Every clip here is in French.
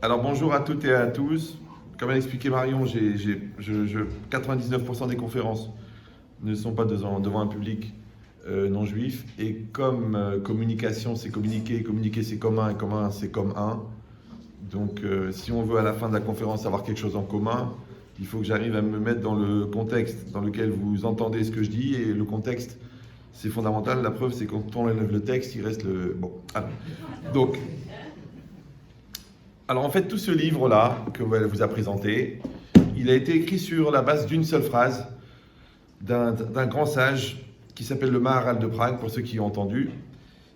Alors bonjour à toutes et à tous. Comme l'a expliqué Marion, 99% des conférences ne sont pas devant un public non juif. Et comme communication c'est communiquer, communiquer c'est commun et commun c'est comme un. Donc si on veut à la fin de la conférence avoir quelque chose en commun, il faut que j'arrive à me mettre dans le contexte dans lequel vous entendez ce que je dis. Et le contexte, c'est fondamental. La preuve, c'est quand on enlève le texte, il reste le... Bon, alors. Donc... Alors en fait, tout ce livre-là que elle vous a présenté, il a été écrit sur la base d'une seule phrase d'un grand sage qui s'appelle le Maharal de Prague, pour ceux qui ont entendu,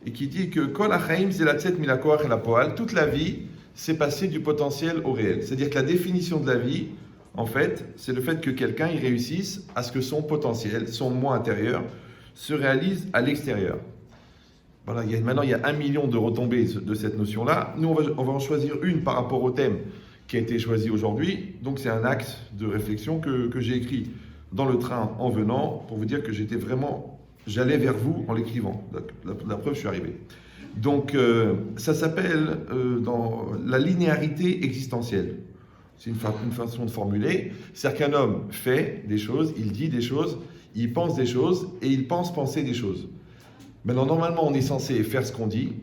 et qui dit que Kol hachaim zelatzet milakoach el hapoal, toute la vie, c'est passer du potentiel au réel. C'est-à-dire que la définition de la vie, en fait, c'est le fait que quelqu'un y réussisse à ce que son potentiel, son moi intérieur, se réalise à l'extérieur. Voilà, maintenant, il y a 1 million de retombées de cette notion-là. Nous, on va en choisir une par rapport au thème qui a été choisi aujourd'hui. Donc, c'est un axe de réflexion que j'ai écrit dans le train en venant pour vous dire que j'allais vers vous en l'écrivant. La preuve, je suis arrivé. Donc, ça s'appelle dans la linéarité existentielle. C'est une façon de formuler. C'est-à-dire qu'un homme fait des choses, il dit des choses, il pense des choses et il pense penser des choses. Maintenant, normalement, on est censé faire ce qu'on dit,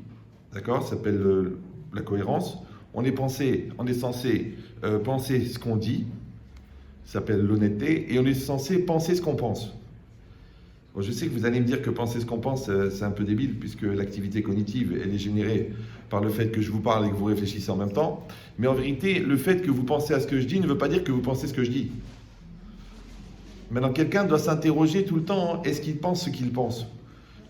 d'accord? Ça s'appelle la cohérence. On est censé penser ce qu'on dit, ça s'appelle l'honnêteté, et on est censé penser ce qu'on pense. Bon, je sais que vous allez me dire que penser ce qu'on pense, c'est un peu débile, puisque l'activité cognitive, elle est générée par le fait que je vous parle et que vous réfléchissez en même temps. Mais en vérité, le fait que vous pensez à ce que je dis ne veut pas dire que vous pensez ce que je dis. Maintenant, quelqu'un doit s'interroger tout le temps, est-ce qu'il pense ce qu'il pense?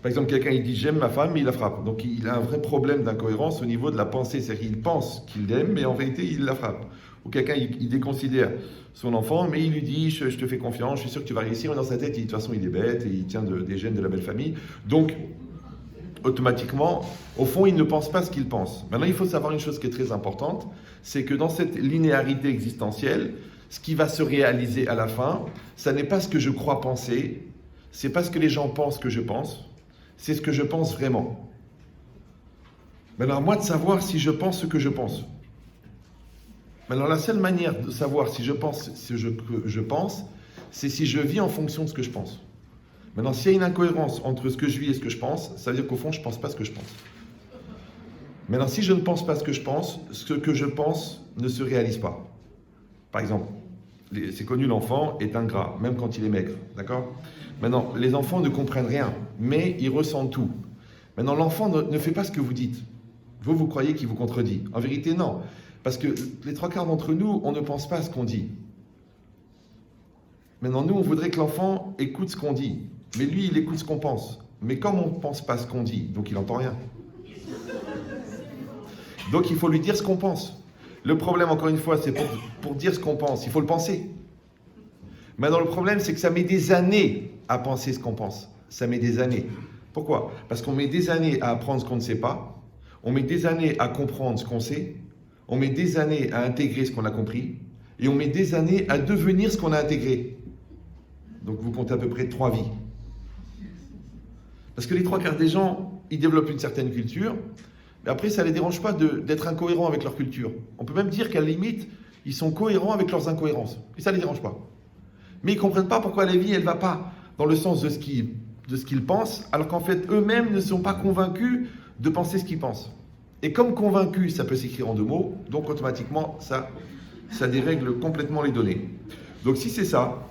Par exemple, quelqu'un il dit j'aime ma femme, mais il la frappe. Donc il a un vrai problème d'incohérence au niveau de la pensée. C'est-à-dire qu'il pense qu'il l'aime, mais en vérité il la frappe. Ou quelqu'un il déconsidère son enfant, mais il lui dit je te fais confiance, je suis sûr que tu vas réussir. Mais dans sa tête, de toute façon il est bête et il tient des gènes de la belle famille. Donc automatiquement, au fond, il ne pense pas ce qu'il pense. Maintenant, il faut savoir une chose qui est très importante, c'est que dans cette linéarité existentielle, ce qui va se réaliser à la fin, ça n'est pas ce que je crois penser, c'est pas ce que les gens pensent que je pense. C'est ce que je pense vraiment. Maintenant, à moi de savoir si je pense ce que je pense. Maintenant, la seule manière de savoir si je pense ce que je pense, c'est si je vis en fonction de ce que je pense. Maintenant, s'il y a une incohérence entre ce que je vis et ce que je pense, ça veut dire qu'au fond, je ne pense pas ce que je pense. Maintenant, si je ne pense pas ce que je pense ne se réalise pas. Par exemple, c'est connu, l'enfant est ingrat, même quand il est maigre, d'accord? Maintenant, les enfants ne comprennent rien, mais ils ressentent tout. Maintenant, l'enfant ne fait pas ce que vous dites. Vous croyez qu'il vous contredit. En vérité, non. Parce que les 3/4 d'entre nous, on ne pense pas à ce qu'on dit. Maintenant, nous, on voudrait que l'enfant écoute ce qu'on dit. Mais lui, il écoute ce qu'on pense. Mais comme on ne pense pas ce qu'on dit, donc il n'entend rien. Donc, il faut lui dire ce qu'on pense. Le problème, encore une fois, c'est pour dire ce qu'on pense, il faut le penser. Maintenant, le problème, c'est que ça met des années à penser ce qu'on pense. Ça met des années. Pourquoi? Parce qu'on met des années à apprendre ce qu'on ne sait pas. On met des années à comprendre ce qu'on sait. On met des années à intégrer ce qu'on a compris. Et on met des années à devenir ce qu'on a intégré. Donc, vous comptez à peu près 3 vies. Parce que les 3/4 des gens, ils développent une certaine culture. Mais après, ça ne les dérange pas d'être incohérents avec leur culture. On peut même dire qu'à la limite, ils sont cohérents avec leurs incohérences. Et ça ne les dérange pas. Mais ils ne comprennent pas pourquoi la vie, elle ne va pas dans le sens de ce qu'ils pensent, alors qu'en fait, eux-mêmes ne sont pas convaincus de penser ce qu'ils pensent. Et comme convaincu, ça peut s'écrire en 2 mots, donc automatiquement, ça dérègle complètement les données. Donc si c'est ça,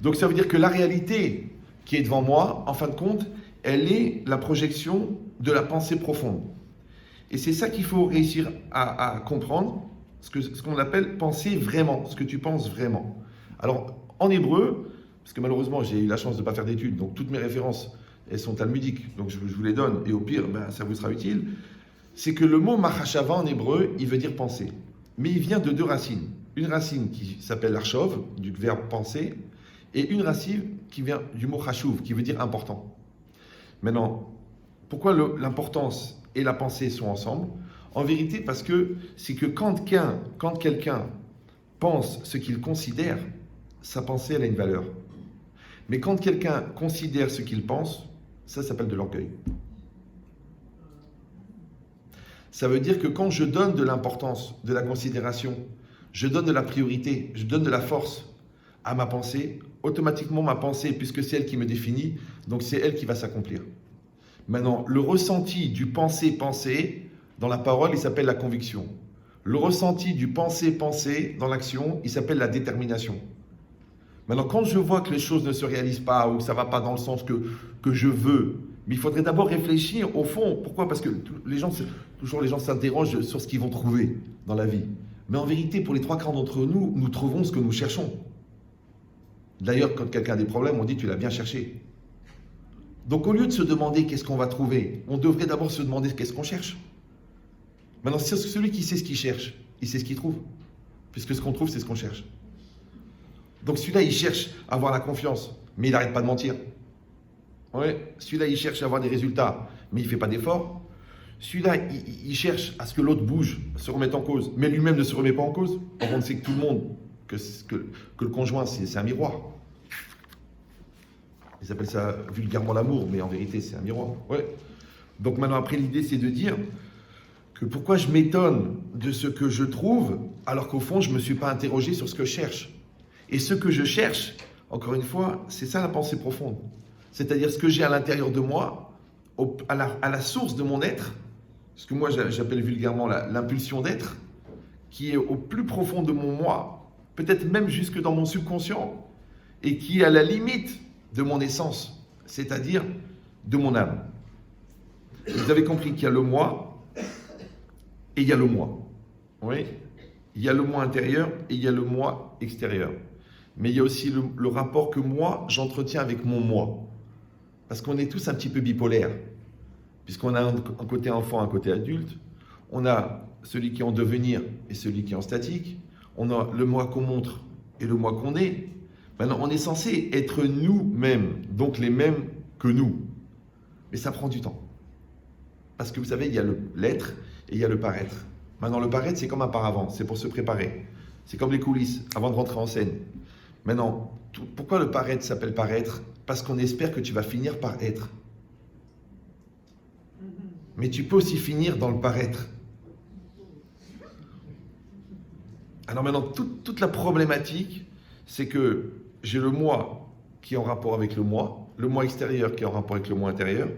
donc ça veut dire que la réalité qui est devant moi, en fin de compte, elle est la projection de la pensée profonde. Et c'est ça qu'il faut réussir à comprendre, ce qu'on appelle penser vraiment, ce que tu penses vraiment. Alors, en hébreu, parce que malheureusement, j'ai eu la chance de ne pas faire d'études, donc toutes mes références, elles sont talmudiques, donc je vous les donne, et au pire, ça vous sera utile, c'est que le mot machashava en hébreu, il veut dire penser. Mais il vient de 2 racines. Une racine qui s'appelle l'archov, du verbe penser, et une racine qui vient du mot chashuv, qui veut dire important. Maintenant, pourquoi l'importance et la pensée sont ensemble? En vérité, parce que c'est que quand quelqu'un pense ce qu'il considère, sa pensée, elle a une valeur. Mais quand quelqu'un considère ce qu'il pense, ça s'appelle de l'orgueil. Ça veut dire que quand je donne de l'importance, de la considération, je donne de la priorité, je donne de la force à ma pensée, automatiquement ma pensée, puisque c'est elle qui me définit, donc c'est elle qui va s'accomplir. Maintenant, le ressenti du penser-penser, dans la parole, il s'appelle la conviction. Le ressenti du penser-penser dans l'action, il s'appelle la détermination. Maintenant, quand je vois que les choses ne se réalisent pas ou que ça ne va pas dans le sens que je veux, mais il faudrait d'abord réfléchir au fond. Pourquoi? Parce que toujours les gens s'interrogent sur ce qu'ils vont trouver dans la vie. Mais en vérité, pour les 3/4 d'entre nous, nous trouvons ce que nous cherchons. D'ailleurs, quand quelqu'un a des problèmes, on dit tu l'as bien cherché. Donc au lieu de se demander qu'est-ce qu'on va trouver, on devrait d'abord se demander qu'est-ce qu'on cherche. Maintenant, celui qui sait ce qu'il cherche, il sait ce qu'il trouve. Puisque ce qu'on trouve, c'est ce qu'on cherche. Donc celui-là, il cherche à avoir la confiance, mais il n'arrête pas de mentir. Ouais. Celui-là, il cherche à avoir des résultats, mais il ne fait pas d'efforts. Celui-là, il cherche à ce que l'autre bouge, se remette en cause, mais lui-même ne se remet pas en cause. Par contre, c'est que tout le monde, que le conjoint, c'est un miroir. Ils appellent ça vulgairement l'amour, mais en vérité, c'est un miroir. Ouais. Donc maintenant, après, l'idée, c'est de dire que pourquoi je m'étonne de ce que je trouve, alors qu'au fond, je ne me suis pas interrogé sur ce que je cherche. Et ce que je cherche, encore une fois, c'est ça la pensée profonde. C'est-à-dire ce que j'ai à l'intérieur de moi, à la source de mon être, ce que moi j'appelle vulgairement l'impulsion d'être, qui est au plus profond de mon moi, peut-être même jusque dans mon subconscient, et qui est à la limite de mon essence, c'est-à-dire de mon âme. Vous avez compris qu'il y a le moi et il y a le moi. Oui, il y a le moi intérieur et il y a le moi extérieur. Mais il y a aussi le rapport que moi, j'entretiens avec mon moi. Parce qu'on est tous un petit peu bipolaires. Puisqu'on a un côté enfant, un côté adulte. On a celui qui est en devenir et celui qui est en statique. On a le moi qu'on montre et le moi qu'on est. Maintenant, on est censé être nous-mêmes, donc les mêmes que nous. Mais ça prend du temps. Parce que vous savez, il y a l'être et il y a le paraître. Maintenant, le paraître, c'est comme un paravent, c'est pour se préparer. C'est comme les coulisses, avant de rentrer en scène. Maintenant, pourquoi le paraître s'appelle paraître? Parce qu'on espère que tu vas finir par être. Mais tu peux aussi finir dans le paraître. Alors maintenant, toute la problématique, c'est que j'ai le moi qui est en rapport avec le moi extérieur qui est en rapport avec le moi intérieur,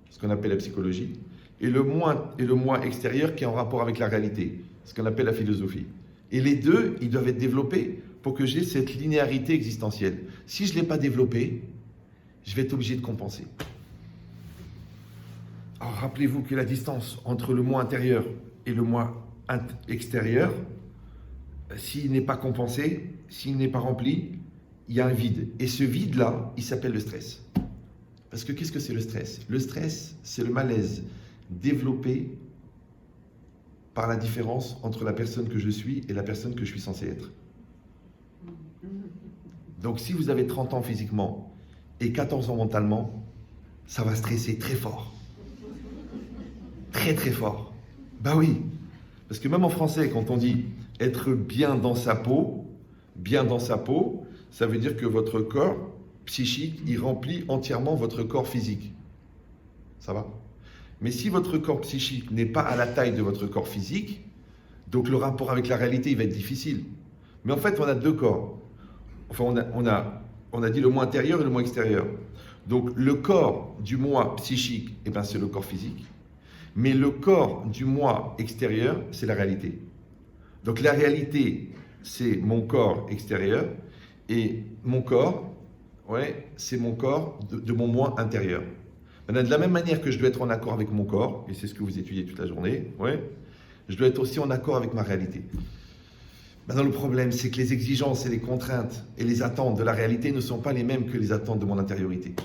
ce qu'on appelle la psychologie, et le moi extérieur qui est en rapport avec la réalité, ce qu'on appelle la philosophie. Et les deux, ils doivent être développés pour que j'ai cette linéarité existentielle. Si je ne l'ai pas développée, je vais être obligé de compenser. Alors rappelez-vous que la distance entre le moi intérieur et le moi extérieur, s'il n'est pas compensé, s'il n'est pas rempli, il y a un vide. Et ce vide-là, il s'appelle le stress. Parce que qu'est-ce que c'est le stress? Le stress, c'est le malaise développé par la différence entre la personne que je suis et la personne que je suis censé être. Donc si vous avez 30 ans physiquement et 14 ans mentalement, ça va stresser très fort. Très très fort. Ben oui. Parce que même en français, quand on dit être bien dans sa peau, ça veut dire que votre corps psychique, il remplit entièrement votre corps physique. Ça va? Mais si votre corps psychique n'est pas à la taille de votre corps physique, donc le rapport avec la réalité, il va être difficile. Mais en fait, on a deux corps. Enfin, on a dit le moi intérieur et le moi extérieur. Donc le corps du moi psychique, eh ben, c'est le corps physique. Mais le corps du moi extérieur, c'est la réalité. Donc la réalité, c'est mon corps extérieur. Et mon corps, ouais, c'est mon corps de mon moi intérieur. Maintenant, de la même manière que je dois être en accord avec mon corps, et c'est ce que vous étudiez toute la journée, ouais, je dois être aussi en accord avec ma réalité. Maintenant, le problème, c'est que les exigences et les contraintes et les attentes de la réalité ne sont pas les mêmes que les attentes de mon intériorité.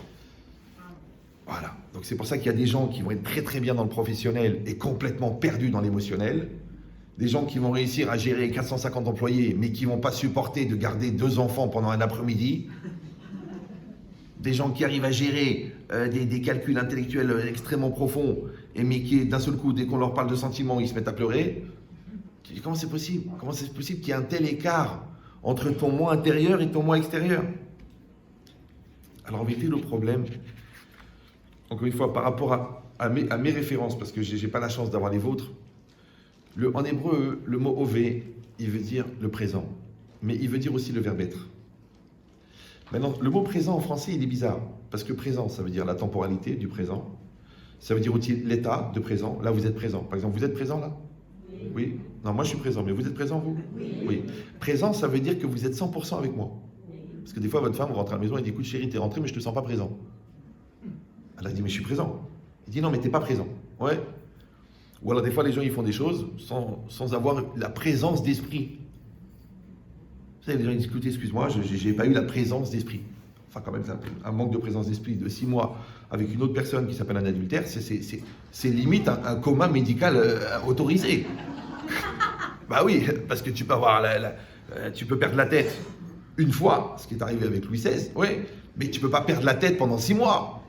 Voilà. Donc c'est pour ça qu'il y a des gens qui vont être très très bien dans le professionnel et complètement perdus dans l'émotionnel. Des gens qui vont réussir à gérer 450 employés, mais qui ne vont pas supporter de garder 2 enfants pendant un après-midi. Des gens qui arrivent à gérer des calculs intellectuels extrêmement profonds, mais qui, d'un seul coup, dès qu'on leur parle de sentiments, ils se mettent à pleurer. Comment c'est possible? Comment c'est possible qu'il y ait un tel écart entre ton moi intérieur et ton moi extérieur? Alors en vérité, le problème, encore une fois, par rapport à mes références, parce que je n'ai pas la chance d'avoir les vôtres, en hébreu, le mot ové, il veut dire le présent, mais il veut dire aussi le verbe être. Maintenant, le mot présent en français, il est bizarre, parce que présent, ça veut dire la temporalité du présent, ça veut dire aussi l'état de présent. Là, vous êtes présent. Par exemple, vous êtes présent là? Oui. Oui. Non, moi je suis présent, mais vous êtes présent vous? Oui. Oui. Présent, ça veut dire que vous êtes 100% avec moi. Parce que des fois, votre femme rentre à la maison et dit, écoute chérie, t'es rentrée, mais je te sens pas présent. Elle a dit, mais je suis présent. Il dit, non, mais t'es pas présent. Ouais. Ou alors des fois, les gens, ils font des choses sans avoir la présence d'esprit. Vous savez, les gens ils disent, écoutez, excuse-moi, j'ai pas eu la présence d'esprit. Enfin, quand même, un manque de présence d'esprit de 6 mois avec une autre personne qui s'appelle un adultère, c'est limite un coma médical autorisé. Bah oui, parce que tu peux avoir tu peux perdre la tête une fois, ce qui est arrivé avec Louis XVI, oui, mais tu peux pas perdre la tête pendant 6 mois.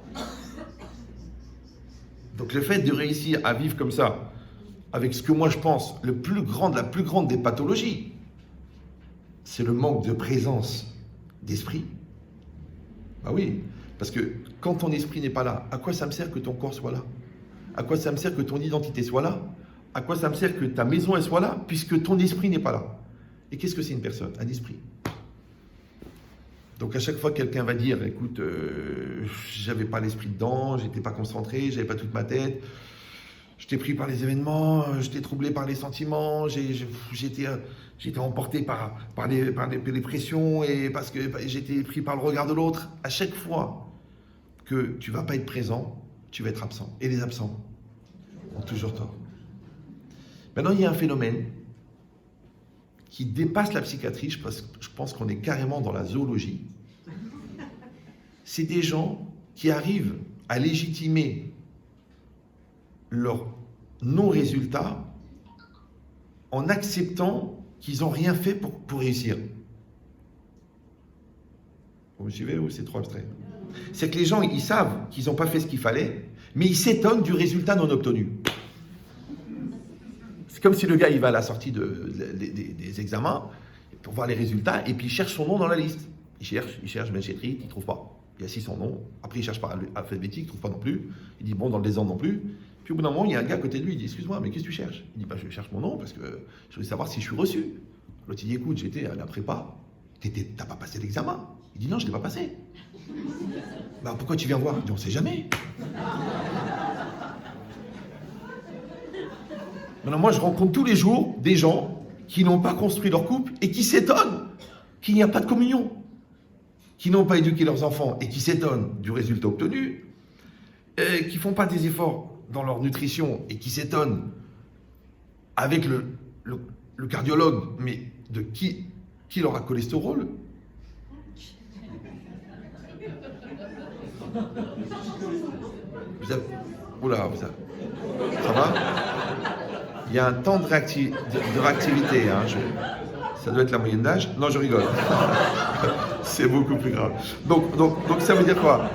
Donc le fait de réussir à vivre comme ça, avec ce que moi je pense, la plus grande des pathologies, c'est le manque de présence d'esprit. Bah oui, parce que quand ton esprit n'est pas là, à quoi ça me sert que ton corps soit là? À quoi ça me sert que ton identité soit là? À quoi ça me sert que ta maison elle soit là, puisque ton esprit n'est pas là? Et qu'est-ce que c'est une personne? Un esprit. Donc à chaque fois que quelqu'un va dire, écoute, j'avais pas l'esprit dedans, j'étais pas concentré, j'avais pas toute ma tête, j'étais pris par les événements, j'étais troublé par les sentiments, j'étais emporté par les pressions et parce que j'étais pris par le regard de l'autre. À chaque fois que tu vas pas être présent, tu vas être absent. Et les absents ont toujours tort. Maintenant, il y a un phénomène qui dépasse la psychiatrie, je pense qu'on est carrément dans la zoologie. C'est des gens qui arrivent à légitimer leur non-résultat en acceptant qu'ils n'ont rien fait pour réussir. Vous me suivez ou c'est trop abstrait? C'est que les gens, ils savent qu'ils n'ont pas fait ce qu'il fallait, mais ils s'étonnent du résultat non obtenu. C'est comme si le gars, il va à la sortie des examens pour voir les résultats, et puis il cherche son nom dans la liste. Il cherche, Ben Chetrit, il ne trouve pas. Il a assis son nom. Après, il cherche par alphabétique, il ne trouve pas non plus. Il dit, bon, dans le désordre non plus. Puis au bout d'un moment, il y a un gars à côté de lui, il dit, excuse-moi, mais qu'est-ce que tu cherches? Il dit, bah, je cherche mon nom parce que je voulais savoir si je suis reçu. L'autre, il dit, écoute, j'étais à la prépa. T'as pas passé l'examen? Il dit, non, je ne l'ai pas passé. Bah, pourquoi tu viens voir? Il dit, on ne sait jamais. Maintenant, moi, je rencontre tous les jours des gens qui n'ont pas construit leur couple et qui s'étonnent qu'il n'y a pas de communion, qui n'ont pas éduqué leurs enfants et qui s'étonnent du résultat obtenu, qui ne font pas des efforts dans leur nutrition et qui s'étonnent avec le cardiologue, mais de qui leur a cholestérol. Ça va? Il y a un temps de réactivité. Hein, ça doit être la moyenne d'âge. Non, je rigole. C'est beaucoup plus grave. Donc ça veut dire quoi?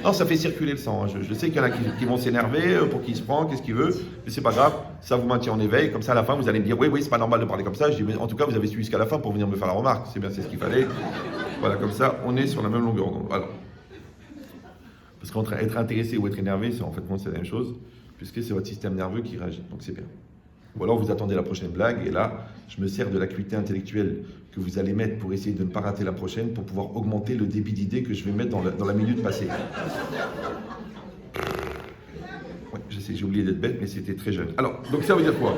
Non, ça fait circuler le sang. Hein. Je sais qu'il y en a qui vont s'énerver pour qui il se prend, qu'est-ce qu'il veut, mais c'est pas grave. Ça vous maintient en éveil. Comme ça, à la fin, vous allez me dire, oui, c'est pas normal de parler comme ça. Je dis, mais en tout cas, vous avez suivi jusqu'à la fin pour venir me faire la remarque. C'est bien, c'est ce qu'il fallait. Voilà, comme ça, on est sur la même longueur d'onde. Voilà. Parce qu'entre être intéressé ou être énervé, c'est en fait c'est la même chose, puisque c'est votre système nerveux qui réagit. Donc c'est bien. Ou alors vous attendez la prochaine blague, et là, je me sers de l'acuité intellectuelle que vous allez mettre pour essayer de ne pas rater la prochaine, pour pouvoir augmenter le débit d'idées que je vais mettre dans la minute passée. Ouais, je sais, j'ai oublié d'être bête, mais c'était très jeune. Alors, donc ça veut dire quoi?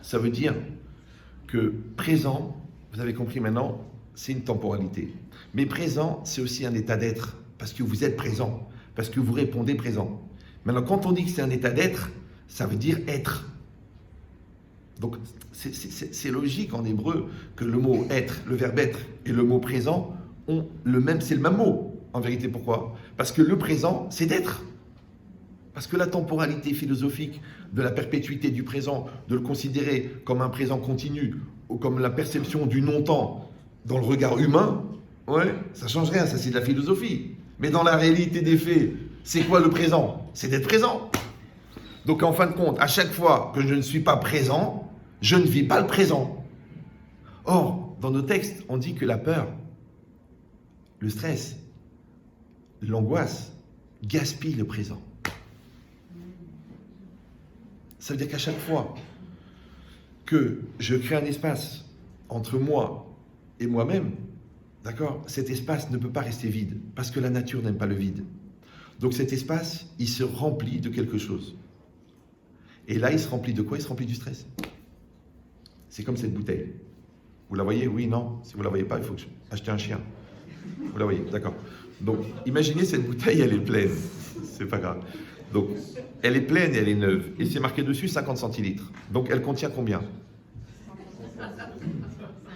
Ça veut dire que présent, vous avez compris maintenant, c'est une temporalité. Mais présent, c'est aussi un état d'être, parce que vous êtes présent, parce que vous répondez présent. Maintenant, quand on dit que c'est un état d'être, ça veut dire être. Donc, c'est logique en hébreu que le mot être, le verbe être et le mot présent ont c'est le même mot. En vérité, pourquoi? Parce que le présent, c'est d'être. Parce que la temporalité philosophique de la perpétuité du présent, de le considérer comme un présent continu ou comme la perception du non-temps dans le regard humain, ouais, ça change rien, ça c'est de la philosophie. Mais dans la réalité des faits, c'est quoi le présent? C'est d'être présent. Donc en fin de compte, à chaque fois que je ne suis pas présent, je ne vis pas le présent. Or, dans nos textes, on dit que la peur, le stress, l'angoisse gaspillent le présent. Ça veut dire qu'à chaque fois que je crée un espace entre moi et moi-même, d'accord, cet espace ne peut pas rester vide, parce que la nature n'aime pas le vide. Donc cet espace, il se remplit de quelque chose. Et là, il se remplit de quoi? Il se remplit du stress. C'est comme cette bouteille. Vous la voyez? Oui, non. Si vous ne la voyez pas, il faut acheter un chien. Vous la voyez, d'accord. Donc, imaginez cette bouteille, elle est pleine. C'est pas grave. Donc, elle est pleine et elle est neuve. Et c'est marqué dessus 50 centilitres. Donc, elle contient combien?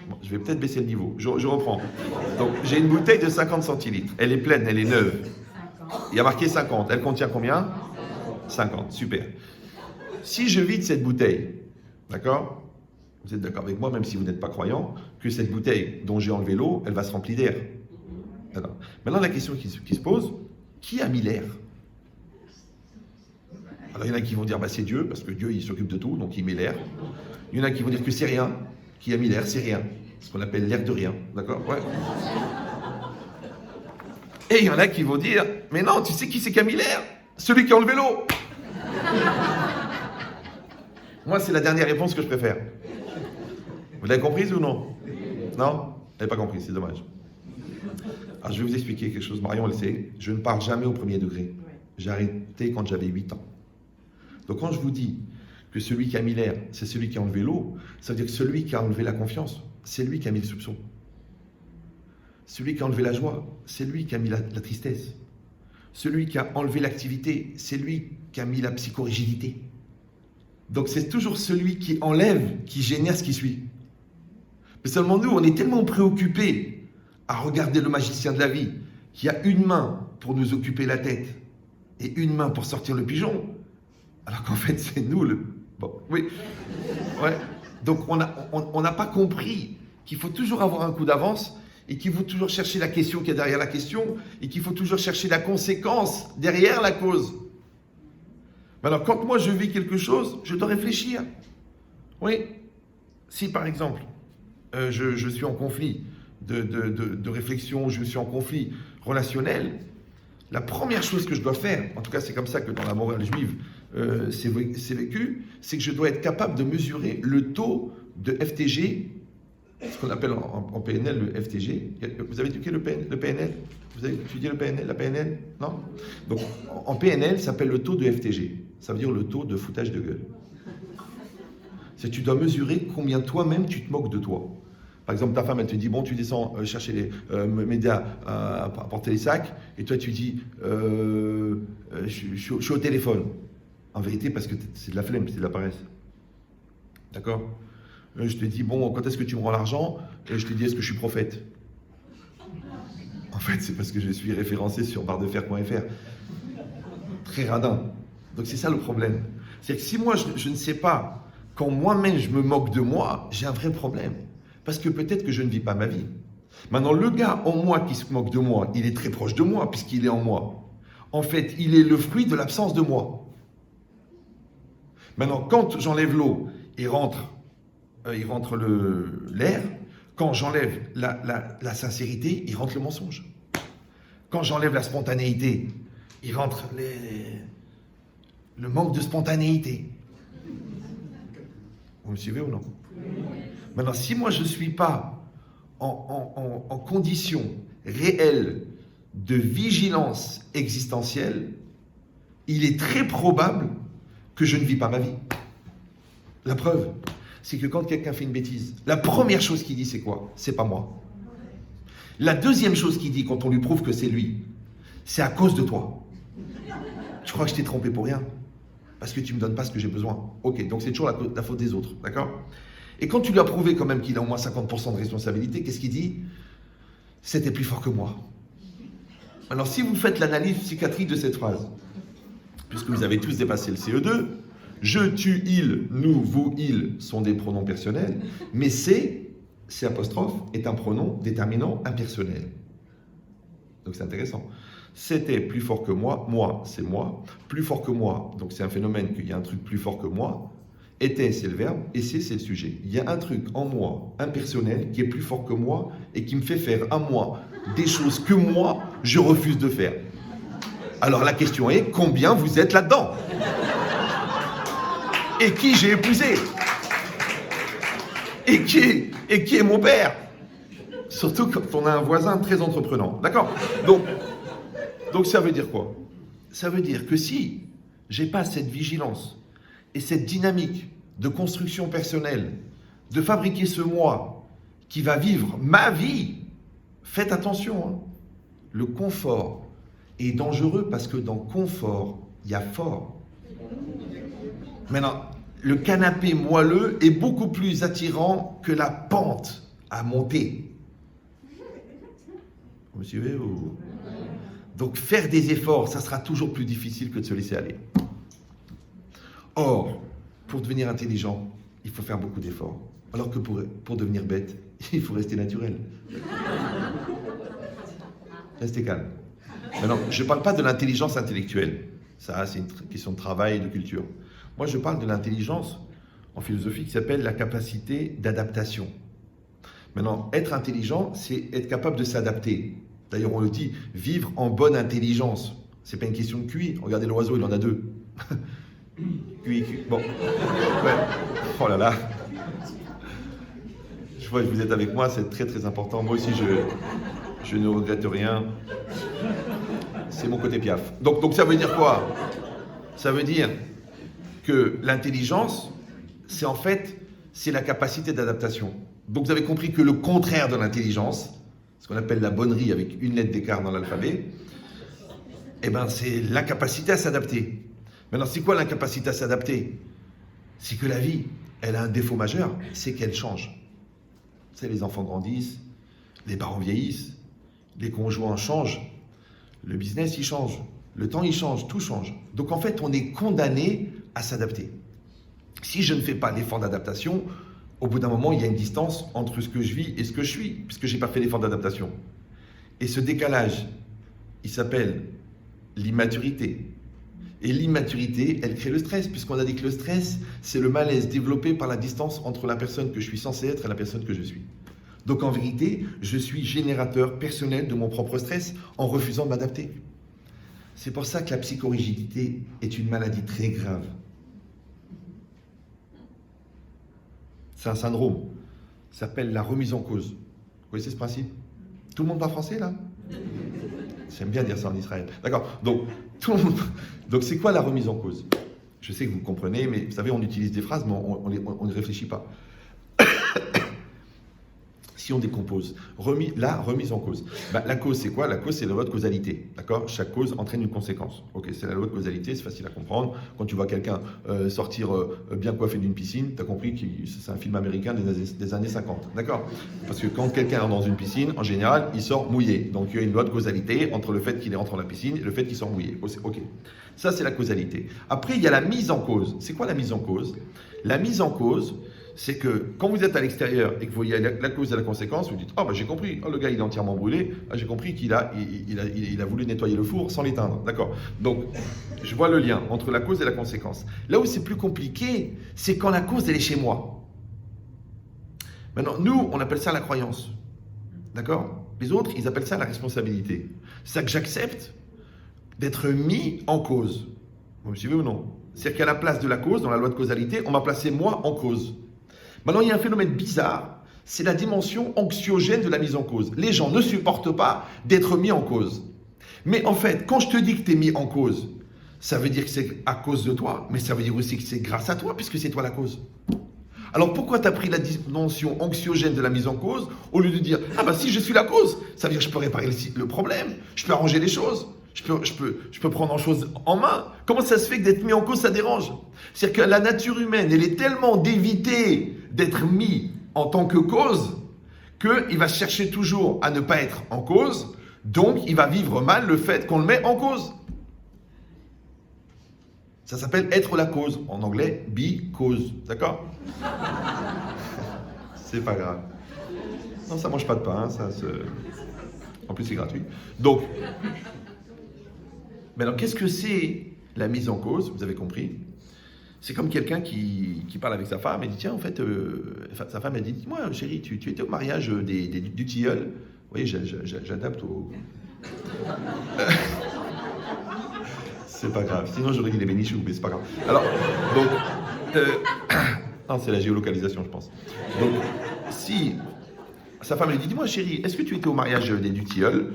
Bon, je vais peut-être baisser le niveau. Je reprends. Donc, j'ai une bouteille de 50 centilitres. Elle est pleine, elle est neuve. Il y a marqué 50. Elle contient combien? 50. Super. Si je vide cette bouteille, d'accord? Vous êtes d'accord avec moi, même si vous n'êtes pas croyant, que cette bouteille dont j'ai enlevé l'eau, elle va se remplir d'air. Alors, maintenant, la question qui se pose, qui a mis l'air? Alors, il y en a qui vont dire, bah, c'est Dieu, parce que Dieu, il s'occupe de tout, donc il met l'air. Il y en a qui vont dire que c'est rien. Qui a mis l'air? C'est rien. Ce qu'on appelle l'air de rien. D'accord? Ouais. Et il y en a qui vont dire, mais non, tu sais qui c'est qui a mis l'air? Celui qui a enlevé l'eau. Moi, c'est la dernière réponse que je préfère. Vous l'avez comprise ou non? Non? Vous n'avez pas compris, c'est dommage. Alors, je vais vous expliquer quelque chose. Marion le sait, je ne pars jamais au premier degré. J'ai arrêté quand j'avais 8 ans. Donc, quand je vous dis que celui qui a mis l'air, c'est celui qui a enlevé l'eau, ça veut dire que celui qui a enlevé la confiance, c'est lui qui a mis le soupçon. Celui qui a enlevé la joie, c'est lui qui a mis la tristesse. Celui qui a enlevé l'activité, c'est lui qui a mis la psychorigidité. Donc, c'est toujours celui qui enlève qui génère ce qui suit. Mais seulement nous, on est tellement préoccupés à regarder le magicien de la vie, qui a une main pour nous occuper la tête et une main pour sortir le pigeon, alors qu'en fait, c'est nous le... Bon, oui. Ouais. Donc, on n'a pas compris qu'il faut toujours avoir un coup d'avance et qu'il faut toujours chercher la question qui est derrière la question et qu'il faut toujours chercher la conséquence derrière la cause. Alors, quand moi je vis quelque chose, je dois réfléchir. Oui. Si, par exemple, je suis en conflit de réflexion, je suis en conflit relationnel, la première chose que je dois faire, en tout cas c'est comme ça que dans la morale juive c'est vécu, c'est que je dois être capable de mesurer le taux de FTG, ce qu'on appelle en PNL le FTG. Vous avez étudié le PNL? Vous avez étudié le PNL, la PNL? Non? Donc en PNL, ça s'appelle le taux de FTG. Ça veut dire le taux de foutage de gueule. C'est que tu dois mesurer combien toi-même tu te moques de toi. Par exemple, ta femme, elle te dit, bon, tu descends chercher m'aider à porter les sacs, et toi, tu dis, je suis au téléphone. En vérité, parce que c'est de la flemme, c'est de la paresse. D'accord? Je te dis, bon, quand est-ce que tu me rends l'argent? Et je te dis, est-ce que je suis prophète? En fait, c'est parce que je suis référencé sur barredefer.fr. Très radin. Donc, c'est ça le problème. C'est que si moi, je ne sais pas, quand moi-même, je me moque de moi, j'ai un vrai problème. Parce que peut-être que je ne vis pas ma vie. Maintenant, le gars en moi qui se moque de moi, il est très proche de moi, puisqu'il est en moi. En fait, il est le fruit de l'absence de moi. Maintenant, quand j'enlève l'eau, il rentre l'air. Quand j'enlève la sincérité, il rentre le mensonge. Quand j'enlève la spontanéité, il rentre le manque de spontanéité. Vous me suivez ou non? Maintenant, si moi je ne suis pas en condition réelle de vigilance existentielle, il est très probable que je ne vis pas ma vie. La preuve, c'est que quand quelqu'un fait une bêtise, la première chose qu'il dit, c'est quoi? C'est pas moi. La deuxième chose qu'il dit quand on lui prouve que c'est lui, c'est à cause de toi. Tu crois que je t'ai trompé pour rien? Parce que tu ne me donnes pas ce que j'ai besoin. Ok, donc c'est toujours la faute des autres, d'accord? Et quand tu lui as prouvé quand même qu'il a au moins 50% de responsabilité, qu'est-ce qu'il dit? C'était plus fort que moi. Alors si vous faites l'analyse psychiatrique de cette phrase, puisque vous avez tous dépassé le CE2, je, tu, il, nous, vous, il sont des pronoms personnels, mais c'est apostrophe est un pronom déterminant impersonnel. Donc c'est intéressant. C'était plus fort que moi, moi c'est moi, plus fort que moi, donc c'est un phénomène qu'il y a un truc plus fort que moi, était c'est le verbe, et c'est le sujet. Il y a un truc en moi, impersonnel, qui est plus fort que moi, et qui me fait faire à moi des choses que moi, je refuse de faire. Alors la question est, combien vous êtes là-dedans? et qui j'ai épousé, et qui est mon père. Surtout quand on a un voisin très entreprenant. D'accord ? Donc ça veut dire quoi ? Ça veut dire que si j'ai pas cette vigilance et cette dynamique de construction personnelle, de fabriquer ce moi qui va vivre ma vie, faites attention, hein. Le confort est dangereux parce que dans confort, il y a fort. Maintenant, le canapé moelleux est beaucoup plus attirant que la pente à monter. Vous me suivez ou... Donc faire des efforts, ça sera toujours plus difficile que de se laisser aller. Or, pour devenir intelligent, il faut faire beaucoup d'efforts. Alors que pour devenir bête, il faut rester naturel. Restez calme. Maintenant, je ne parle pas de l'intelligence intellectuelle. Ça, c'est une question de travail et de culture. Moi, je parle de l'intelligence en philosophie qui s'appelle la capacité d'adaptation. Maintenant, être intelligent, c'est être capable de s'adapter. D'ailleurs, on le dit, vivre en bonne intelligence. C'est pas une question de QI. Regardez l'oiseau, il en a 2. QI. Bon. Ouais. Oh là là. Je vois que vous êtes avec moi, c'est très très important. Moi aussi, je ne regrette rien. C'est mon côté Piaf. Donc ça veut dire quoi ? Ça veut dire que l'intelligence, c'est la capacité d'adaptation. Donc vous avez compris que le contraire de l'intelligence, ce qu'on appelle la bonnerie avec une lettre d'écart dans l'alphabet, c'est l'incapacité à s'adapter. Maintenant, c'est quoi l'incapacité à s'adapter ? C'est que la vie, elle a un défaut majeur, c'est qu'elle change. C'est les enfants grandissent, les parents vieillissent, les conjoints changent, le business il change, le temps il change, tout change. Donc en fait, on est condamné à s'adapter. Si je ne fais pas l'effort d'adaptation, au bout d'un moment, il y a une distance entre ce que je vis et ce que je suis, puisque je n'ai pas fait l'effort d'adaptation. Et ce décalage, il s'appelle l'immaturité. Et l'immaturité, elle crée le stress, puisqu'on a dit que le stress, c'est le malaise développé par la distance entre la personne que je suis censé être et la personne que je suis. Donc en vérité, je suis générateur personnel de mon propre stress en refusant de m'adapter. C'est pour ça que la psychorigidité est une maladie très grave. C'est un syndrome. Ça s'appelle la remise en cause. Vous connaissez ce principe ? Tout le monde parle français là ? J'aime bien dire ça en Israël. D'accord. Donc c'est quoi la remise en cause ? Je sais que vous comprenez, mais vous savez, on utilise des phrases, mais on n'y réfléchit pas. Si on décompose, la remise en cause. La cause, c'est quoi ? La cause, c'est la loi de causalité. D'accord ? Chaque cause entraîne une conséquence. Ok, c'est la loi de causalité, c'est facile à comprendre. Quand tu vois quelqu'un sortir bien coiffé d'une piscine, tu as compris que c'est un film américain des années 50. D'accord ? Parce que quand quelqu'un est dans une piscine, en général, il sort mouillé. Donc il y a une loi de causalité entre le fait qu'il entre dans la piscine et le fait qu'il sort mouillé. Ok. Ça, c'est la causalité. Après, il y a la mise en cause. C'est quoi la mise en cause ? La mise en cause, c'est que quand vous êtes à l'extérieur et que vous voyez la cause et la conséquence, vous dites « Ah, j'ai compris, le gars il est entièrement brûlé, j'ai compris qu'il a voulu nettoyer le four sans l'éteindre. » D'accord. Donc, je vois le lien entre la cause et la conséquence. Là où c'est plus compliqué, c'est quand la cause elle est chez moi. Maintenant, nous, on appelle ça la croyance. D'accord ? Les autres, ils appellent ça la responsabilité. C'est ça que j'accepte d'être mis en cause. Vous me suivez ou non ? C'est-à-dire qu'à la place de la cause, dans la loi de causalité, on m'a placé moi en cause. Maintenant, il y a un phénomène bizarre, c'est la dimension anxiogène de la mise en cause. Les gens ne supportent pas d'être mis en cause. Mais en fait, quand je te dis que tu es mis en cause, ça veut dire que c'est à cause de toi, mais ça veut dire aussi que c'est grâce à toi, puisque c'est toi la cause. Alors pourquoi tu as pris la dimension anxiogène de la mise en cause, au lieu de dire « Ah si je suis la cause, ça veut dire que je peux réparer le problème, je peux arranger les choses. Je peux prendre les choses en main. » Comment ça se fait que d'être mis en cause, ça dérange ? C'est-à-dire que la nature humaine, elle est tellement d'éviter d'être mis en tant que cause qu'il va chercher toujours à ne pas être en cause, donc il va vivre mal le fait qu'on le met en cause. Ça s'appelle être la cause. En anglais, be cause. D'accord ? C'est pas grave. Non, ça mange pas de pain. En plus, c'est gratuit. Donc, alors, qu'est-ce que c'est la mise en cause ? Vous avez compris ? C'est comme quelqu'un qui parle avec sa femme et dit « Tiens, en fait, sa femme, elle dit « Dis-moi, chérie, tu étais au mariage du tilleul ?» Oui, j'adapte au... C'est pas grave. Sinon, j'aurais dit les bénichoux, mais c'est pas grave. Alors, donc, Euh, non, c'est la géolocalisation, je pense. Donc, si sa femme lui dit, dis-moi chérie, est-ce que tu étais au mariage du tilleul?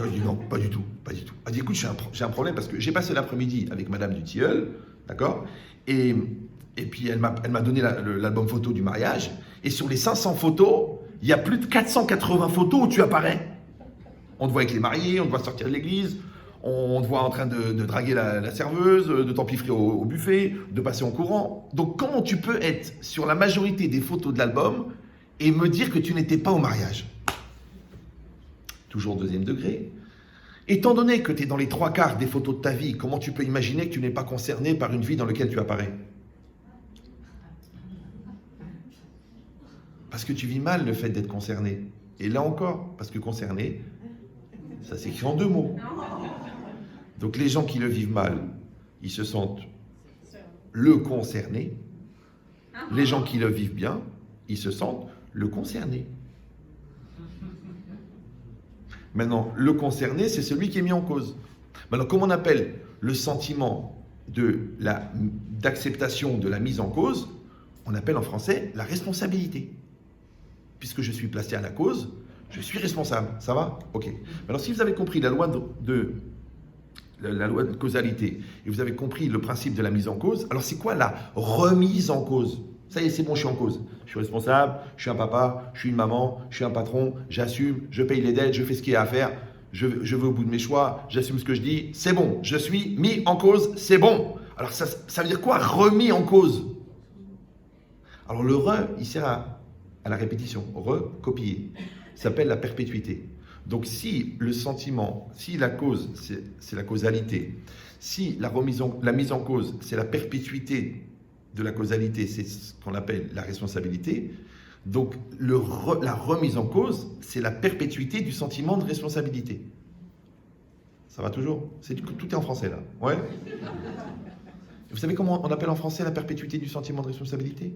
Il dit non, pas du tout, pas du tout. Elle dit, écoute, j'ai un problème parce que j'ai passé l'après-midi avec madame du tilleul, d'accord? Et puis elle m'a donné l'album photo du mariage, et sur les 500 photos, il y a plus de 480 photos où tu apparais. On te voit avec les mariés, on te voit sortir de l'église, on te voit en train de draguer la serveuse, de t'empiffrer au buffet, de passer en courant. Donc comment tu peux être sur la majorité des photos de l'album et me dire que tu n'étais pas au mariage? Toujours deuxième degré. Étant donné que tu es dans les 3/4 des photos de ta vie, comment tu peux imaginer que tu n'es pas concerné par une vie dans laquelle tu apparais? Parce que tu vis mal le fait d'être concerné. Et là encore, parce que concerné, ça s'écrit en 2 mots. Donc les gens qui le vivent mal, ils se sentent le concerné. Les gens qui le vivent bien, ils se sentent le concerné. Maintenant, le concerné, c'est celui qui est mis en cause. Maintenant, comment on appelle le sentiment d'acceptation de la mise en cause? On appelle en français la responsabilité. Puisque je suis placé à la cause, je suis responsable. Ça va? Ok. Alors, si vous avez compris la loi de causalité et vous avez compris le principe de la mise en cause, alors c'est quoi la remise en cause? Ça y est, c'est bon, je suis en cause. Je suis responsable, je suis un papa, je suis une maman, je suis un patron, j'assume, je paye les dettes, je fais ce qu'il y a à faire, je vais au bout de mes choix, j'assume ce que je dis, c'est bon, je suis mis en cause, c'est bon. Alors ça veut dire quoi, remis en cause? Alors le il sert à la répétition, recopier. Ça s'appelle la perpétuité. Donc si le sentiment, si la cause, c'est la causalité, si la mise en cause, c'est la perpétuité de la causalité, c'est ce qu'on appelle la responsabilité, donc la remise en cause, c'est la perpétuité du sentiment de responsabilité. Ça va toujours? Tout est en français là. Ouais. Vous savez comment on appelle en français la perpétuité du sentiment de responsabilité?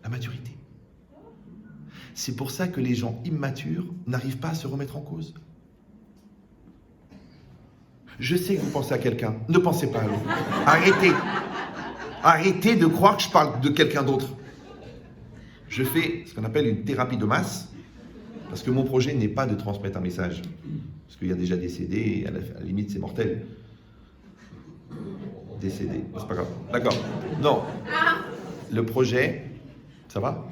La maturité. C'est pour ça que les gens immatures n'arrivent pas à se remettre en cause. Je sais que vous pensez à quelqu'un. Ne pensez pas à l'autre. Arrêtez. Arrêtez de croire que je parle de quelqu'un d'autre. Je fais ce qu'on appelle une thérapie de masse, parce que mon projet n'est pas de transmettre un message. Parce qu'il y a déjà décédé, et à la limite c'est mortel. Décédé, c'est pas grave. D'accord. Non. Le projet, ça va?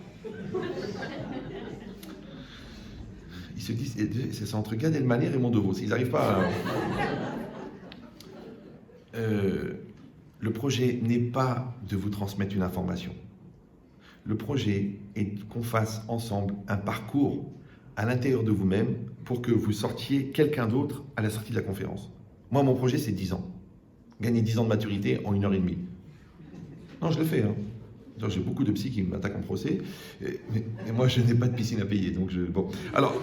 Ils se disent, c'est entre Gad Elmaleh et Raymond Devos. Ils n'arrivent pas à... le projet n'est pas de vous transmettre une information. Le projet est qu'on fasse ensemble un parcours à l'intérieur de vous-même pour que vous sortiez quelqu'un d'autre à la sortie de la conférence. Moi, mon projet, c'est 10 ans. Gagner 10 ans de maturité en 1h30. Non, je le fais. Hein. J'ai beaucoup de psy qui m'attaquent en procès, et moi, je n'ai pas de piscine à payer. Donc, bon. Alors,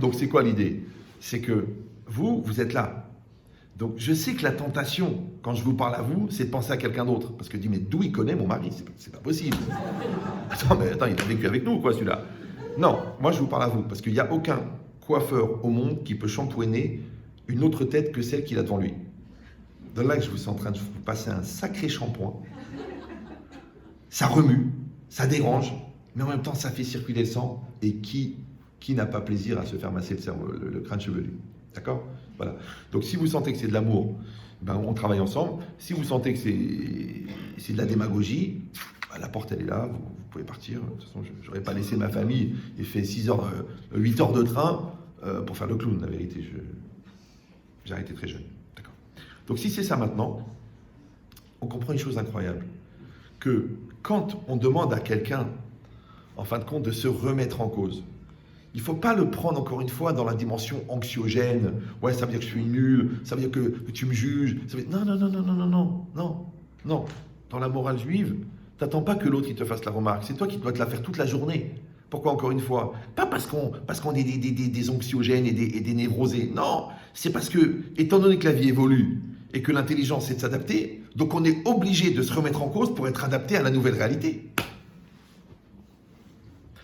donc c'est quoi l'idée? C'est que vous êtes là. Donc, je sais que la tentation, quand je vous parle à vous, c'est de penser à quelqu'un d'autre. Parce que je dis, mais d'où il connaît mon mari? C'est pas possible. Attends, il a vécu avec nous, quoi, celui-là? Non, moi, je vous parle à vous. Parce qu'il n'y a aucun coiffeur au monde qui peut shampouiner une autre tête que celle qu'il a devant lui. De là que je vous suis en train de vous passer un sacré shampoing. Ça remue, ça dérange, mais en même temps, ça fait circuler le sang. Et qui n'a pas plaisir à se faire masser le crâne chevelu? D'accord? Voilà. Donc, si vous sentez que c'est de l'amour, ben, on travaille ensemble. Si vous sentez que c'est de la démagogie, ben, la porte, elle est là, vous pouvez partir. De toute façon, je n'aurais pas laissé ma famille et fait 8 heures de train pour faire le clown, la vérité. J'ai arrêté très jeune. D'accord. Donc, si c'est ça maintenant, on comprend une chose incroyable. Que quand on demande à quelqu'un, en fin de compte, de se remettre en cause, il ne faut pas le prendre encore une fois dans la dimension anxiogène. Ouais, ça veut dire que je suis nul, ça veut dire que tu me juges. Non. Dans la morale juive, tu n'attends pas que l'autre il te fasse la remarque. C'est toi qui dois te la faire toute la journée. Pourquoi encore une fois? Pas parce qu'on est des anxiogènes et des névrosés. Non, c'est parce que, étant donné que la vie évolue et que l'intelligence c'est de s'adapter, donc on est obligé de se remettre en cause pour être adapté à la nouvelle réalité.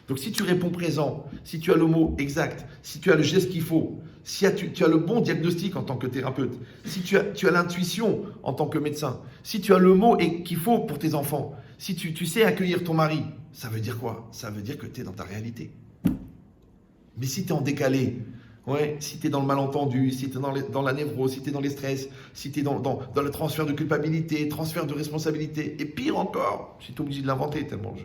Donc si tu réponds présent, si tu as le mot exact, si tu as le geste qu'il faut, si tu as le bon diagnostic en tant que thérapeute, si tu as l'intuition en tant que médecin, si tu as le mot qu'il faut pour tes enfants, Si tu sais accueillir ton mari, ça veut dire quoi? Ça veut dire que tu es dans ta réalité. Mais si tu es en décalé, ouais, si tu es dans le malentendu, si tu es dans la névrose, si tu es dans les stress, si tu es dans le transfert de culpabilité, transfert de responsabilité, et pire encore, je suis obligé de l'inventer tellement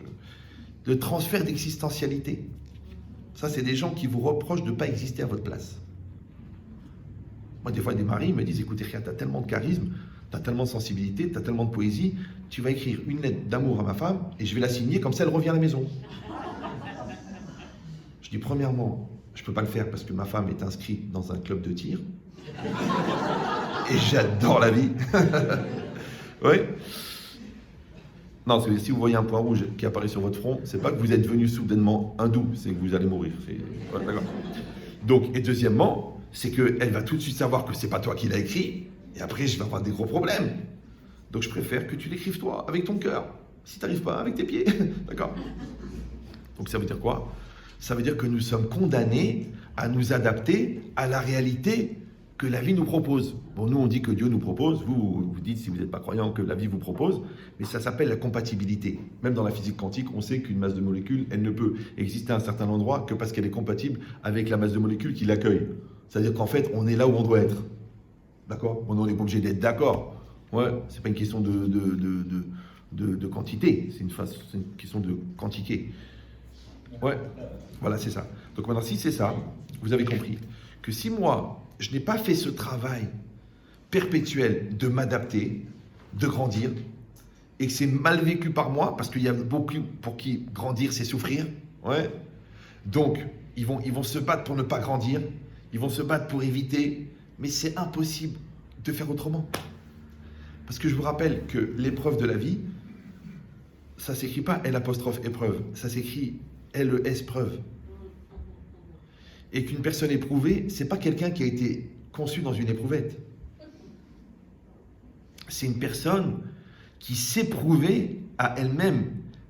le transfert d'existentialité. Ça, c'est des gens qui vous reprochent de ne pas exister à votre place. Moi, des fois, des maris me disent, écoutez, tu as tellement de charisme, tu as tellement de sensibilité, tu as tellement de poésie, tu vas écrire une lettre d'amour à ma femme et je vais la signer, comme ça elle revient à la maison. Je dis, premièrement, je ne peux pas le faire parce que ma femme est inscrite dans un club de tir. Et j'adore la vie. Oui. Non, si vous voyez un point rouge qui apparaît sur votre front, c'est pas que vous êtes devenu soudainement hindou, c'est que vous allez mourir. Ouais, d'accord. Donc, et deuxièmement, c'est qu'elle va tout de suite savoir que c'est pas toi qui l'as écrit, et après je vais avoir des gros problèmes. Donc je préfère que tu l'écrives toi, avec ton cœur. Si tu n'arrives pas, avec tes pieds. D'accord? Donc ça veut dire quoi? Ça veut dire que nous sommes condamnés à nous adapter à la réalité que la vie nous propose. Bon, nous on dit que Dieu nous propose, vous dites si vous n'êtes pas croyant que la vie vous propose, mais ça s'appelle la compatibilité. Même dans la physique quantique, on sait qu'une masse de molécules, elle ne peut exister à un certain endroit que parce qu'elle est compatible avec la masse de molécules qui l'accueille. C'est-à-dire qu'en fait, on est là où on doit être. D'accord? On n'est pas obligé d'être d'accord. Ouais, c'est pas une question de quantité, c'est une question de quantiqué. Ouais, voilà, c'est ça. Donc maintenant, si c'est ça, vous avez compris que si moi, je n'ai pas fait ce travail perpétuel de m'adapter, de grandir, et que c'est mal vécu par moi, parce qu'il y a beaucoup pour qui grandir, c'est souffrir, ouais. Donc, ils vont se battre pour ne pas grandir, ils vont se battre pour éviter, mais c'est impossible de faire autrement. Parce que je vous rappelle que l'épreuve de la vie, ça ne s'écrit pas L''épreuve, ça s'écrit LES preuve. Et qu'une personne éprouvée, c'est pas quelqu'un qui a été conçu dans une éprouvette. C'est une personne qui s'est prouvée à elle-même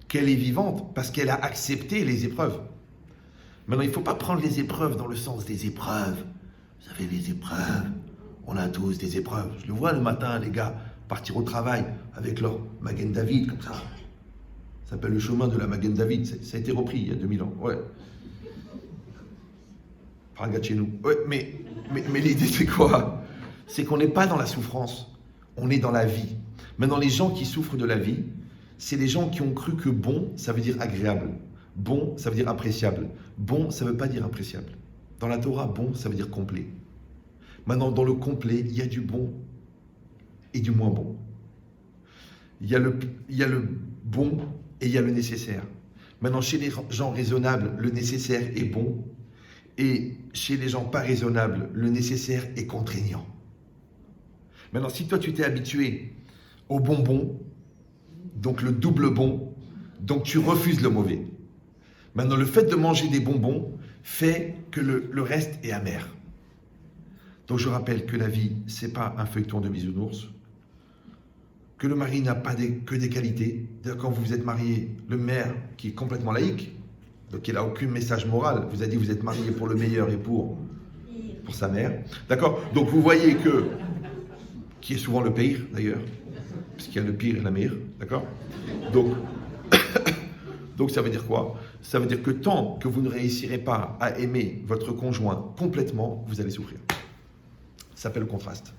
qu'elle est vivante parce qu'elle a accepté les épreuves. Maintenant, il ne faut pas prendre les épreuves dans le sens des épreuves. Vous savez, les épreuves, on a tous des épreuves. Je le vois le matin, les gars, partir au travail avec leur Magen David, comme ça. Ça s'appelle le chemin de la Magen David. Ça a été repris il y a 2000 ans. Ouais. Regarde chez nous. Ouais, mais l'idée, c'est quoi? C'est qu'on n'est pas dans la souffrance. On est dans la vie. Maintenant, les gens qui souffrent de la vie, c'est les gens qui ont cru que bon, ça veut dire agréable. Bon, ça veut dire appréciable. Bon, ça ne veut pas dire appréciable. Dans la Torah, bon, ça veut dire complet. Maintenant, dans le complet, il y a du bon et du moins bon. Il y a le bon et il y a le nécessaire. Maintenant, chez les gens raisonnables, le nécessaire est bon. Et chez les gens pas raisonnables, le nécessaire est contraignant. Maintenant, si toi, tu t'es habitué au bonbon, donc le double bon, donc tu refuses le mauvais. Maintenant, le fait de manger des bonbons fait que le reste est amer. Donc, je rappelle que la vie, c'est pas un feuilleton de bisounours, que le mari n'a pas que des qualités. Quand vous êtes marié, le maire qui est complètement laïque, donc il n'a aucun message moral, vous a dit vous êtes marié pour le meilleur et pour sa mère. D'accord? Donc, vous voyez que, qui est souvent le pire d'ailleurs, puisqu'il y a le pire et la meilleure, d'accord? Donc ça veut dire quoi? Ça veut dire que tant que vous ne réussirez pas à aimer votre conjoint complètement, vous allez souffrir. Ça s'appelle le contraste.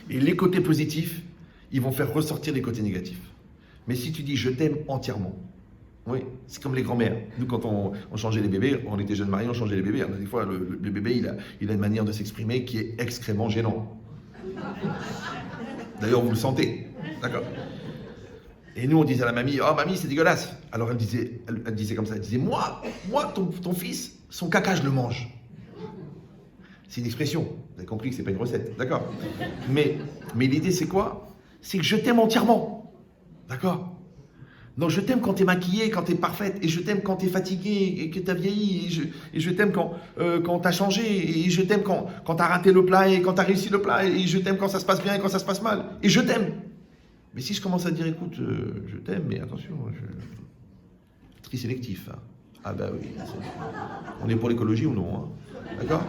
Et les côtés positifs, ils vont faire ressortir les côtés négatifs. Mais si tu dis je t'aime entièrement, oui, c'est comme les grands-mères. Nous, quand on changeait les bébés, on était jeunes mariés, on changeait les bébés. Alors, des fois, le bébé, il a une manière de s'exprimer qui est extrêmement gênant. D'ailleurs, vous le sentez. D'accord? Et nous, on disait à la mamie, oh mamie, c'est dégueulasse. Alors elle disait comme ça, elle disait, moi, ton fils, son caca, je le mange. C'est une expression. Vous avez compris que c'est pas une recette. D'accord? Mais l'idée, c'est quoi? C'est que je t'aime entièrement. D'accord? Donc je t'aime quand t'es maquillée, quand t'es parfaite, et je t'aime quand t'es fatiguée et que t'as vieilli, et je t'aime quand t'as changé, et je t'aime quand t'as raté le plat et quand t'as réussi le plat, et je t'aime quand ça se passe bien et quand ça se passe mal, et je t'aime. Mais si je commence à dire, écoute, je t'aime, mais attention, tri sélectif. Hein. Ah bah oui, on est pour l'écologie ou non, hein. D'accord?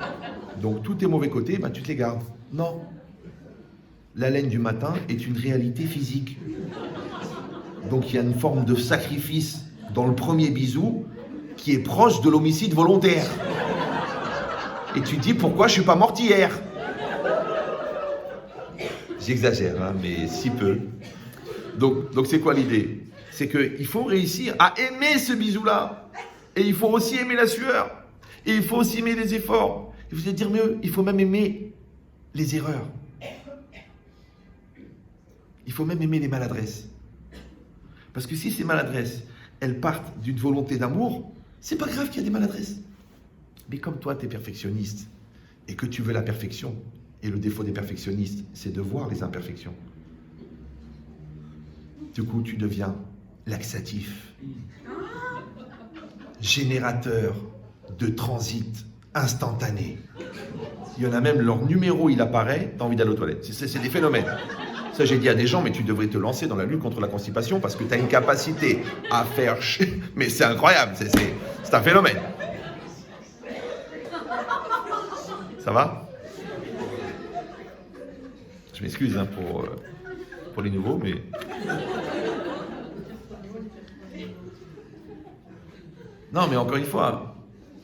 Donc tous tes mauvais côtés, bah, tu te les gardes. Non. La laine du matin est une réalité physique. Donc il y a une forme de sacrifice dans le premier bisou qui est proche de l'homicide volontaire. Et tu te dis pourquoi je suis pas morte hier? J'exagère, hein, mais si peu. Donc c'est quoi l'idée? C'est qu'il faut réussir à aimer ce bisou-là. Et il faut aussi aimer la sueur. Et il faut aussi aimer les efforts. Et vous allez dire mieux, il faut même aimer les erreurs. Il faut même aimer les maladresses. Parce que si ces maladresses, elles partent d'une volonté d'amour, c'est pas grave qu'il y ait des maladresses. Mais comme toi, tu es perfectionniste et que tu veux la perfection, et le défaut des perfectionnistes, c'est de voir les imperfections. Du coup, tu deviens laxatif, générateur de transit instantané. Il y en a même, leur numéro, il apparaît, t'as envie d'aller aux toilettes. C'est des phénomènes. Ça, j'ai dit à des gens, mais tu devrais te lancer dans la lutte contre la constipation parce que tu as une capacité à faire chier. Mais c'est incroyable, c'est un phénomène. Ça va? Je m'excuse hein, pour les nouveaux, mais... Non, mais encore une fois,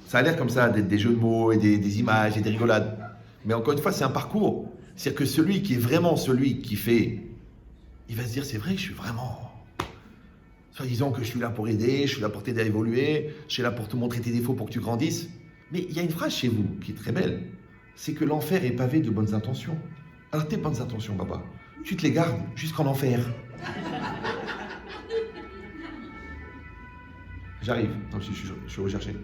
ça a l'air comme ça, d'être des jeux de mots et des images et des rigolades. Mais encore une fois, c'est un parcours. C'est-à-dire que celui qui est vraiment celui qui fait, il va se dire, c'est vrai que je suis vraiment... Soi-disant que je suis là pour aider, je suis là pour t'aider à évoluer, je suis là pour te montrer tes défauts pour que tu grandisses. Mais il y a une phrase chez vous qui est très belle. C'est que l'enfer est pavé de bonnes intentions. Alors tes bonnes intentions, Baba, tu te les gardes jusqu'en enfer. J'arrive. Non, je suis recherché.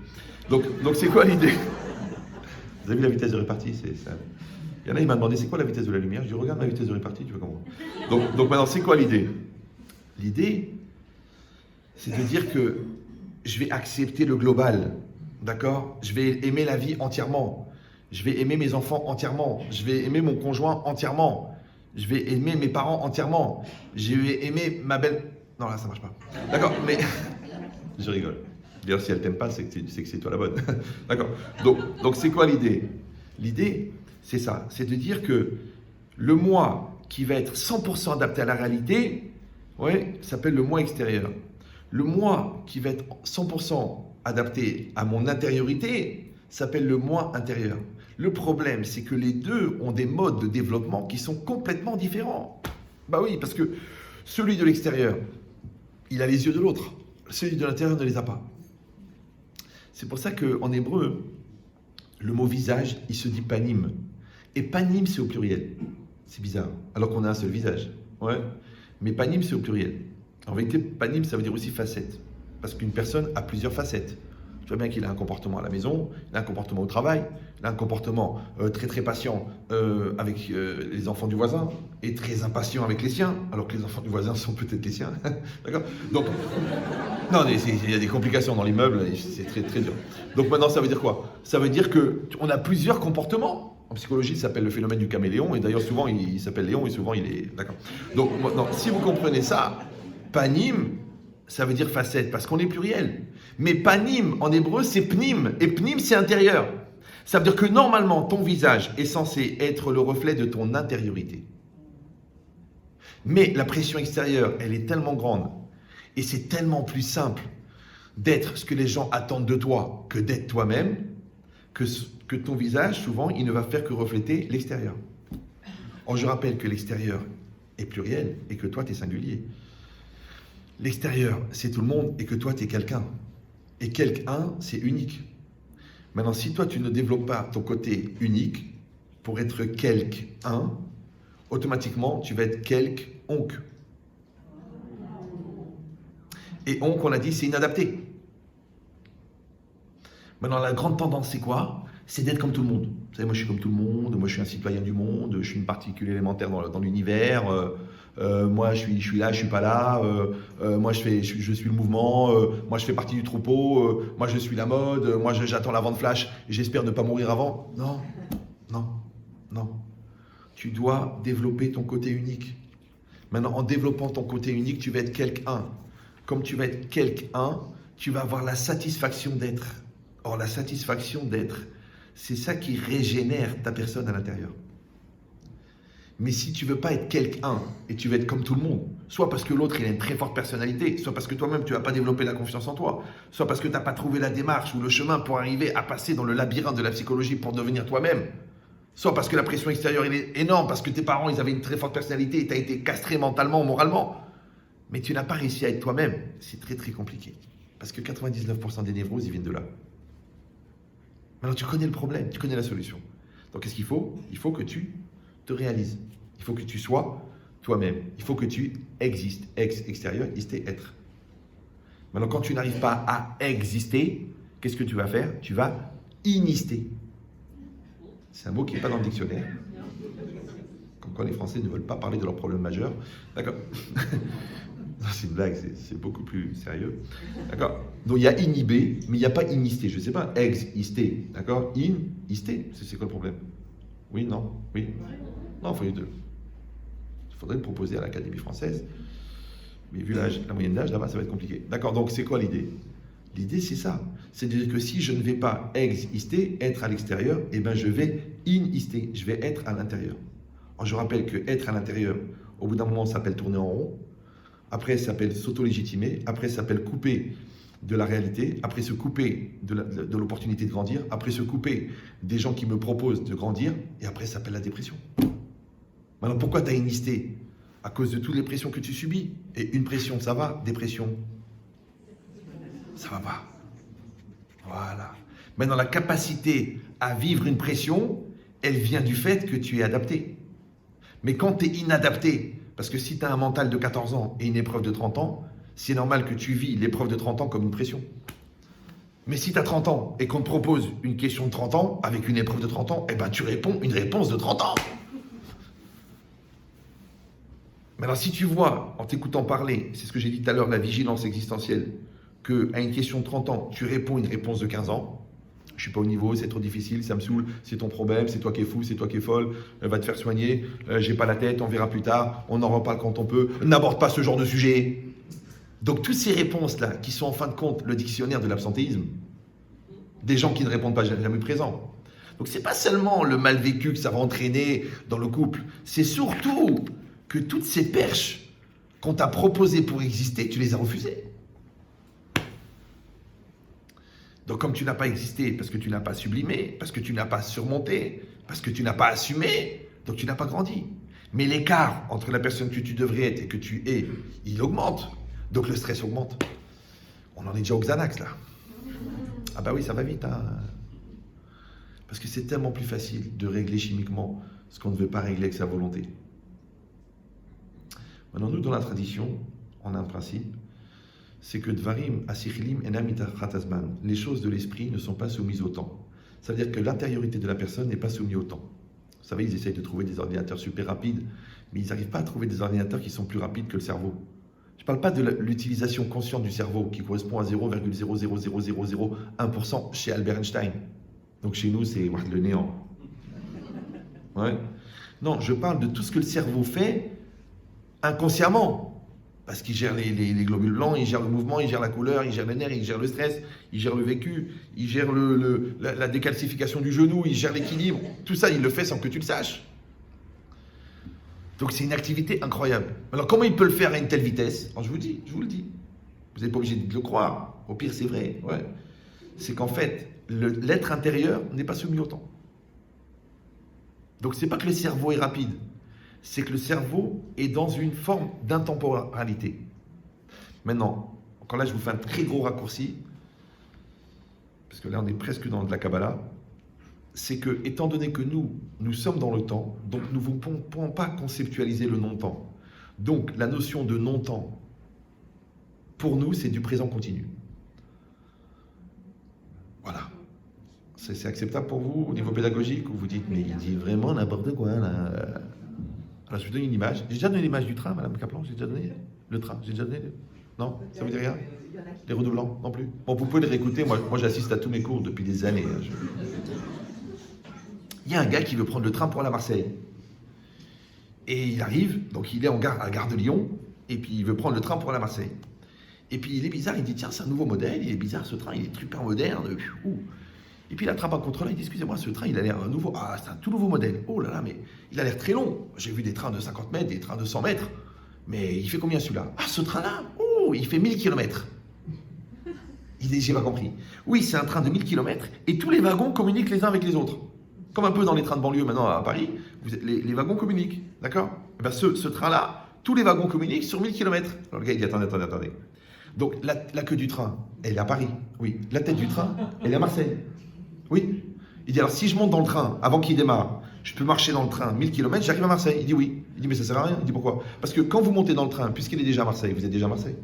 Donc c'est quoi l'idée? Vous avez vu la vitesse de répartie? Il y en a, il m'a demandé c'est quoi la vitesse de la lumière? Je dis regarde ma vitesse de répartie, tu veux comment? Donc maintenant, c'est quoi l'idée? L'idée, c'est de dire que je vais accepter le global, d'accord? Je vais aimer la vie entièrement. Je vais aimer mes enfants entièrement. Je vais aimer mon conjoint entièrement. Je vais aimer mes parents entièrement. Je vais aimer ma belle... Non, là, ça marche pas. D'accord, mais... Je rigole. D'ailleurs, si elle t'aime pas, c'est que c'est toi la bonne. D'accord. Donc c'est quoi l'idée? L'idée, c'est ça. C'est de dire que le moi qui va être 100% adapté à la réalité, ouais, s'appelle le moi extérieur. Le moi qui va être 100% adapté à mon intériorité, s'appelle le moi intérieur. Le problème, c'est que les deux ont des modes de développement qui sont complètement différents. Bah oui, parce que celui de l'extérieur, il a les yeux de l'autre. Celui de l'intérieur ne les a pas. C'est pour ça qu'en hébreu, le mot visage, il se dit panim. Et panim, c'est au pluriel. C'est bizarre. Alors qu'on a un seul visage. Ouais. Mais panim, c'est au pluriel. En vérité, panim, ça veut dire aussi facette. Parce qu'une personne a plusieurs facettes. Tu vois bien qu'il a un comportement à la maison, il a un comportement au travail, il a un comportement très très patient avec les enfants du voisin et très impatient avec les siens, alors que les enfants du voisin sont peut-être les siens. D'accord? Donc, non, il y a des complications dans l'immeuble, c'est très très dur. Donc maintenant, ça veut dire quoi? Ça veut dire qu'on a plusieurs comportements. En psychologie, ça s'appelle le phénomène du caméléon, et d'ailleurs souvent il s'appelle Léon et souvent il est... D'accord? Donc maintenant, si vous comprenez ça, panim, ça veut dire facette, parce qu'on est pluriel. Mais panim, en hébreu, c'est pnim. Et pnim, c'est intérieur. Ça veut dire que normalement, ton visage est censé être le reflet de ton intériorité. Mais la pression extérieure, elle est tellement grande. Et c'est tellement plus simple d'être ce que les gens attendent de toi que d'être toi-même, que ton visage, souvent, il ne va faire que refléter l'extérieur. Or, je rappelle que l'extérieur est pluriel et que toi, tu es singulier. L'extérieur, c'est tout le monde et que toi, tu es quelqu'un. Et quelqu'un, c'est unique. Maintenant, si toi, tu ne développes pas ton côté unique pour être quelqu'un, automatiquement, tu vas être onc. Et onc, on a dit, c'est inadapté. Maintenant, la grande tendance, c'est quoi? C'est d'être comme tout le monde. Vous savez, moi, je suis comme tout le monde, moi, je suis un citoyen du monde, je suis une particule élémentaire dans l'univers, moi, je suis là, je suis pas là, moi, je suis le mouvement, moi, je fais partie du troupeau, moi, je suis la mode, moi, j'attends la vente flash, et j'espère ne pas mourir avant. Non, non, non. Tu dois développer ton côté unique. Maintenant, en développant ton côté unique, tu vas être quelqu'un. Comme tu vas être quelqu'un, tu vas avoir la satisfaction d'être. Or, la satisfaction d'être, c'est ça qui régénère ta personne à l'intérieur. Mais si tu veux pas être quelqu'un et tu veux être comme tout le monde, Soit parce que l'autre il a une très forte personnalité, soit parce que toi-même tu n'as pas développé la confiance en toi, soit parce que tu n'as pas trouvé la démarche ou le chemin pour arriver à passer dans le labyrinthe de la psychologie pour devenir toi-même, soit parce que la pression extérieure elle est énorme, parce que tes parents ils avaient une très forte personnalité et tu as été castré mentalement, moralement, mais tu n'as pas réussi à être toi-même. C'est très très compliqué, parce que 99% des névroses ils viennent de là. Maintenant tu connais le problème, tu connais la solution. Donc qu'est-ce qu'il faut? Il faut que tu te réalises, il faut que tu sois toi-même. Il faut que tu existes. Extérieur, ister, être. Maintenant, quand tu n'arrives pas à exister, qu'est-ce que tu vas faire? Tu vas inister. C'est un mot qui n'est pas dans le dictionnaire. Comme quoi les Français ne veulent pas parler de leurs problèmes majeurs. D'accord? C'est une blague, c'est beaucoup plus sérieux. D'accord? Donc il y a inhiber, mais il n'y a pas inister. Je ne sais pas, exister. D'accord? Ister, c'est quoi le problème? Oui, non? Oui? Non, il faut les deux. Il faudrait le proposer à l'Académie française. Mais vu la moyenne d'âge, là-bas, ça va être compliqué. D'accord, donc c'est quoi l'idée? L'idée, c'est ça. C'est de dire que si je ne vais pas exister, être à l'extérieur, eh bien je vais inister, je vais être à l'intérieur. Alors, je rappelle que être à l'intérieur, au bout d'un moment, ça s'appelle tourner en rond. Après, ça s'appelle s'auto-légitimer. Après, ça s'appelle couper de la réalité. Après, se couper de l'opportunité de grandir. Après, se couper des gens qui me proposent de grandir. Et après, ça s'appelle la dépression. Maintenant, pourquoi tu as inisté? À cause de toutes les pressions que tu subis. Et une pression, ça va. Dépression, ça va pas. Voilà. Maintenant, la capacité à vivre une pression, elle vient du fait que tu es adapté. Mais quand tu es inadapté, parce que si tu as un mental de 14 ans et une épreuve de 30 ans, c'est normal que tu vis l'épreuve de 30 ans comme une pression. Mais si tu as 30 ans et qu'on te propose une question de 30 ans avec une épreuve de 30 ans, eh ben tu réponds une réponse de 30 ans. Maintenant, si tu vois, en t'écoutant parler, c'est ce que j'ai dit tout à l'heure, la vigilance existentielle, qu'à une question de 30 ans, tu réponds une réponse de 15 ans, je ne suis pas au niveau, c'est trop difficile, ça me saoule, c'est ton problème, c'est toi qui es fou, c'est toi qui es folle, va te faire soigner, j'ai pas la tête, on verra plus tard, on en reparle quand on peut, n'aborde pas ce genre de sujet. Donc toutes ces réponses-là, qui sont en fin de compte le dictionnaire de l'absentéisme, des gens qui ne répondent pas jamais présent. Donc c'est pas seulement le mal vécu que ça va entraîner dans le couple, c'est surtout que toutes ces perches qu'on t'a proposées pour exister, tu les as refusées. Donc comme tu n'as pas existé, parce que tu n'as pas sublimé, parce que tu n'as pas surmonté, parce que tu n'as pas assumé, donc tu n'as pas grandi. Mais l'écart entre la personne que tu devrais être et que tu es, il augmente. Donc le stress augmente. On en est déjà au Xanax là. Ah bah oui, ça va vite. Hein. Parce que c'est tellement plus facile de régler chimiquement ce qu'on ne veut pas régler avec sa volonté. Maintenant, nous, dans la tradition, on a un principe, c'est que Dvarim asichilim enam mitachatazman. Les choses de l'esprit ne sont pas soumises au temps. Ça veut dire que l'intériorité de la personne n'est pas soumise au temps. Vous savez, ils essayent de trouver des ordinateurs super rapides, mais ils n'arrivent pas à trouver des ordinateurs qui sont plus rapides que le cerveau. Je ne parle pas de l'utilisation consciente du cerveau, qui correspond à 0,00001% chez Albert Einstein. Donc chez nous, c'est le néant. Ouais. Non, je parle de tout ce que le cerveau fait inconsciemment. Parce qu'il gère les globules blancs, il gère le mouvement, il gère la couleur, il gère les nerfs, il gère le stress, il gère le vécu, il gère la décalcification du genou, il gère l'équilibre. Tout ça, il le fait sans que tu le saches. Donc c'est une activité incroyable. Alors comment il peut le faire à une telle vitesse? Alors je vous le dis. Vous n'êtes pas obligé de le croire. Au pire, c'est vrai. Ouais. C'est qu'en fait, l'être intérieur n'est pas soumis au temps. Donc c'est pas que le cerveau est rapide. C'est que le cerveau est dans une forme d'intemporalité. Maintenant, encore là, je vous fais un très gros raccourci, parce que là, on est presque dans de la Kabbalah, c'est que, étant donné que nous sommes dans le temps, donc nous ne pouvons pas conceptualiser le non-temps. Donc, la notion de non-temps, pour nous, c'est du présent continu. Voilà. C'est acceptable pour vous, au niveau pédagogique, ou vous dites, mais il dit vraiment n'importe quoi, là. Alors, je vous donne une image. J'ai déjà donné l'image du train, Madame Kaplan. J'ai déjà donné le train. J'ai déjà donné. Non, ça vous dit rien? Les redoublants non plus. Bon, vous pouvez les réécouter. Moi, j'assiste à tous mes cours depuis des années. Il y a un gars qui veut prendre le train pour aller à Marseille. Et il arrive, donc il est à la gare de Lyon, et puis il veut prendre le train pour aller à Marseille. Et puis il est bizarre, il dit tiens, c'est un nouveau modèle, il est bizarre ce train, il est super moderne. Et puis il attrape un contrôleur, il dit excusez-moi, ce train il a l'air nouveau. Ah, c'est un tout nouveau modèle. Oh là là, mais il a l'air très long. J'ai vu des trains de 50 mètres, des trains de 100 mètres. Mais il fait combien celui-là? Ah, ce train-là, oh, il fait 1000 km. Il dit, j'ai pas compris. Oui, c'est un train de 1000 km et tous les wagons communiquent les uns avec les autres. Comme un peu dans les trains de banlieue maintenant à Paris, les wagons communiquent, d'accord? Eh ben, ce train-là, tous les wagons communiquent sur 1000 km. Alors le gars, il dit, attendez. Donc la queue du train, elle est à Paris, oui. La tête du train, elle est à Marseille, oui. Il dit, alors si je monte dans le train avant qu'il démarre, je peux marcher dans le train 1000 km, j'arrive à Marseille. Il dit oui. Il dit, mais ça sert à rien. Il dit, pourquoi? Parce que quand vous montez dans le train, puisqu'il est déjà à Marseille, vous êtes déjà à Marseille.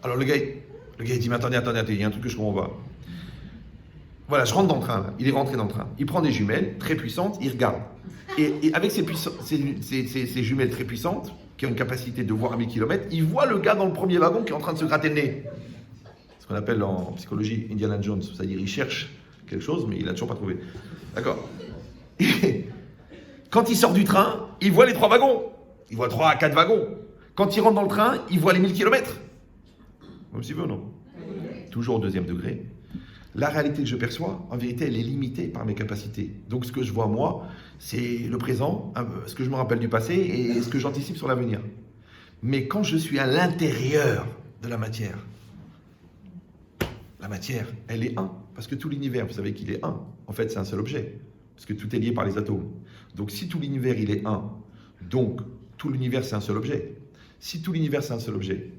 Alors le gars il dit, mais attendez, il y a un truc que je comprends pas. Voilà, je rentre dans le train, là. Il est rentré dans le train. Il prend des jumelles très puissantes, il regarde. Et avec ces jumelles très puissantes, qui ont une capacité de voir à 1000 km, il voit le gars dans le premier wagon qui est en train de se gratter le nez. Ce qu'on appelle en psychologie Indiana Jones, c'est-à-dire il cherche quelque chose, mais il n'a toujours pas trouvé. D'accord? Quand il sort du train, il voit les 3 wagons. Il voit 3 à 4 wagons. Quand il rentre dans le train, il voit les 1000 km. Vous me suivez ou non? Toujours au 2e degré. La réalité que je perçois, en vérité, elle est limitée par mes capacités. Donc ce que je vois moi, c'est le présent, ce que je me rappelle du passé et ce que j'anticipe sur l'avenir. Mais quand je suis à l'intérieur de la matière, elle est un. Parce que tout l'univers, vous savez qu'il est un. En fait, c'est un seul objet. Parce que tout est lié par les atomes. Donc si tout l'univers, il est un, donc tout l'univers, c'est un seul objet. Si tout l'univers, c'est un seul objet,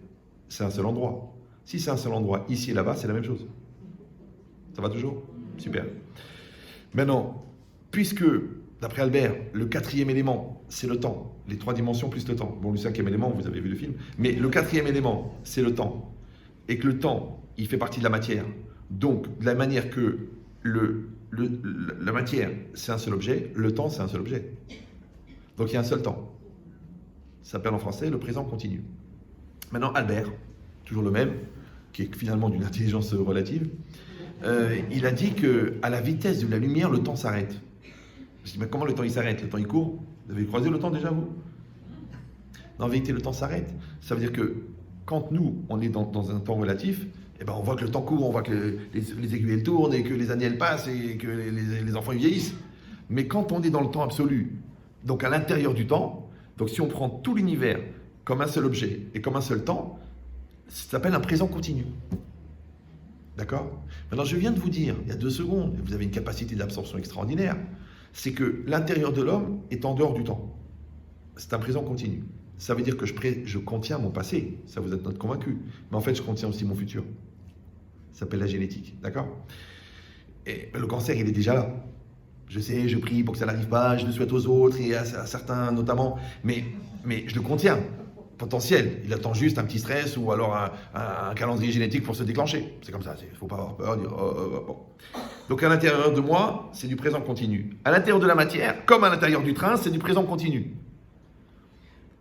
c'est un seul endroit. Si c'est un seul endroit, ici et là-bas, c'est la même chose. Ça va toujours? Super. Maintenant, puisque, d'après Albert, le 4e élément, c'est le temps, les 3 dimensions plus le temps. Bon, le 5e élément, vous avez vu le film, mais le 4e élément, c'est le temps. Et que le temps, il fait partie de la matière. Donc, de la manière que la matière, c'est un seul objet, le temps, c'est un seul objet. Donc, il y a un seul temps. Ça s'appelle en français le présent continu. Maintenant, Albert, toujours le même, qui est finalement d'une intelligence relative, il a dit qu'à la vitesse de la lumière, le temps s'arrête. Je dis, mais comment le temps il s'arrête? Le temps il court? Vous avez croisé le temps déjà, vous? Non, en vérité, le temps s'arrête. Ça veut dire que quand nous, on est dans un temps relatif, eh ben, on voit que le temps court, on voit que les aiguilles elles tournent et que les années elles passent et que les enfants ils vieillissent. Mais quand on est dans le temps absolu, donc à l'intérieur du temps, donc si on prend tout l'univers comme un seul objet et comme un seul temps, ça s'appelle un présent continu. D'accord? Maintenant, je viens de vous dire, il y a 2 secondes, et vous avez une capacité d'absorption extraordinaire, c'est que l'intérieur de l'homme est en dehors du temps. C'est un présent continu. Ça veut dire que je contiens mon passé, ça vous êtes notre convaincu, mais en fait, je contiens aussi mon futur. Ça s'appelle la génétique, d'accord? Et le cancer, il est déjà là. Je sais, je prie pour que ça n'arrive pas, je le souhaite aux autres, et à certains notamment, mais je le contiens. Potentiel, il attend juste un petit stress ou alors un calendrier génétique pour se déclencher. C'est comme ça, il ne faut pas avoir peur, dire bon. Donc à l'intérieur de moi, c'est du présent continu. À l'intérieur de la matière, comme à l'intérieur du train, c'est du présent continu.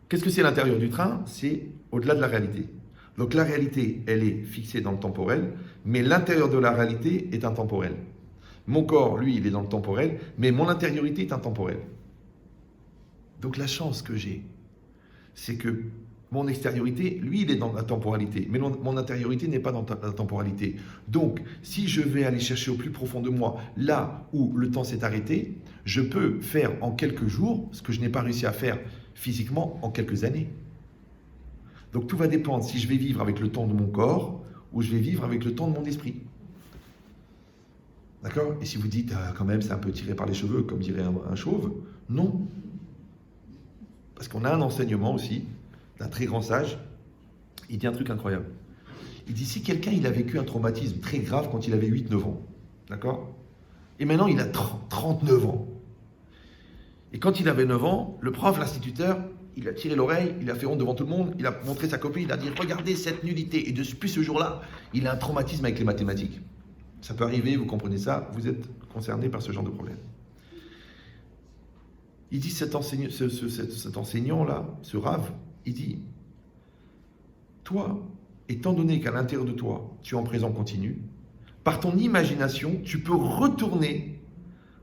Qu'est-ce que c'est l'intérieur du train? C'est au-delà de la réalité. Donc la réalité, elle est fixée dans le temporel, mais l'intérieur de la réalité est intemporel. Mon corps, lui, il est dans le temporel, mais mon intériorité est intemporelle. Donc la chance que j'ai, c'est que mon extériorité, lui, il est dans la temporalité, mais mon intériorité n'est pas dans la temporalité. Donc, si je vais aller chercher au plus profond de moi, là où le temps s'est arrêté, je peux faire en quelques jours ce que je n'ai pas réussi à faire physiquement en quelques années. Donc, tout va dépendre si je vais vivre avec le temps de mon corps ou je vais vivre avec le temps de mon esprit. D'accord? Et si vous dites, quand même, c'est un peu tiré par les cheveux, comme dirait un chauve, non. Parce qu'on a un enseignement aussi, d'un très grand sage, il dit un truc incroyable. Il dit, si quelqu'un il a vécu un traumatisme très grave quand il avait 8-9 ans, d'accord? Et maintenant il a 39 ans. Et quand il avait 9 ans, le prof, l'instituteur, il a tiré l'oreille, il a fait honte devant tout le monde, il a montré sa copie, il a dit, regardez cette nullité. Et depuis ce jour-là, il a un traumatisme avec les mathématiques. Ça peut arriver, vous comprenez ça, vous êtes concerné par ce genre de problème. Il dit, cet enseignant-là, ce rave, il dit, toi, étant donné qu'à l'intérieur de toi, tu es en présent continu, par ton imagination, tu peux retourner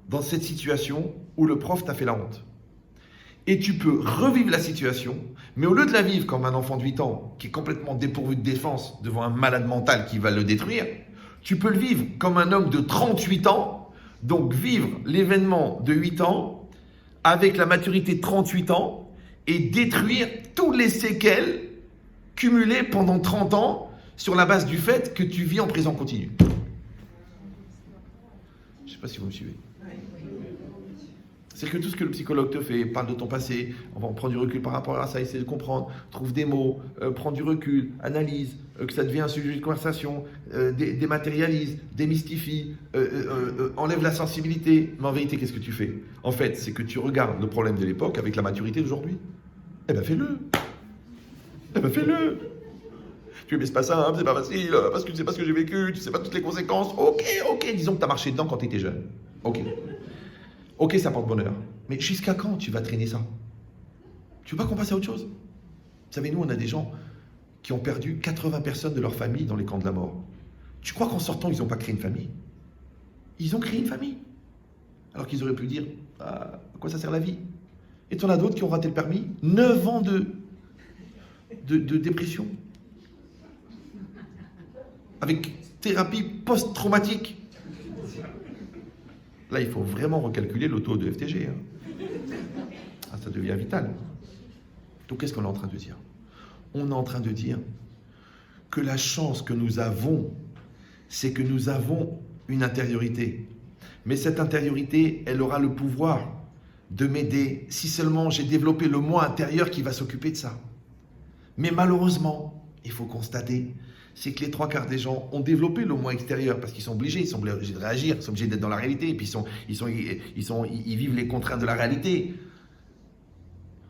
dans cette situation où le prof t'a fait la honte. Et tu peux revivre la situation, mais au lieu de la vivre comme un enfant de 8 ans, qui est complètement dépourvu de défense devant un malade mental qui va le détruire, tu peux le vivre comme un homme de 38 ans, donc vivre l'événement de 8 ans, avec la maturité de 38 ans et détruire tous les séquelles cumulées pendant 30 ans sur la base du fait que tu vis en présent continu. Je ne sais pas si vous me suivez. C'est que tout ce que le psychologue te fait, parle de ton passé, on va en prendre du recul par rapport à ça, essaie de comprendre, trouve des mots, prends du recul, analyse, que ça devient un sujet de conversation, dématérialise, démystifie, enlève la sensibilité. Mais en vérité, qu'est-ce que tu fais? En fait, c'est que tu regardes le problème de l'époque avec la maturité d'aujourd'hui. Eh ben fais-le. Eh ben fais-le. Tu mais c'est pas simple, c'est pas facile, parce que tu sais pas ce que j'ai vécu, tu sais pas toutes les conséquences. Ok, disons que tu as marché dedans quand tu étais jeune. Ok, ça porte bonheur. Mais jusqu'à quand tu vas traîner ça? Tu veux pas qu'on passe à autre chose? Vous savez, nous, on a des gens qui ont perdu 80 personnes de leur famille dans les camps de la mort. Tu crois qu'en sortant, ils n'ont pas créé une famille? Ils ont créé une famille. Alors qu'ils auraient pu dire, à quoi ça sert la vie? Et tu en as d'autres qui ont raté le permis, 9 ans de dépression. Avec thérapie post-traumatique. Là, il faut vraiment recalculer le taux de FTG. Ça devient vital. Donc, qu'est-ce qu'on est en train de dire? On est en train de dire que la chance que nous avons, c'est que nous avons une intériorité. Mais cette intériorité, elle aura le pouvoir de m'aider si seulement j'ai développé le moi intérieur qui va s'occuper de ça. Mais malheureusement, il faut constater, c'est que les 3/4 des gens ont développé le moi extérieur parce qu'ils sont obligés de réagir, ils sont obligés d'être dans la réalité, et puis ils vivent les contraintes de la réalité.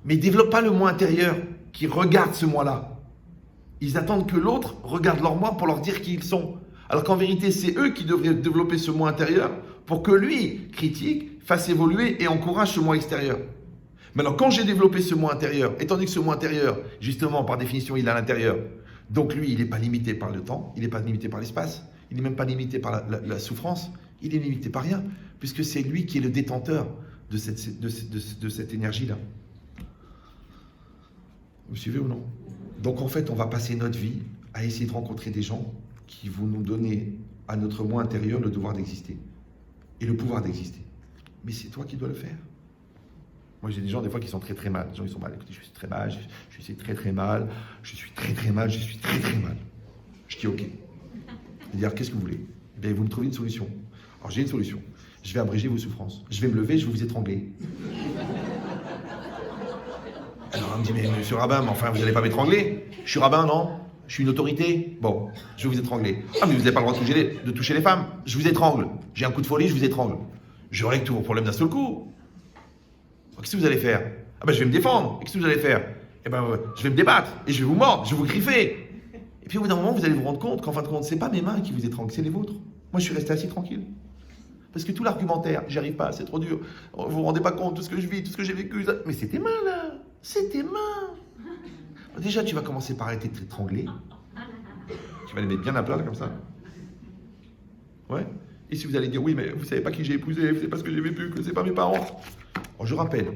Mais ils ne développent pas le moi intérieur qui regarde ce moi-là. Ils attendent que l'autre regarde leur moi pour leur dire qui ils sont. Alors qu'en vérité, c'est eux qui devraient développer ce moi intérieur pour que lui, critique, fasse évoluer et encourage ce moi extérieur. Maintenant, quand j'ai développé ce moi intérieur, étant donné que ce moi intérieur, justement, par définition, il est à l'intérieur, donc lui, il n'est pas limité par le temps, il n'est pas limité par l'espace, il n'est même pas limité par la souffrance, il est limité par rien, puisque c'est lui qui est le détenteur de cette énergie-là. Vous suivez ou non? Donc en fait, on va passer notre vie à essayer de rencontrer des gens qui vont nous donner à notre moi intérieur le devoir d'exister et le pouvoir d'exister. Mais c'est toi qui dois le faire. Moi, j'ai des gens, des fois, qui sont très très mal. Les gens, ils sont mal. Écoutez, je suis très mal, je suis très très mal, je suis très très mal, je suis très très mal. Je dis ok. C'est-à-dire, qu'est-ce que vous voulez? Eh bien, vous me trouvez une solution. Alors, j'ai une solution. Je vais abréger vos souffrances. Je vais me lever, je vais vous étrangler. Alors, on me dit, mais monsieur rabbin, mais enfin, vous n'allez pas m'étrangler? Je suis rabbin, non? Je suis une autorité? Bon, je vais vous étrangler. Ah, mais vous n'avez pas le droit de toucher les femmes. Je vous étrangle. J'ai un coup de folie, je vous étrangle. Je règle tous vos problèmes d'un seul coup. Qu'est-ce que vous allez faire? Ah ben je vais me défendre. Et qu'est-ce que vous allez faire? Eh ben je vais me débattre et je vais vous mordre, je vais vous griffer. Et puis au bout d'un moment, vous allez vous rendre compte qu'en fin de compte, c'est pas mes mains qui vous étranglent, c'est les vôtres. Moi, je suis resté assis tranquille. Parce que tout l'argumentaire, j'y arrive pas, c'est trop dur. Vous vous rendez pas compte de tout ce que je vis, tout ce que j'ai vécu. Mais c'est tes mains là, c'est tes mains. Déjà, tu vas commencer par arrêter de t'étrangler. Tu vas les mettre bien à plat là, comme ça. Ouais. Et si vous allez dire oui, mais vous savez pas qui j'ai épousé, vous savez pas ce que j'ai vécu, que c'est pas mes parents. Alors, je rappelle,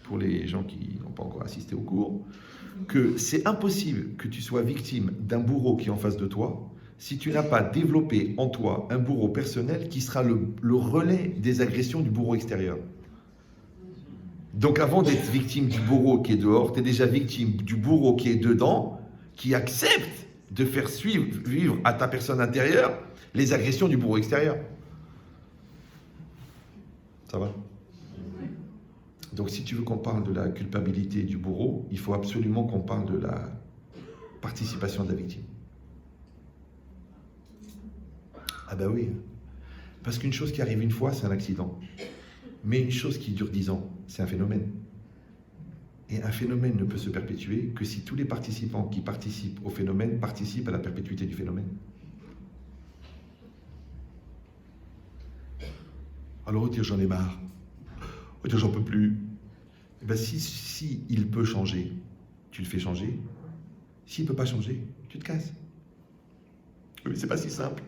pour les gens qui n'ont pas encore assisté au cours, que c'est impossible que tu sois victime d'un bourreau qui est en face de toi si tu n'as pas développé en toi un bourreau personnel qui sera le relais des agressions du bourreau extérieur. Donc avant d'être victime du bourreau qui est dehors, tu es déjà victime du bourreau qui est dedans, qui accepte de faire vivre à ta personne intérieure les agressions du bourreau extérieur. Ça va ? Donc si tu veux qu'on parle de la culpabilité du bourreau, il faut absolument qu'on parle de la participation de la victime. Ah ben oui, parce qu'une chose qui arrive une fois, c'est un accident. Mais une chose qui dure 10 ans, c'est un phénomène. Et un phénomène ne peut se perpétuer que si tous les participants qui participent au phénomène participent à la perpétuité du phénomène. Alors on dit j'en ai marre, on dit j'en peux plus. Et bien si il peut changer, tu le fais changer. S'il ne peut pas changer, tu te casses. Mais c'est pas si simple.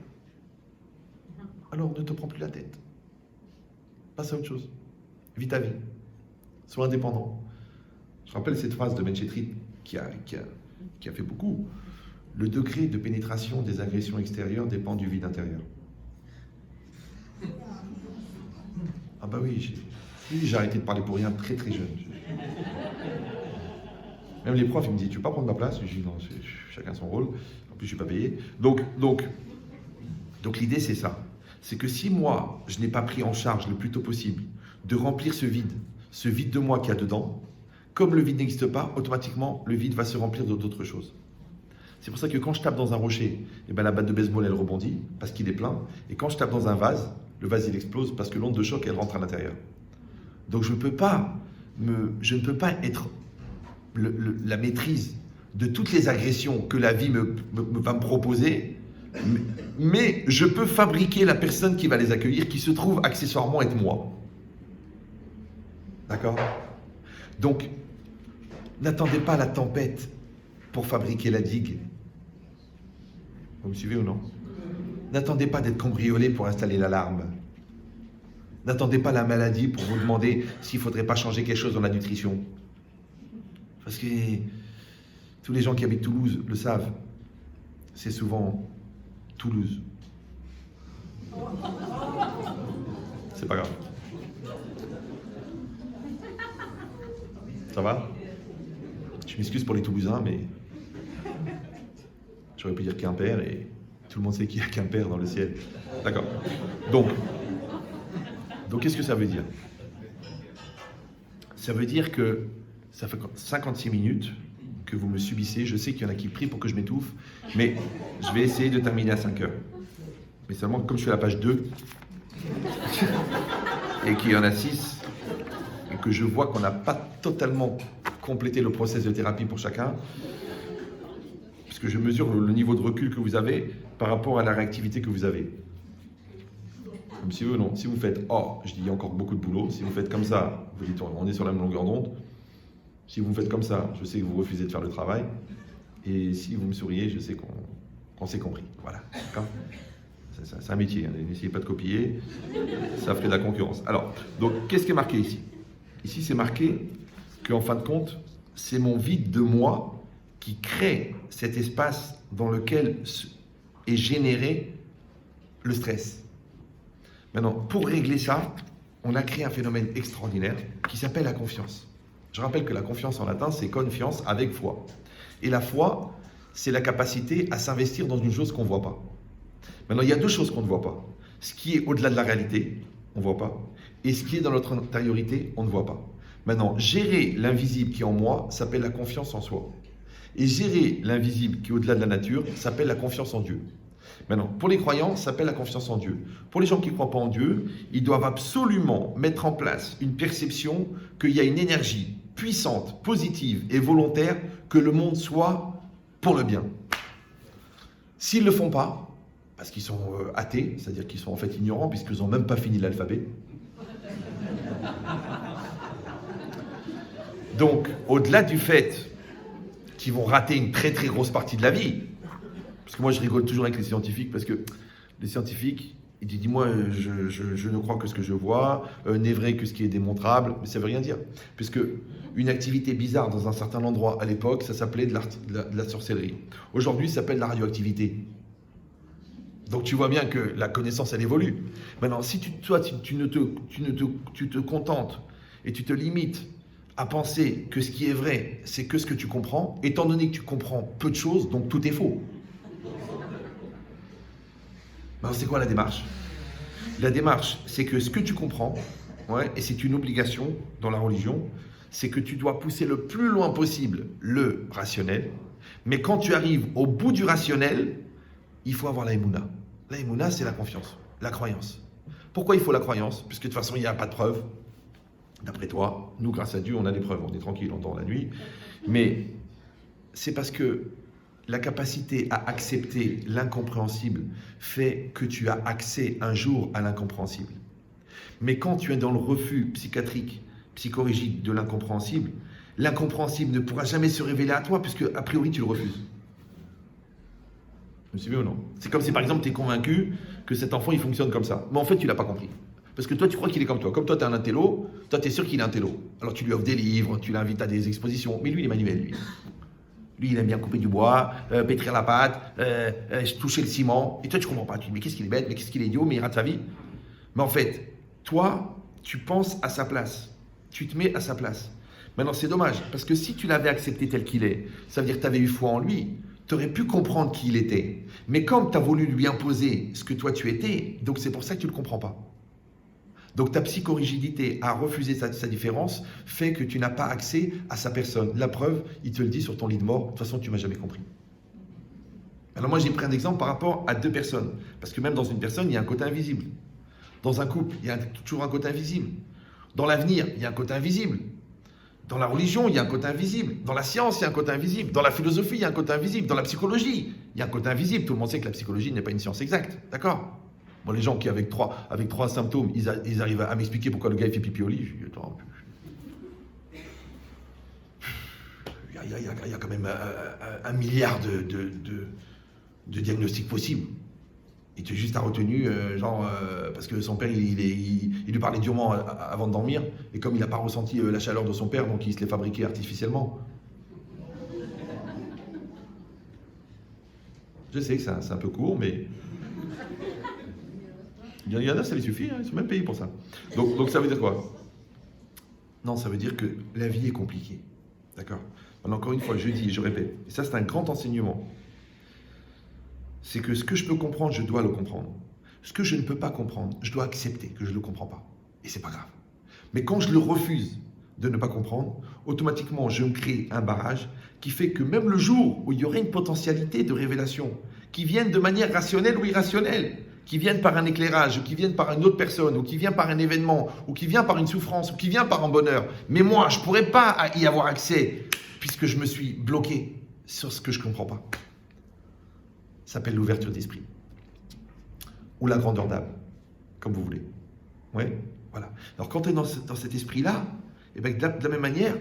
Alors ne te prends plus la tête. Passe à autre chose. Vis ta vie. Sois indépendant. Je rappelle cette phrase de Menchetrit qui a fait beaucoup. Le degré de pénétration des agressions extérieures dépend du vide intérieur. Ah bah oui, Oui, j'ai arrêté de parler pour rien très très jeune. Même les profs, ils me disent, tu veux pas prendre ma place? Je dis, non, chacun son rôle. En plus, je suis pas payé. Donc l'idée, c'est ça. C'est que si moi, je n'ai pas pris en charge le plus tôt possible de remplir ce vide de moi qu'il y a dedans, comme le vide n'existe pas, automatiquement, le vide va se remplir d'autres choses. C'est pour ça que quand je tape dans un rocher, eh ben, la batte de baseball, elle rebondit parce qu'il est plein. Et quand je tape dans un vase, le vase, il explose parce que l'onde de choc, elle rentre à l'intérieur. Donc je ne peux pas être la maîtrise de toutes les agressions que la vie va me proposer, mais je peux fabriquer la personne qui va les accueillir, qui se trouve accessoirement être moi. D'accord? Donc, n'attendez pas la tempête pour fabriquer la digue. Vous me suivez ou non? N'attendez pas d'être cambriolé pour installer l'alarme. N'attendez pas la maladie pour vous demander s'il ne faudrait pas changer quelque chose dans la nutrition. Parce que tous les gens qui habitent Toulouse le savent. C'est souvent Toulouse. C'est pas grave. Ça va? Je m'excuse pour les Toulousains, mais j'aurais pu dire Quimper et tout le monde sait qu'il y a Quimper dans le ciel. D'accord. Donc qu'est-ce que ça veut dire? Ça veut dire que ça fait 56 minutes que vous me subissez. Je sais qu'il y en a qui prient pour que je m'étouffe, mais je vais essayer de terminer à 5 heures. Mais seulement, comme je suis à la page 2, et qu'il y en a 6, et que je vois qu'on n'a pas totalement complété le process de thérapie pour chacun, puisque je mesure le niveau de recul que vous avez par rapport à la réactivité que vous avez. Comme si vous, non. Si vous faites « Oh », je dis « il y a encore beaucoup de boulot ». Si vous faites comme ça, vous dites « on est sur la même longueur d'onde ». Si vous me faites comme ça, je sais que vous refusez de faire le travail. Et si vous me souriez, je sais qu'on s'est compris. Voilà. D'accord ? C'est un métier. Hein. N'essayez pas de copier. Ça ferait de la concurrence. Alors, donc, qu'est-ce qui est marqué ici? Ici, c'est marqué qu'en fin de compte, c'est mon vide de moi qui crée cet espace dans lequel est généré le stress. Maintenant, pour régler ça, on a créé un phénomène extraordinaire qui s'appelle la confiance. Je rappelle que la confiance en latin, c'est confiance avec foi. Et la foi, c'est la capacité à s'investir dans une chose qu'on ne voit pas. Maintenant, il y a deux choses qu'on ne voit pas. Ce qui est au-delà de la réalité, on ne voit pas. Et ce qui est dans notre intériorité, on ne voit pas. Maintenant, gérer l'invisible qui est en moi s'appelle la confiance en soi. Et gérer l'invisible qui est au-delà de la nature s'appelle la confiance en Dieu. Maintenant, pour les croyants, ça s'appelle la confiance en Dieu. Pour les gens qui ne croient pas en Dieu, ils doivent absolument mettre en place une perception qu'il y a une énergie puissante, positive et volontaire que le monde soit pour le bien. S'ils ne le font pas, parce qu'ils sont athées, c'est-à-dire qu'ils sont en fait ignorants puisqu'ils n'ont même pas fini l'alphabet. Donc, au-delà du fait qu'ils vont rater une très très grosse partie de la vie, parce que moi je rigole toujours avec les scientifiques, parce que les scientifiques, ils disent moi je ne crois que ce que je vois, n'est vrai que ce qui est démontrable, mais ça ne veut rien dire. Puisque une activité bizarre dans un certain endroit à l'époque, ça s'appelait de la sorcellerie. Aujourd'hui, ça s'appelle la radioactivité. Donc tu vois bien que la connaissance, elle évolue. Maintenant, si tu te contentes et tu te limites à penser que ce qui est vrai, c'est que ce que tu comprends, étant donné que tu comprends peu de choses, donc tout est faux. Alors c'est quoi la démarche? La démarche, c'est que ce que tu comprends, et c'est une obligation dans la religion, c'est que tu dois pousser le plus loin possible le rationnel, mais quand tu arrives au bout du rationnel, il faut avoir la émouna. La émouna, c'est la confiance, la croyance. Pourquoi il faut la croyance? Puisque de toute façon, il n'y a pas de preuve. D'après toi, nous, grâce à Dieu, on a des preuves, on est tranquille, on dort la nuit. Mais c'est parce que la capacité à accepter l'incompréhensible fait que tu as accès un jour à l'incompréhensible. Mais quand tu es dans le refus psychiatrique, psychorigide de l'incompréhensible, l'incompréhensible ne pourra jamais se révéler à toi puisque, a priori, tu le refuses. Vous me suivez ou non? C'est comme si, par exemple, tu es convaincu que cet enfant, il fonctionne comme ça. Mais en fait, tu ne l'as pas compris. Parce que toi, tu crois qu'il est comme toi. Comme toi, tu es un intello, toi, tu es sûr qu'il est intello. Alors, tu lui offres des livres, tu l'invites à des expositions. Mais lui, il est manuel, lui. Lui, il aime bien couper du bois, pétrir la pâte, toucher le ciment. Et toi, tu ne comprends pas. Tu te dis, mais qu'est-ce qu'il est bête, mais qu'est-ce qu'il est idiot, mais il rate sa vie. Mais en fait, toi, tu penses à sa place. Tu te mets à sa place. Maintenant, c'est dommage, parce que si tu l'avais accepté tel qu'il est, ça veut dire que tu avais eu foi en lui, tu aurais pu comprendre qui il était. Mais comme tu as voulu lui imposer ce que toi tu étais, donc c'est pour ça que tu ne le comprends pas. Donc ta psychorigidité à refuser sa différence fait que tu n'as pas accès à sa personne. La preuve, il te le dit sur ton lit de mort, de toute façon tu ne m'as jamais compris. Alors moi j'ai pris un exemple par rapport à deux personnes, parce que même dans une personne, il y a un côté invisible. Dans un couple, il y a toujours un côté invisible. Dans l'avenir, il y a un côté invisible. Dans la religion, il y a un côté invisible. Dans la science, il y a un côté invisible. Dans la philosophie, il y a un côté invisible. Dans la psychologie, il y a un côté invisible. Tout le monde sait que la psychologie n'est pas une science exacte. D'accord ? Bon, les gens qui, avec trois symptômes, ils arrivent à m'expliquer pourquoi le gars il fait pipi au lit. Je dis, attends, il y a quand même un milliard de diagnostics possibles. Il était juste retenu, parce que son père, il lui parlait durement avant de dormir, et comme il n'a pas ressenti la chaleur de son père, donc il se l'est fabriqué artificiellement. Je sais que c'est un peu court, mais il y en a, ça les suffit, hein, ils sont même payés pour ça. Donc ça veut dire quoi? Non, ça veut dire que la vie est compliquée. D'accord? Encore une fois, je dis, je répète, et ça c'est un grand enseignement. C'est que ce que je peux comprendre, je dois le comprendre. Ce que je ne peux pas comprendre, je dois accepter que je ne le comprends pas. Et c'est pas grave. Mais quand je le refuse de ne pas comprendre, automatiquement, je me crée un barrage qui fait que même le jour où il y aurait une potentialité de révélation, qui vienne de manière rationnelle ou irrationnelle, qui vienne par un éclairage, ou qui vienne par une autre personne, ou qui vient par un événement, ou qui vient par une souffrance, ou qui vient par un bonheur, mais moi, je ne pourrais pas y avoir accès, puisque je me suis bloqué sur ce que je ne comprends pas. Ça s'appelle l'ouverture d'esprit. Ou la grandeur d'âme, comme vous voulez. Oui, voilà. Alors quand tu es dans cet esprit-là, et bien, de la même manière,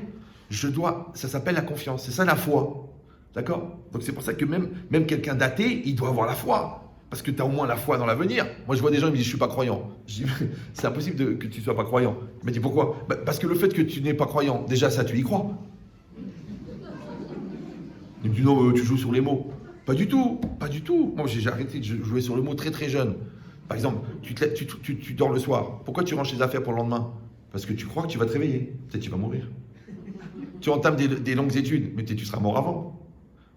ça s'appelle la confiance, c'est ça la foi. D'accord? Donc c'est pour ça que même quelqu'un d'athée, il doit avoir la foi. Parce que tu as au moins la foi dans l'avenir. Moi je vois des gens qui me disent je ne suis pas croyant. Je dis c'est impossible que tu ne sois pas croyant. Il m'a dit pourquoi? Parce que le fait que tu n'es pas croyant, déjà ça tu y crois. Il me dit non, tu joues sur les mots. Pas du tout, pas du tout. Moi, j'ai arrêté de jouer sur le mot très très jeune. Par exemple, tu dors le soir. Pourquoi tu ranges tes affaires pour le lendemain? Parce que tu crois que tu vas te réveiller. Peut-être tu vas mourir. Tu entames des longues études, mais peut-être tu seras mort avant.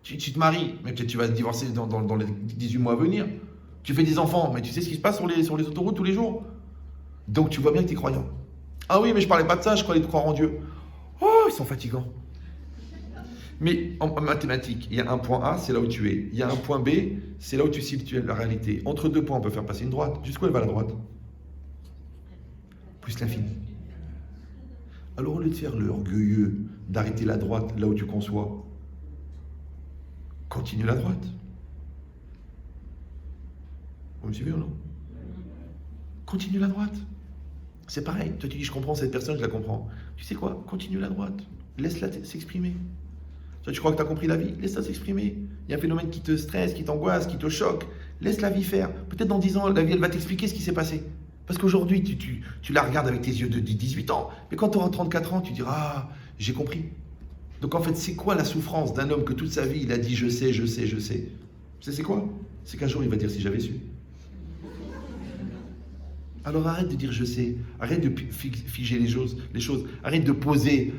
Tu te maries, mais peut-être tu vas te divorcer dans les 18 mois à venir. Tu fais des enfants, mais tu sais ce qui se passe sur les autoroutes tous les jours. Donc tu vois bien que tu es croyant. Ah oui, mais je parlais pas de ça, je croyais de croire en Dieu. Oh, ils sont fatigants. Mais en mathématiques, il y a un point A, c'est là où tu es. Il y a un point B, c'est là où tu situes la réalité. Entre deux points, on peut faire passer une droite. Jusqu'où elle va la droite? Plus l'infini. Alors au lieu de faire l'orgueilleux, d'arrêter la droite là où tu conçois, continue la droite. Vous me suivez ou non? Continue la droite. C'est pareil. Toi tu dis je comprends cette personne, je la comprends. Tu sais quoi? Continue la droite. Laisse-la s'exprimer. Toi, tu crois que tu as compris la vie? Laisse-la s'exprimer. Il y a un phénomène qui te stresse, qui t'angoisse, qui te choque. Laisse la vie faire. Peut-être dans 10 ans, la vie, elle va t'expliquer ce qui s'est passé. Parce qu'aujourd'hui, tu la regardes avec tes yeux de 18 ans. Mais quand tu auras 34 ans, tu diras « Ah, j'ai compris ». Donc en fait, c'est quoi la souffrance d'un homme que toute sa vie, il a dit « Je sais, je sais, je sais ». Tu sais c'est quoi? C'est qu'un jour, il va dire « Si j'avais su ». Alors arrête de dire je sais, arrête de figer les choses, arrête de poser,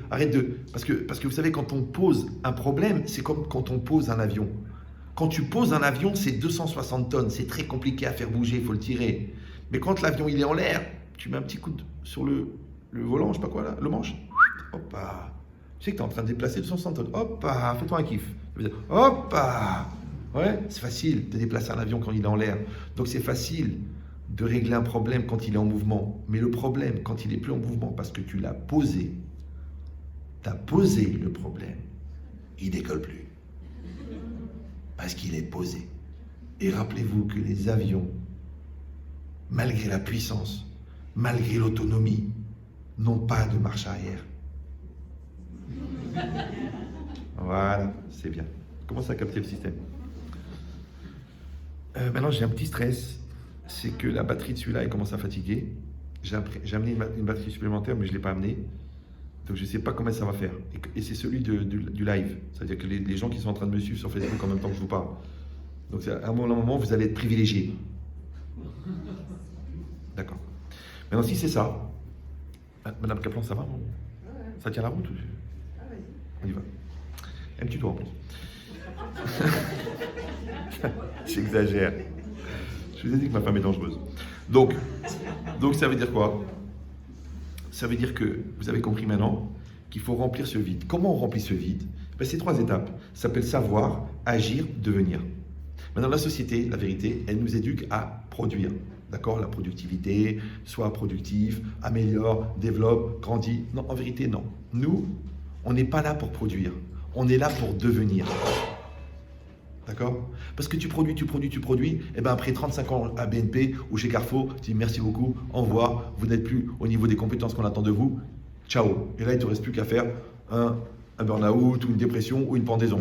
parce que vous savez, quand on pose un problème, c'est comme quand on pose un avion. Quand tu poses un avion, c'est 260 tonnes, c'est très compliqué à faire bouger, il faut le tirer. Mais quand l'avion il est en l'air, tu mets un petit coup sur le volant, je sais pas quoi là, le manche, hop, tu sais que tu es en train de déplacer 260 tonnes, hop, fais-toi un kiff. Hop, ouais, c'est facile de déplacer un avion quand il est en l'air, donc c'est facile de régler un problème quand il est en mouvement. Mais le problème, quand il n'est plus en mouvement, parce que tu l'as posé, tu as posé le problème, il ne décolle plus. Parce qu'il est posé. Et rappelez-vous que les avions, malgré la puissance, malgré l'autonomie, n'ont pas de marche arrière. Voilà, c'est bien. Commence à capter le système. Maintenant, j'ai un petit stress. C'est que la batterie de celui-là, elle commence à fatiguer. J'ai amené une batterie supplémentaire, mais je ne l'ai pas amenée. Donc, je ne sais pas comment ça va faire. Et c'est celui du live. C'est-à-dire que les gens qui sont en train de me suivre sur Facebook en même temps que je vous parle. Donc, à un moment, vous allez être privilégiés. D'accord. Maintenant, si c'est ça, Ah, Madame Kaplan, ça va? Ça tient la route? On y va. Un petit tour en plus. J'exagère. Je vous ai dit que ma femme est dangereuse. Donc ça veut dire quoi? Ça veut dire que vous avez compris maintenant qu'il faut remplir ce vide. Comment on remplit ce vide? C'est 3 étapes. Ça s'appelle savoir, agir, devenir. Maintenant, la société, la vérité, elle nous éduque à produire. D'accord? La productivité, sois productif, améliore, développe, grandis. Non, en vérité, non. Nous, on n'est pas là pour produire. On est là pour devenir. D'accord? Parce que tu produis, et bien après 35 ans à BNP ou chez Carrefour, tu dis merci beaucoup, au revoir, vous n'êtes plus au niveau des compétences qu'on attend de vous, ciao. Et là, il ne te reste plus qu'à faire un burn-out ou une dépression ou une pendaison.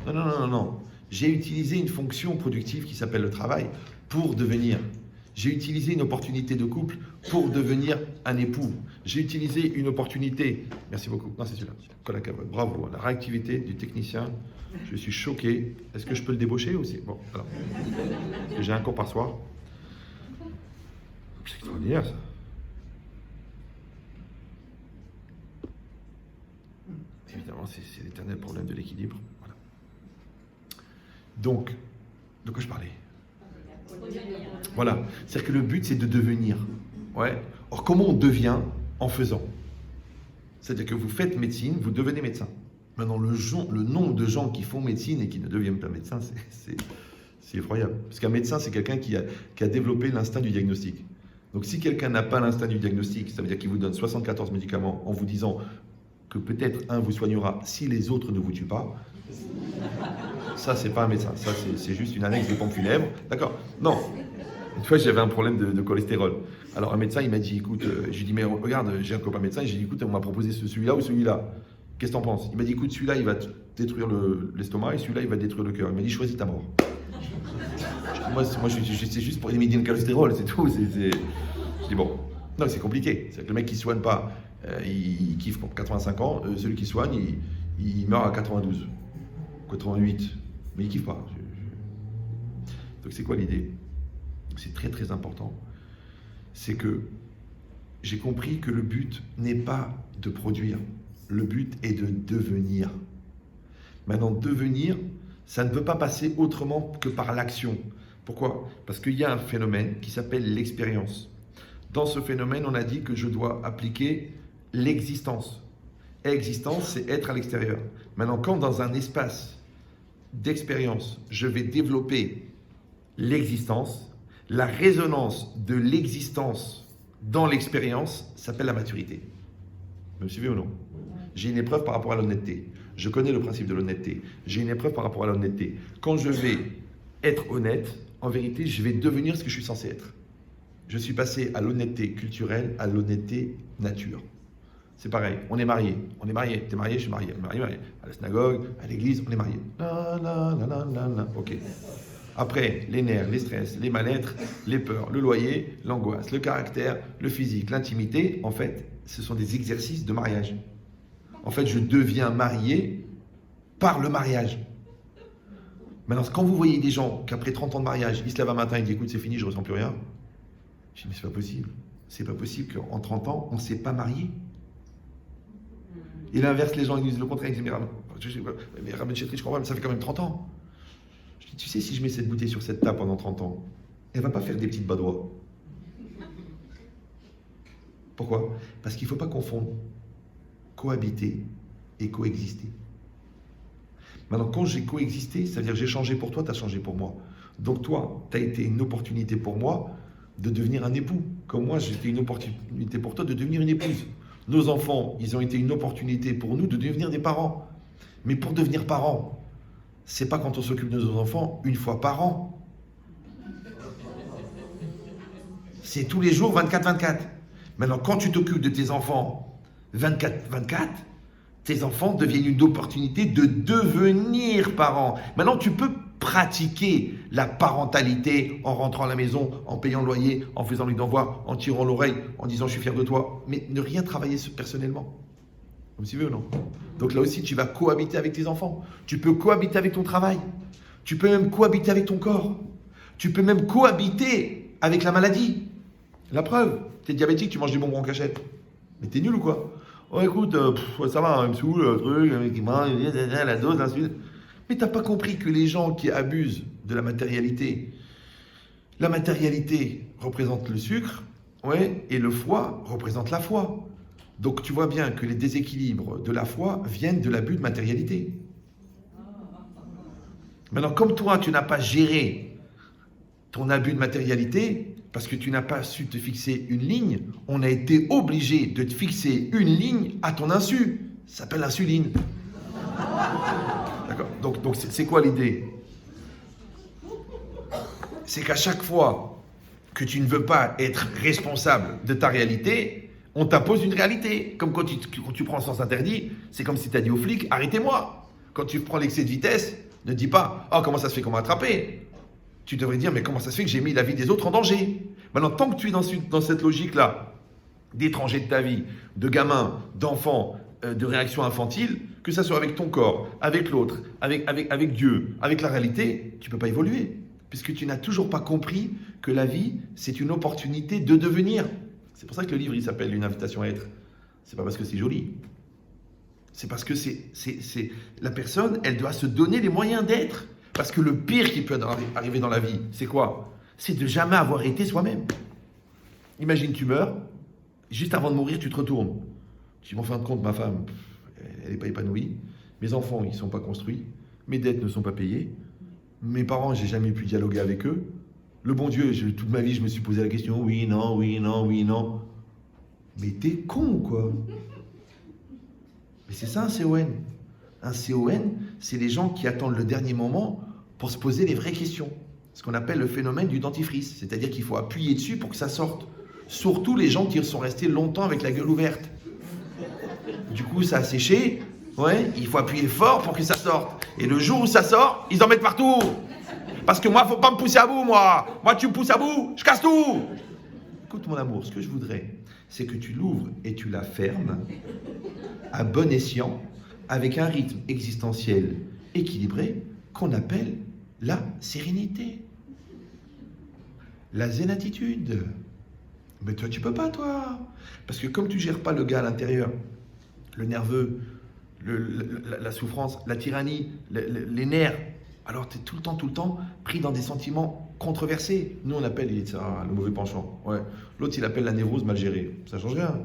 Non. J'ai utilisé une fonction productive qui s'appelle le travail pour devenir. J'ai utilisé une opportunité de couple pour devenir un époux. J'ai utilisé une opportunité. Merci beaucoup. Non, c'est celui-là. Bravo. La réactivité du technicien. Je suis choqué. Est-ce que je peux le débaucher aussi? Bon, alors. J'ai un cours par soir. C'est extraordinaire, ça. Évidemment, c'est l'éternel problème de l'équilibre. Voilà. Donc, de quoi je parlais? Voilà. C'est-à-dire que le but, c'est de devenir. Ouais. Or, comment on devient? En faisant. C'est-à-dire que vous faites médecine, vous devenez médecin. Maintenant, le nombre de gens qui font médecine et qui ne deviennent pas médecins, c'est effroyable. Parce qu'un médecin, c'est quelqu'un qui a développé l'instinct du diagnostic. Donc, si quelqu'un n'a pas l'instinct du diagnostic, ça veut dire qu'il vous donne 74 médicaments en vous disant que peut-être un vous soignera si les autres ne vous tuent pas. Ça, c'est pas un médecin. Ça, c'est juste une annexe des pompes funèbres. D'accord? Non. Une fois, j'avais un problème de cholestérol. Alors, un médecin, il m'a dit, écoute, je lui ai dit, mais regarde, j'ai un copain médecin, et j'ai dit, écoute, on m'a proposé celui-là ou celui-là. Qu'est-ce que t'en penses? Il m'a dit, écoute, celui-là, il va détruire l'estomac et celui-là, il va détruire le cœur. Il m'a dit, choisis ta mort. Moi, c'est juste pour éliminer le cholestérol, c'est tout. Je dis, bon, non, c'est compliqué. C'est que le mec qui ne soigne pas, il kiffe pour 85 ans. Celui qui soigne, il meurt à 92, 88. Mais il ne kiffe pas. Donc, c'est quoi l'idée? C'est très, très important. C'est que j'ai compris que le but n'est pas de produire. Le but est de devenir. Maintenant, devenir, ça ne peut pas passer autrement que par l'action. Pourquoi? Parce qu'il y a un phénomène qui s'appelle l'expérience. Dans ce phénomène, on a dit que je dois appliquer l'existence. Existence, c'est être à l'extérieur. Maintenant, quand dans un espace d'expérience, je vais développer l'existence, la résonance de l'existence dans l'expérience s'appelle la maturité. Vous me suivez ou non? J'ai une épreuve par rapport à l'honnêteté. Je connais le principe de l'honnêteté. J'ai une épreuve par rapport à l'honnêteté. Quand je vais être honnête, en vérité, je vais devenir ce que je suis censé être. Je suis passé à l'honnêteté culturelle, à l'honnêteté nature. C'est pareil, on est marié. On est marié. T'es marié, je suis marié. On est marié. À la synagogue, à l'église, on est marié. Ok. Après, les nerfs, les stress, les mal-être, les peurs, le loyer, l'angoisse, le caractère, le physique, l'intimité, en fait, ce sont des exercices de mariage. En fait, je deviens marié par le mariage. Maintenant, quand vous voyez des gens qu'après 30 ans de mariage, ils se lèvent un matin et disent « Écoute, c'est fini, je ne ressens plus rien », je dis « Mais c'est pas possible. C'est pas possible qu'en 30 ans, on ne s'est pas marié. » Et l'inverse, les gens ils disent le contraire. Ils disent « Mais Rabbi Chetri, je comprends pas, mais ça fait quand même 30 ans. » Je dis « Tu sais, si je mets cette bouteille sur cette table pendant 30 ans, elle ne va pas faire des petites badois. » Pourquoi? Parce qu'il ne faut pas confondre cohabiter et coexister. Maintenant, quand j'ai coexisté, c'est-à-dire j'ai changé pour toi, tu as changé pour moi. Donc toi, tu as été une opportunité pour moi de devenir un époux. Comme moi, j'ai été une opportunité pour toi de devenir une épouse. Nos enfants, ils ont été une opportunité pour nous de devenir des parents. Mais pour devenir parents, c'est pas quand on s'occupe de nos enfants une fois par an. C'est tous les jours 24-24. Maintenant, quand tu t'occupes de tes enfants 24-24, tes enfants deviennent une opportunité de devenir parents. Maintenant, tu peux pratiquer la parentalité en rentrant à la maison, en payant le loyer, en faisant les devoirs, en tirant l'oreille, en disant je suis fier de toi, mais ne rien travailler personnellement. Vous me suivez ou non? Donc là aussi, tu vas cohabiter avec tes enfants. Tu peux cohabiter avec ton travail. Tu peux même cohabiter avec ton corps. Tu peux même cohabiter avec la maladie. La preuve, tu es diabétique, tu manges des bonbons en cachette. Mais t'es nul ou quoi? Oh écoute, ça va, il me saoule, le truc, le mec qui mange, la dose, ainsi de suite. Mais t'as pas compris que les gens qui abusent de la matérialité représente le sucre, ouais, et le foie représente la foi. Donc tu vois bien que les déséquilibres de la foi viennent de l'abus de matérialité. Maintenant, comme toi, tu n'as pas géré ton abus de matérialité, parce que tu n'as pas su te fixer une ligne, on a été obligé de te fixer une ligne à ton insu. Ça s'appelle l'insuline. D'accord? Donc c'est quoi l'idée? C'est qu'à chaque fois que tu ne veux pas être responsable de ta réalité, on t'impose une réalité. Comme quand tu prends le sens interdit, c'est comme si tu as dit aux flics, arrêtez-moi. Quand tu prends l'excès de vitesse, ne dis pas, oh comment ça se fait qu'on m'a attrapé. Tu devrais dire, mais comment ça se fait que j'ai mis la vie des autres en danger? Maintenant, tant que tu es dans cette logique-là, d'étranger de ta vie, de gamin, d'enfant, de réaction infantile, que ça soit avec ton corps, avec l'autre, avec Dieu, avec la réalité, tu ne peux pas évoluer. Puisque tu n'as toujours pas compris que la vie, c'est une opportunité de devenir. C'est pour ça que le livre, il s'appelle Une invitation à être. C'est pas parce que c'est joli. C'est parce que la personne, elle doit se donner les moyens d'être. Parce que le pire qui peut arriver dans la vie, c'est quoi? C'est de jamais avoir été soi-même. Imagine, tu meurs, juste avant de mourir, tu te retournes. Tu dis, en fin de compte, ma femme, elle n'est pas épanouie. Mes enfants, ils ne sont pas construits. Mes dettes ne sont pas payées. Mes parents, j'ai jamais pu dialoguer avec eux. Le bon Dieu, toute ma vie, je me suis posé la question, oui, non, oui, non, oui, non. Mais t'es con, quoi. Mais c'est ça un CON. Un CON, c'est les gens qui attendent le dernier moment pour se poser les vraies questions. Ce qu'on appelle le phénomène du dentifrice. C'est-à-dire qu'il faut appuyer dessus pour que ça sorte. Surtout les gens qui sont restés longtemps avec la gueule ouverte. Du coup, ça a séché. Ouais, il faut appuyer fort pour que ça sorte. Et le jour où ça sort, ils en mettent partout. Parce que moi, faut pas me pousser à bout, moi. Moi, tu me pousses à bout, je casse tout. Écoute, mon amour, ce que je voudrais, c'est que tu l'ouvres et tu la fermes à bon escient, avec un rythme existentiel équilibré qu'on appelle la sérénité. La zénatitude. Mais toi, tu peux pas, toi. Parce que comme tu gères pas le gars à l'intérieur, le nerveux, la souffrance, la tyrannie, les nerfs, alors tu es tout le temps pris dans des sentiments controversés. Nous, on appelle ça le mauvais penchant. Ouais. L'autre, il appelle la névrose mal gérée. Ça change rien.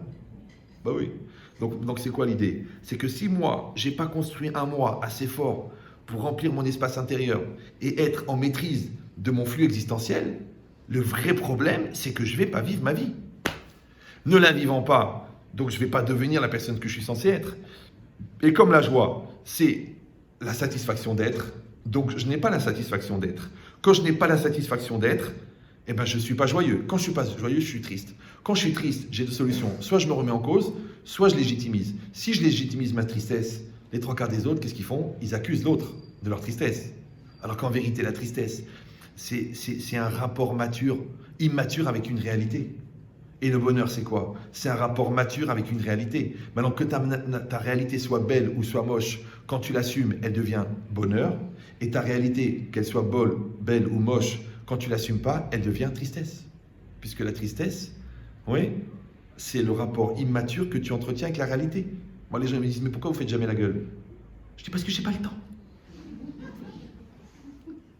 Bah oui. Donc c'est quoi l'idée? C'est que si moi, j'ai pas construit un moi assez fort pour remplir mon espace intérieur et être en maîtrise de mon flux existentiel, le vrai problème, c'est que je vais pas vivre ma vie. Ne la vivant pas, donc je vais pas devenir la personne que je suis censé être. Et comme la joie, c'est la satisfaction d'être, donc je n'ai pas la satisfaction d'être. Quand je n'ai pas la satisfaction d'être, eh ben je ne suis pas joyeux. Quand je ne suis pas joyeux, je suis triste. Quand je suis triste, j'ai deux solutions. Soit je me remets en cause, soit je légitimise. Si je légitimise ma tristesse, les trois quarts des autres, qu'est-ce qu'ils font? Ils accusent l'autre de leur tristesse. Alors qu'en vérité, la tristesse, c'est un rapport immature avec une réalité. Et le bonheur, c'est quoi? C'est un rapport mature avec une réalité. Maintenant, que ta réalité soit belle ou soit moche, quand tu l'assumes, elle devient bonheur. Et ta réalité, qu'elle soit belle ou moche, quand tu ne l'assumes pas, elle devient tristesse. Puisque la tristesse, oui, c'est le rapport immature que tu entretiens avec la réalité. Moi, les gens me disent, mais pourquoi vous faites jamais la gueule? Je dis, parce que je n'ai pas le temps.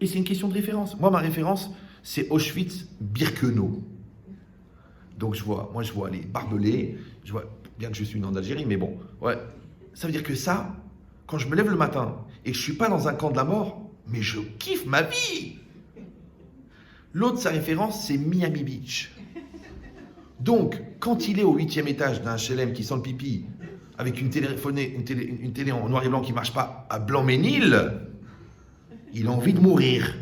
Et c'est une question de référence. Moi, ma référence, c'est Auschwitz-Birkenau. Donc je vois les barbelés, je vois, bien que je suis né en Algérie, mais bon, ouais. Ça veut dire que ça, quand je me lève le matin et que je ne suis pas dans un camp de la mort, mais je kiffe ma vie. L'autre, sa référence, c'est Miami Beach. Donc, quand il est au 8e étage d'un HLM qui sent le pipi, avec une télé en noir et blanc qui ne marche pas à Blanc-Ménil, il a envie de mourir.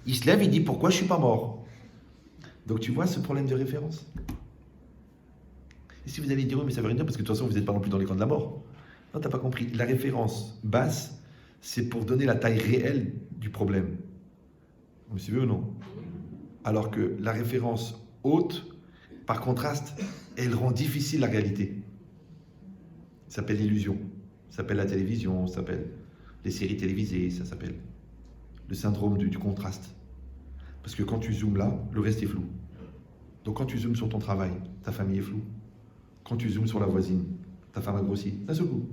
Il se lève, il dit, pourquoi je ne suis pas mort? Donc tu vois ce problème de référence? Et si vous allez dire, oui, mais ça veut rien dire parce que de toute façon, vous n'êtes pas non plus dans les camps de la mort. Non, tu n'as pas compris. La référence basse, c'est pour donner la taille réelle du problème. Vous me suivez ou non? Alors que la référence haute, par contraste, elle rend difficile la réalité. Ça s'appelle l'illusion. Ça s'appelle la télévision, ça s'appelle les séries télévisées, ça s'appelle le syndrome du contraste. Parce que quand tu zoomes là, le reste est flou. Donc quand tu zoomes sur ton travail, ta famille est floue. Quand tu zoomes sur la voisine, ta femme a grossi, d'un seul coup.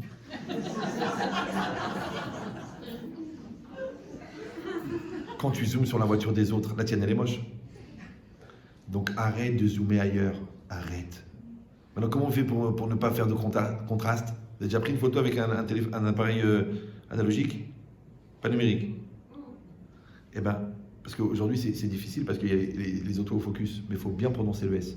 Quand tu zoomes sur la voiture des autres, la tienne elle est moche. Donc arrête de zoomer ailleurs, arrête. Maintenant comment on fait pour ne pas faire de contraste? Vous avez déjà pris une photo avec un appareil analogique? Pas numérique? Eh ben, parce qu'aujourd'hui c'est difficile parce qu'il y a les autofocus, mais il faut bien prononcer le S.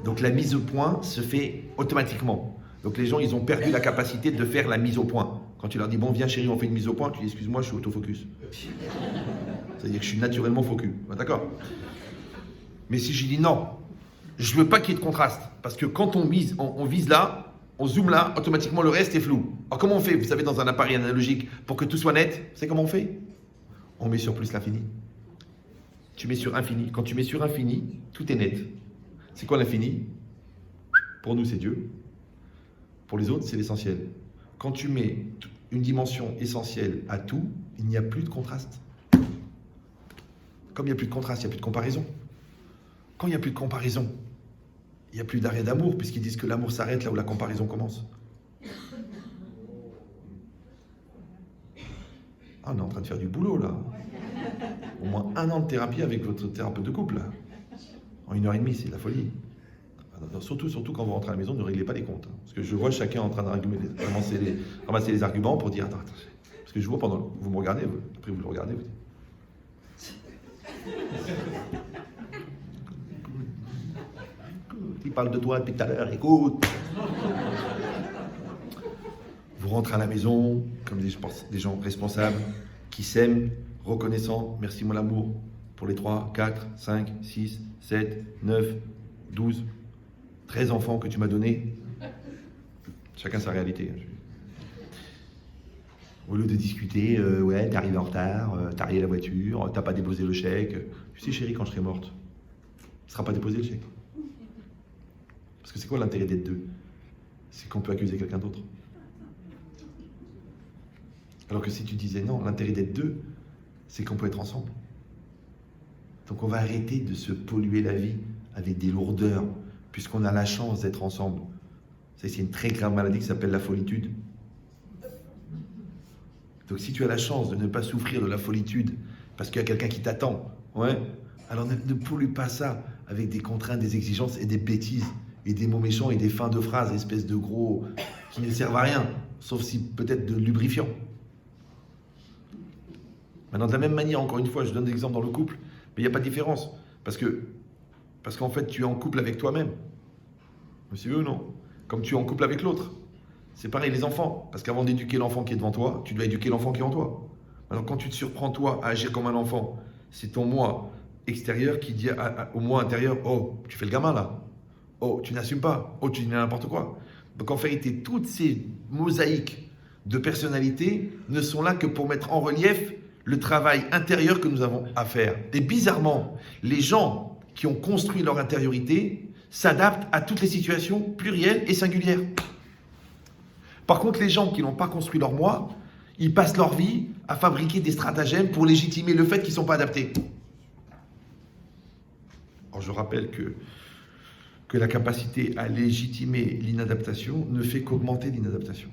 Donc la mise au point se fait automatiquement. Donc les gens, ils ont perdu la capacité de faire la mise au point. Quand tu leur dis, bon, viens chérie, on fait une mise au point, tu dis, excuse-moi, je suis autofocus. C'est-à-dire que je suis naturellement focus. D'accord? Mais si je dis non, je veux pas qu'il y ait de contraste. Parce que quand on vise là, on zoome là, automatiquement le reste est flou. Alors comment on fait, vous savez, dans un appareil analogique, pour que tout soit net, vous savez comment on fait? On met sur plus l'infini. Tu mets sur infini. Quand tu mets sur infini, tout est net. C'est quoi l'infini? Pour nous, c'est Dieu. Pour les autres, c'est l'essentiel. Quand tu mets une dimension essentielle à tout, il n'y a plus de contraste. Comme il n'y a plus de contraste, il n'y a plus de comparaison. Quand il n'y a plus de comparaison, il n'y a plus d'arrêt d'amour, puisqu'ils disent que l'amour s'arrête là où la comparaison commence. Ah, on est en train de faire du boulot, là. Au moins 1 an de thérapie avec votre thérapeute de couple, là. En 1h30, c'est de la folie. Surtout quand vous rentrez à la maison, ne réglez pas les comptes. Parce que je vois chacun en train de ramasser les arguments pour dire, attends. Parce que je vois pendant, vous me regardez, après vous le regardez, vous dites. Il parle de toi depuis tout à l'heure, écoute. Vous rentrez à la maison, comme des gens responsables, qui s'aiment, reconnaissants, merci mon amour, pour les 3, 4, 5, 6, 7, 9, 12, 13 enfants que tu m'as donnés. Chacun sa réalité. Au lieu de discuter, ouais, t'es arrivé en retard, t'as rayé la voiture, t'as pas déposé le chèque. Tu sais, chérie, quand je serai morte, ne sera pas déposé le chèque. Parce que c'est quoi l'intérêt d'être deux? C'est qu'on peut accuser quelqu'un d'autre. Alors que si tu disais non, l'intérêt d'être deux, c'est qu'on peut être ensemble. Donc on va arrêter de se polluer la vie avec des lourdeurs, puisqu'on a la chance d'être ensemble. C'est une très grave maladie qui s'appelle la folitude. Donc si tu as la chance de ne pas souffrir de la folitude, parce qu'il y a quelqu'un qui t'attend, ouais, alors ne pollue pas ça avec des contraintes, des exigences et des bêtises, et des mots méchants et des fins de phrases, espèces de gros qui ne servent à rien, sauf si peut-être de lubrifiant. Maintenant, de la même manière, encore une fois, je donne des exemples dans le couple, mais il n'y a pas de différence. Parce qu'en fait, tu es en couple avec toi-même. Vous suivez ou non? Comme tu es en couple avec l'autre. C'est pareil, les enfants. Parce qu'avant d'éduquer l'enfant qui est devant toi, tu dois éduquer l'enfant qui est en toi. Alors, quand tu te surprends, toi, à agir comme un enfant, c'est ton moi extérieur qui dit au moi intérieur, oh, tu fais le gamin là. Oh, tu n'assumes pas. Oh, tu dis n'importe quoi. Donc, en vérité, toutes ces mosaïques de personnalité ne sont là que pour mettre en relief le travail intérieur que nous avons à faire. Et bizarrement, les gens qui ont construit leur intériorité s'adaptent à toutes les situations plurielles et singulières. Par contre, les gens qui n'ont pas construit leur moi, ils passent leur vie à fabriquer des stratagèmes pour légitimer le fait qu'ils ne sont pas adaptés. Alors, je rappelle que la capacité à légitimer l'inadaptation ne fait qu'augmenter l'inadaptation.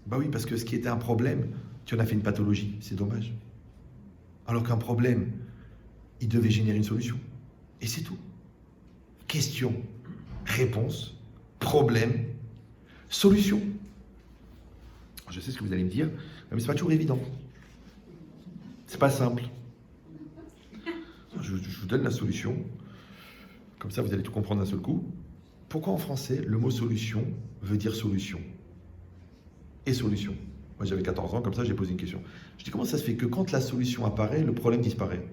Bah oui, parce que ce qui était un problème, tu en as fait une pathologie, c'est dommage. Alors qu'un problème, il devait générer une solution. Et c'est tout. Question, réponse, problème, solution. Je sais ce que vous allez me dire, mais c'est pas toujours évident. C'est pas simple. Je vous donne la solution. Comme ça, vous allez tout comprendre d'un seul coup. Pourquoi en français, le mot solution veut dire solution? Et solution. Moi, j'avais 14 ans, comme ça, j'ai posé une question. Je dis, comment ça se fait que quand la solution apparaît, le problème disparaît?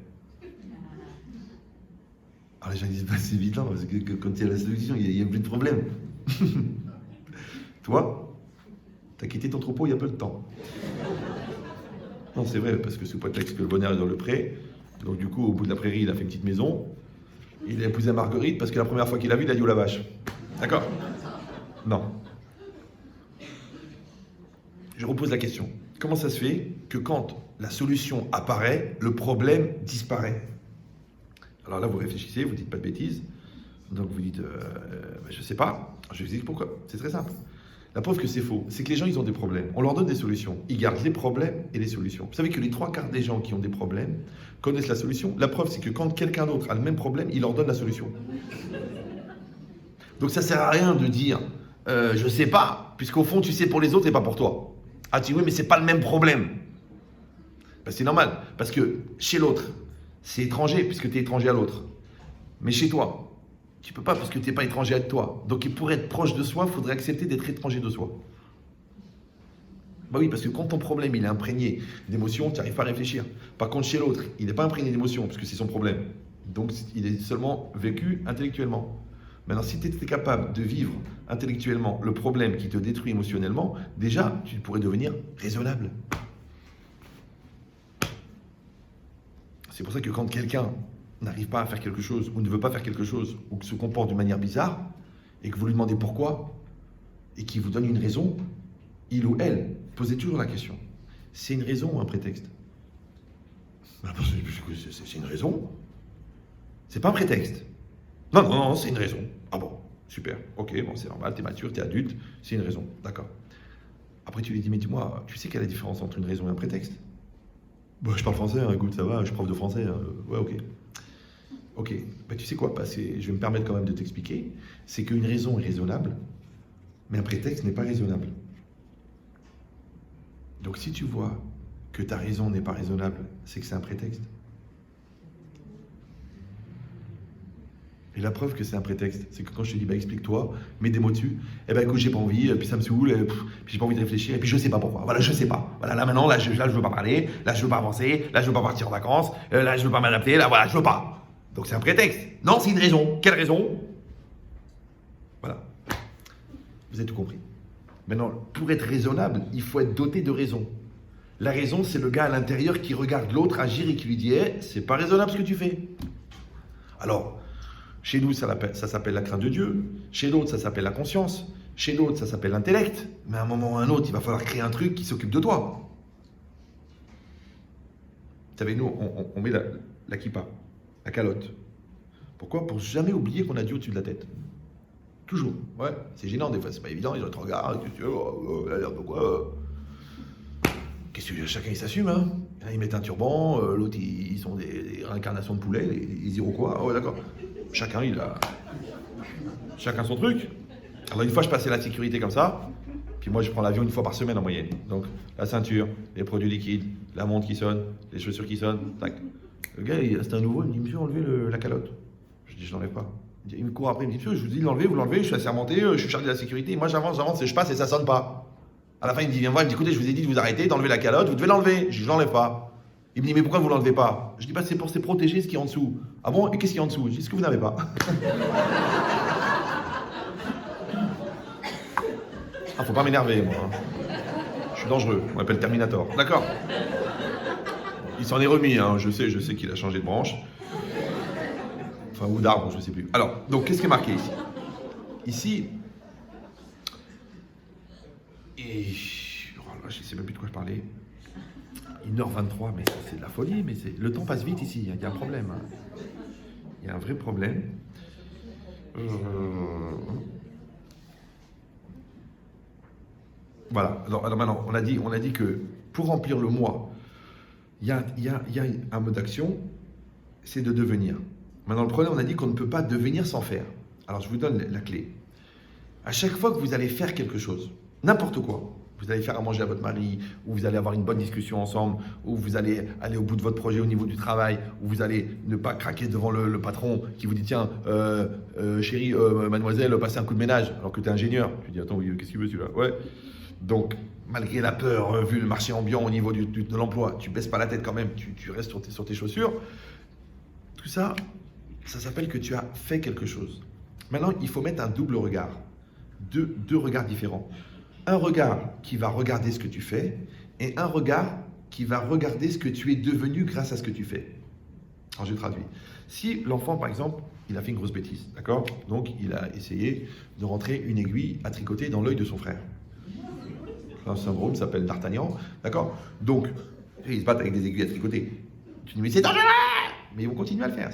Alors les gens disent, bah, c'est évident, parce que quand il y a la solution, il n'y a plus de problème. Toi, tu as quitté ton troupeau il y a peu de temps. Non, c'est vrai, parce que sous prétexte que le bonheur est dans le pré, donc du coup, au bout de la prairie, il a fait une petite maison. Il a épousé Marguerite parce que la première fois qu'il l'a vue, il a dit, oh la vache. D'accord? Non. Je repose la question. Comment ça se fait que quand la solution apparaît, le problème disparaît? Alors là, vous réfléchissez, vous dites pas de bêtises. Donc vous dites, je ne sais pas, je vous explique pourquoi. C'est très simple. La preuve que c'est faux, c'est que les gens, ils ont des problèmes. On leur donne des solutions. Ils gardent les problèmes et les solutions. Vous savez que les 3/4 des gens qui ont des problèmes connaissent la solution. La preuve, c'est que quand quelqu'un d'autre a le même problème, il leur donne la solution. Donc ça ne sert à rien de dire, je ne sais pas, puisqu'au fond, tu sais pour les autres et pas pour toi. Ah, tu dis, oui, mais c'est pas le même problème. Ben, c'est normal, parce que chez l'autre, c'est étranger, puisque tu es étranger à l'autre. Mais chez toi, tu peux pas parce que tu n'es pas étranger à toi. Donc pour être proche de soi, il faudrait accepter d'être étranger de soi. Bah oui, parce que quand ton problème il est imprégné d'émotions, tu n'arrives pas à réfléchir. Par contre, chez l'autre, il n'est pas imprégné d'émotions, parce que c'est son problème. Donc il est seulement vécu intellectuellement. Maintenant, si tu étais capable de vivre intellectuellement le problème qui te détruit émotionnellement, déjà, tu pourrais devenir raisonnable. C'est pour ça que quand quelqu'un n'arrive pas à faire quelque chose, ou ne veut pas faire quelque chose, ou se comporte d'une manière bizarre, et que vous lui demandez pourquoi, et qu'il vous donne une raison, il ou elle, posez toujours la question. C'est une raison ou un prétexte? C'est une raison. C'est pas un prétexte. Non, non, non, c'est une raison. Ah bon, super, ok, bon, c'est normal, t'es mature, t'es adulte, c'est une raison, d'accord. Après tu lui dis, mais dis-moi, tu sais quelle est la différence entre une raison et un prétexte? Bah, je parle français, hein, écoute, ça va, je suis prof de français, hein, ouais, ok. Ok, bah, tu sais quoi, je vais me permettre quand même de t'expliquer, c'est qu'une raison est raisonnable, mais un prétexte n'est pas raisonnable. Donc si tu vois que ta raison n'est pas raisonnable, c'est que c'est un prétexte. Et la preuve que c'est un prétexte, c'est que quand je te dis, bah explique-toi, mets des mots dessus, eh ben écoute, j'ai pas envie, puis ça me saoule, puis j'ai pas envie de réfléchir, et puis je sais pas pourquoi. Voilà, je sais pas. Voilà, là maintenant, là je veux pas parler, là je veux pas avancer, là je veux pas partir en vacances, là je veux pas m'adapter, là voilà, je veux pas. Donc c'est un prétexte. Non, c'est une raison. Quelle raison? Voilà. Vous avez tout compris. Maintenant, pour être raisonnable, il faut être doté de raison. La raison, c'est le gars à l'intérieur qui regarde l'autre agir et qui lui dit, c'est pas raisonnable ce que tu fais. Alors, chez nous, ça s'appelle la crainte de Dieu. Chez d'autres, ça s'appelle la conscience. Chez d'autres, ça s'appelle l'intellect. Mais à un moment ou à un autre, il va falloir créer un truc qui s'occupe de toi. Vous savez, nous, on met la kippa, la calotte. Pourquoi? Pour jamais oublier qu'on a Dieu au-dessus de la tête. Toujours. Ouais, c'est gênant des fois, c'est pas évident. Les gens te regardent, pourquoi qu'est-ce que chacun il s'assume, hein. Ils mettent un turban, l'autre ils sont des réincarnations de poulets, les Iroquois. Oh, d'accord. Chacun son truc. Alors une fois je passais la sécurité comme ça, puis moi je prends l'avion une fois par semaine en moyenne. Donc la ceinture, les produits liquides, la montre qui sonne, les chaussures qui sonnent, tac. Le gars, c'était un nouveau, il me dit, monsieur, enlevez la calotte. Je dis, je l'enlève pas. Il me court après, il me dit, monsieur, je vous dis de l'enlever, vous l'enlevez, je suis assermenté, je suis chargé de la sécurité, moi j'avance, et je passe et ça sonne pas. À la fin il me dit, viens voir, il me dit, écoutez, je vous ai dit de vous arrêter, d'enlever la calotte, vous devez l'enlever. Je dis, je l'enlève pas. Il me dit, mais pourquoi vous ne l'enlevez pas? Je dis, bah, c'est pour se protéger ce qui est en dessous. Ah bon? Et qu'est-ce qu'il y a en dessous? Je dis, ce que vous n'avez pas. Ah, faut pas m'énerver, moi. Je suis dangereux, on m'appelle Terminator. D'accord. Il s'en est remis, hein. Je sais qu'il a changé de branche. Enfin, ou d'arbre, je ne sais plus. Alors, donc, qu'est-ce qui est marqué ici? Ici, et oh là, je ne sais même plus de quoi je parlais. 1h23, mais c'est de la folie, mais le temps passe vite ici, il y a un problème. Il y a un vrai problème. Voilà, alors maintenant, on a dit que pour remplir le moi, il y a un mode d'action, c'est de devenir. Maintenant, le problème, on a dit qu'on ne peut pas devenir sans faire. Alors, je vous donne la clé. À chaque fois que vous allez faire quelque chose, n'importe quoi, vous allez faire à manger à votre mari, ou vous allez avoir une bonne discussion ensemble, ou vous allez aller au bout de votre projet au niveau du travail, ou vous allez ne pas craquer devant le patron qui vous dit, tiens, chérie, mademoiselle, passez un coup de ménage, alors que tu es ingénieur. Tu dis, attends, oui, qu'est-ce qu'il veut celui-là? Ouais. Donc, malgré la peur, vu le marché ambiant au niveau de l'emploi, tu baisses pas la tête quand même, tu restes sur tes chaussures. Tout ça, ça s'appelle que tu as fait quelque chose. Maintenant, il faut mettre un double regard, deux regards différents. Un regard qui va regarder ce que tu fais et un regard qui va regarder ce que tu es devenu grâce à ce que tu fais. Alors, je traduis. Si l'enfant, par exemple, il a fait une grosse bêtise, d'accord? Donc, il a essayé de rentrer une aiguille à tricoter dans l'œil de son frère. Un syndrome s'appelle d'Artagnan, d'accord? Donc, ils se battent avec des aiguilles à tricoter. Tu dis, mais c'est dangereux! Mais ils vont continuer à le faire,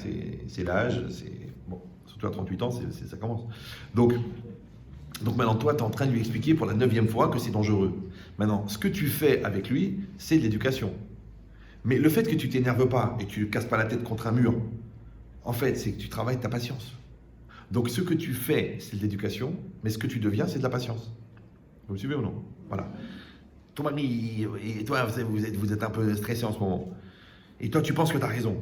c'est l'âge, c'est... Bon, Surtout à 38 ans, ça commence. Donc maintenant, toi, tu es en train de lui expliquer pour la 9e fois que c'est dangereux. Maintenant, ce que tu fais avec lui, c'est de l'éducation. Mais le fait que tu t'énerves pas et que tu ne casses pas la tête contre un mur, en fait, c'est que tu travailles ta patience. Donc ce que tu fais, c'est de l'éducation, mais ce que tu deviens, c'est de la patience. Vous me suivez ou non? Voilà. Ton mari et toi, vous êtes un peu stressé en ce moment. Et toi, tu penses que tu as raison.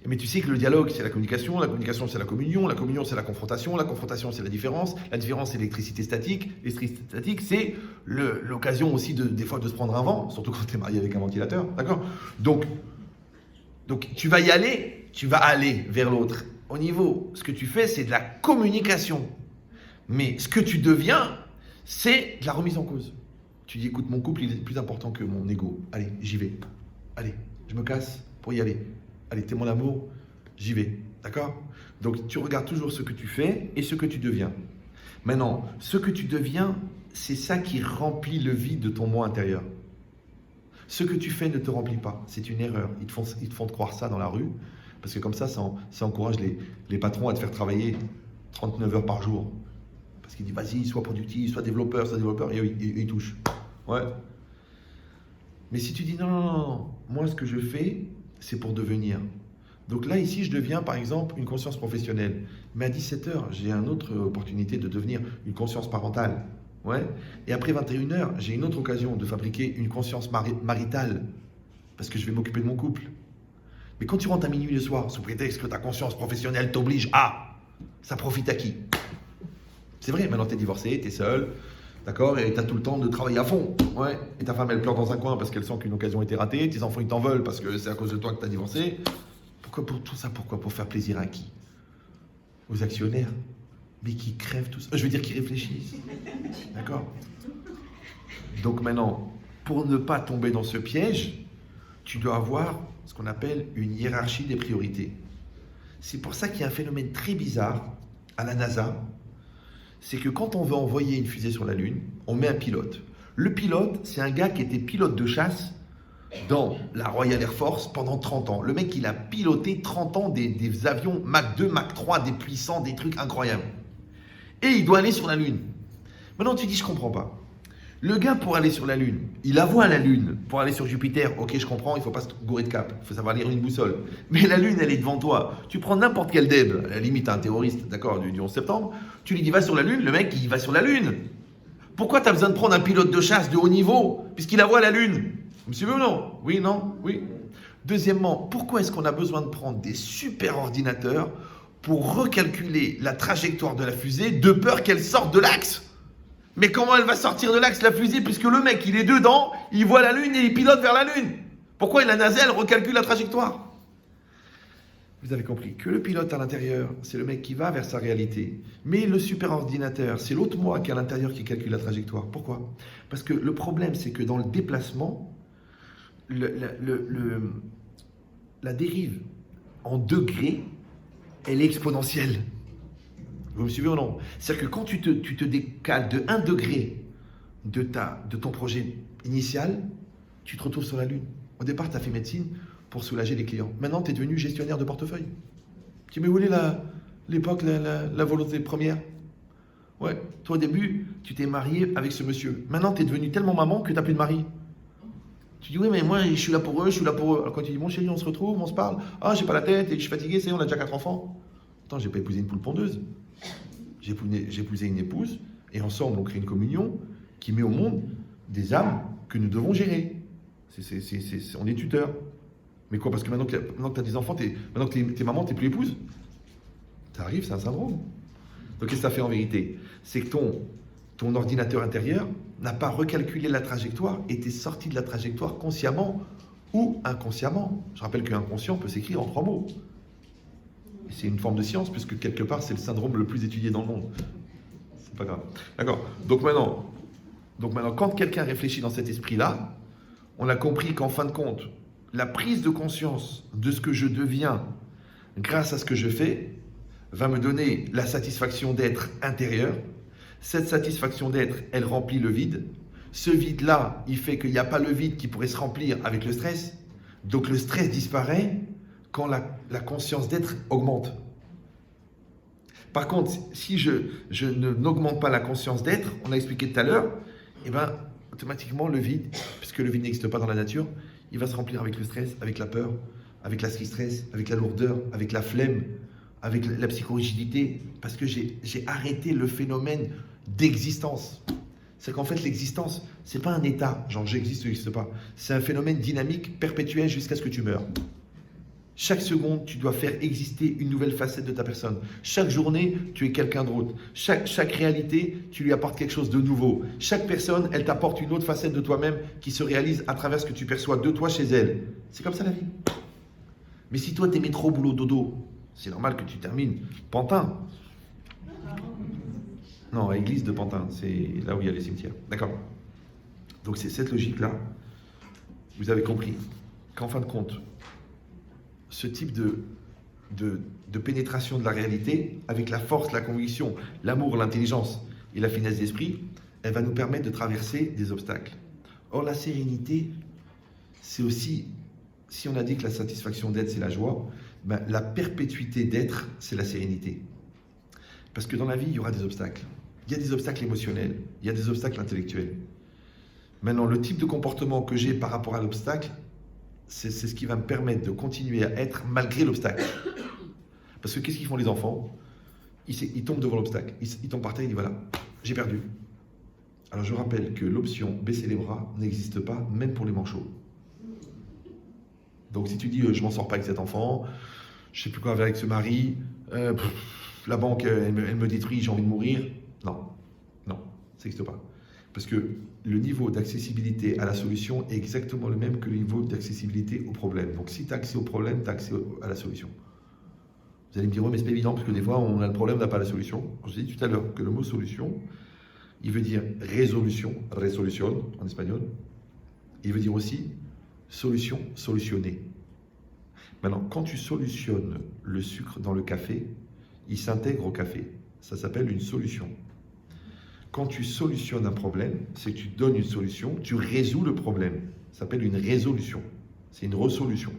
Mais tu sais que le dialogue, c'est la communication c'est la communion c'est la confrontation c'est la différence c'est l'électricité statique, l'électricité statique c'est l'occasion aussi des fois de se prendre un vent, surtout quand tu es marié avec un ventilateur, d'accord? Donc tu vas aller vers l'autre. Au niveau, ce que tu fais, c'est de la communication. Mais ce que tu deviens, c'est de la remise en cause. Tu dis, écoute, mon couple, il est plus important que mon ego. Allez, j'y vais. Allez, je me casse pour y aller. Allez, t'es mon amour, j'y vais. D'accord? Donc, tu regardes toujours ce que tu fais et ce que tu deviens. Maintenant, ce que tu deviens, c'est ça qui remplit le vide de ton moi intérieur. Ce que tu fais ne te remplit pas. C'est une erreur. Ils te font croire ça dans la rue, parce que comme ça encourage les patrons à te faire travailler 39 heures par jour. Parce qu'il dit, vas-y, sois productif, sois développeur, et eux, ils touchent. Ouais. Mais si tu dis, non, moi, ce que je fais, c'est pour devenir. Donc là, ici, je deviens, par exemple, une conscience professionnelle. Mais à 17h, j'ai une autre opportunité de devenir une conscience parentale. Ouais. Et après 21h, j'ai une autre occasion de fabriquer une conscience maritale. Parce que je vais m'occuper de mon couple. Mais quand tu rentres à minuit le soir, sous prétexte que ta conscience professionnelle t'oblige à, ça profite à qui? C'est vrai, maintenant t'es divorcé, t'es seul, d'accord, et t'as tout le temps de travailler à fond. Ouais. Et ta femme, elle pleure dans un coin parce qu'elle sent qu'une occasion a été ratée, tes enfants, ils t'en veulent parce que c'est à cause de toi que t'as divorcé. Pourquoi pour tout ça? Pourquoi? Pour faire plaisir à qui? Aux actionnaires? Mais qui crèvent tout ça. Je veux dire, qui réfléchissent. D'accord? Donc maintenant, pour ne pas tomber dans ce piège, tu dois avoir ce qu'on appelle une hiérarchie des priorités. C'est pour ça qu'il y a un phénomène très bizarre à la NASA, c'est que quand on veut envoyer une fusée sur la Lune, on met un pilote. Le pilote, c'est un gars qui était pilote de chasse dans la Royal Air Force pendant 30 ans. Le mec, il a piloté 30 ans des avions Mach 2, Mach 3, des puissants, des trucs incroyables. Et il doit aller sur la Lune. Maintenant, tu dis, je comprends pas. Le gars, pour aller sur la Lune, il a voit la Lune. Pour aller sur Jupiter, ok, je comprends, il ne faut pas se gourer de cap. Il faut savoir lire une boussole. Mais la Lune, elle est devant toi. Tu prends n'importe quel deb, à la limite un terroriste, d'accord, du 11 septembre, tu lui dis, va sur la Lune, le mec, il va sur la Lune. Pourquoi tu as besoin de prendre un pilote de chasse de haut niveau, puisqu'il a voit la Lune? Vous me suivez ou non? Oui, non? Oui. Deuxièmement, pourquoi est-ce qu'on a besoin de prendre des super ordinateurs pour recalculer la trajectoire de la fusée de peur qu'elle sorte de l'axe? Mais comment elle va sortir de l'axe, la fusée, puisque le mec, il est dedans, il voit la Lune et il pilote vers la Lune? Pourquoi la NASA, elle recalcule la trajectoire? Vous avez compris que le pilote à l'intérieur, c'est le mec qui va vers sa réalité. Mais le super ordinateur, c'est l'autre moi qui est à l'intérieur qui calcule la trajectoire. Pourquoi? Parce que le problème, c'est que dans le déplacement, la dérive en degrés, elle est exponentielle. Vous me suivez ou non? C'est-à-dire que quand tu te décales de 1 degré de ton projet initial, tu te retrouves sur la Lune. Au départ, tu as fait médecine pour soulager les clients. Maintenant, tu es devenu gestionnaire de portefeuille. Tu mets où est l'époque, la volonté première? Ouais, toi au début, tu t'es marié avec ce monsieur. Maintenant, tu es devenu tellement maman que tu n'as plus de mari. Tu dis, oui, mais moi, je suis là pour eux, je suis là pour eux. Alors quand tu dis, mon chéri, on se retrouve, on se parle. Ah, j'ai pas la tête et je suis fatigué, on a déjà 4 enfants. Attends, j'ai pas épousé une poule pondeuse. J'ai épousé une épouse et ensemble, on crée une communion qui met au monde des âmes que nous devons gérer. On est tuteurs. Mais quoi? Parce que maintenant que tu as des enfants, maintenant que t'es maman, t'es plus épouse. Ça arrive, c'est un syndrome. Donc qu'est-ce que ça fait en vérité? C'est que ton ordinateur intérieur n'a pas recalculé la trajectoire et t'es sorti de la trajectoire consciemment ou inconsciemment. Je rappelle qu'inconscient peut s'écrire en 3 mots. Et c'est une forme de science puisque quelque part c'est le syndrome le plus étudié dans le monde. C'est pas grave. D'accord. Donc maintenant, quand quelqu'un réfléchit dans cet esprit-là, on a compris qu'en fin de compte, la prise de conscience de ce que je deviens grâce à ce que je fais va me donner la satisfaction d'être intérieur. Cette satisfaction d'être, elle remplit le vide. Ce vide-là, il fait qu'il n'y a pas le vide qui pourrait se remplir avec le stress. Donc le stress disparaît quand la conscience d'être augmente. Par contre, si je n'augmente pas la conscience d'être, on a expliqué tout à l'heure, eh ben, automatiquement, le vide, puisque le vide n'existe pas dans la nature, il va se remplir avec le stress, avec la peur, avec la stress, avec la lourdeur, avec la flemme, avec la psychorigidité, parce que j'ai arrêté le phénomène d'existence. C'est qu'en fait, l'existence, c'est pas un état, genre j'existe ou j'existe pas. C'est un phénomène dynamique, perpétuel jusqu'à ce que tu meurs. Chaque seconde, tu dois faire exister une nouvelle facette de ta personne. Chaque journée, tu es quelqu'un d'autre. Chaque réalité, tu lui apportes quelque chose de nouveau. Chaque personne, elle t'apporte une autre facette de toi-même qui se réalise à travers ce que tu perçois de toi chez elle. C'est comme ça la vie. Mais si toi, t'es métro, boulot, dodo, c'est normal que tu termines Pantin. Non, à l'église de Pantin, c'est là où il y a les cimetières. D'accord. Donc c'est cette logique-là. Vous avez compris qu'en fin de compte, ce type de pénétration de la réalité, avec la force, la conviction, l'amour, l'intelligence et la finesse d'esprit, elle va nous permettre de traverser des obstacles. Or, la sérénité, c'est aussi, si on a dit que la satisfaction d'être, c'est la joie, ben, la perpétuité d'être, c'est la sérénité. Parce que dans la vie, il y aura des obstacles. Il y a des obstacles émotionnels, il y a des obstacles intellectuels. Maintenant, le type de comportement que j'ai par rapport à l'obstacle, c'est ce qui va me permettre de continuer à être malgré l'obstacle. Parce que qu'est-ce qu'ils font les enfants? Ils tombent devant l'obstacle, ils tombent par terre, ils disent voilà, j'ai perdu. Alors je rappelle que l'option baisser les bras n'existe pas, même pour les manchots. Donc si tu dis je m'en sors pas avec cet enfant, je sais plus quoi faire avec ce mari, la banque elle me détruit, j'ai envie de mourir. Non, ça n'existe pas. Parce que le niveau d'accessibilité à la solution est exactement le même que le niveau d'accessibilité au problème. Donc si tu as accès au problème, tu as accès à la solution. Vous allez me dire, oui, mais c'est pas évident, parce que des fois, on a le problème, on n'a pas la solution. Je vous ai dit tout à l'heure que le mot solution, il veut dire résolution, resolution en espagnol. Il veut dire aussi solution, solutionner. Maintenant, quand tu solutionnes le sucre dans le café, il s'intègre au café. Ça s'appelle une solution. Quand tu solutionnes un problème, c'est que tu donnes une solution, tu résous le problème. Ça s'appelle une résolution. C'est une resolution.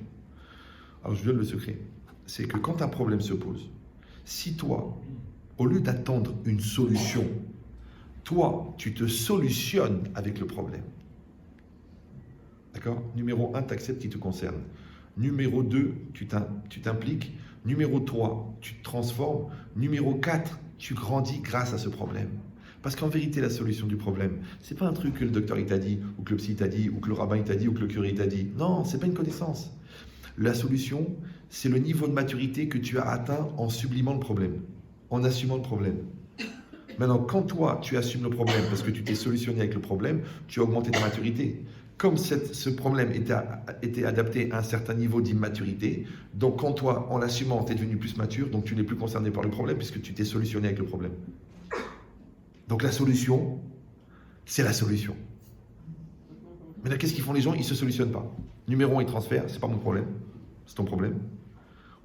Alors je vous donne le secret. C'est que quand un problème se pose, si toi, au lieu d'attendre une solution, toi, tu te solutionnes avec le problème. D'accord? Numéro 1, tu acceptes qui te concerne. Numéro 2, tu t'impliques. Numéro 3, tu te transformes. Numéro 4, tu grandis grâce à ce problème. Parce qu'en vérité, la solution du problème, c'est pas un truc que le docteur il t'a dit, ou que le psy t'a dit, ou que le rabbin il t'a dit, ou que le curé il t'a dit. Non, c'est pas une connaissance. La solution, c'est le niveau de maturité que tu as atteint en sublimant le problème, en assumant le problème. Maintenant, quand toi, tu assumes le problème parce que tu t'es solutionné avec le problème, tu as augmenté ta maturité. Comme ce problème était adapté à un certain niveau d'immaturité, donc quand toi, en l'assumant, tu es devenu plus mature, donc tu n'es plus concerné par le problème puisque tu t'es solutionné avec le problème. Donc la solution, c'est la solution. Maintenant, qu'est-ce qu'ils font les gens? Ils ne se solutionnent pas. Numéro 1, ils transfèrent, c'est pas mon problème, c'est ton problème.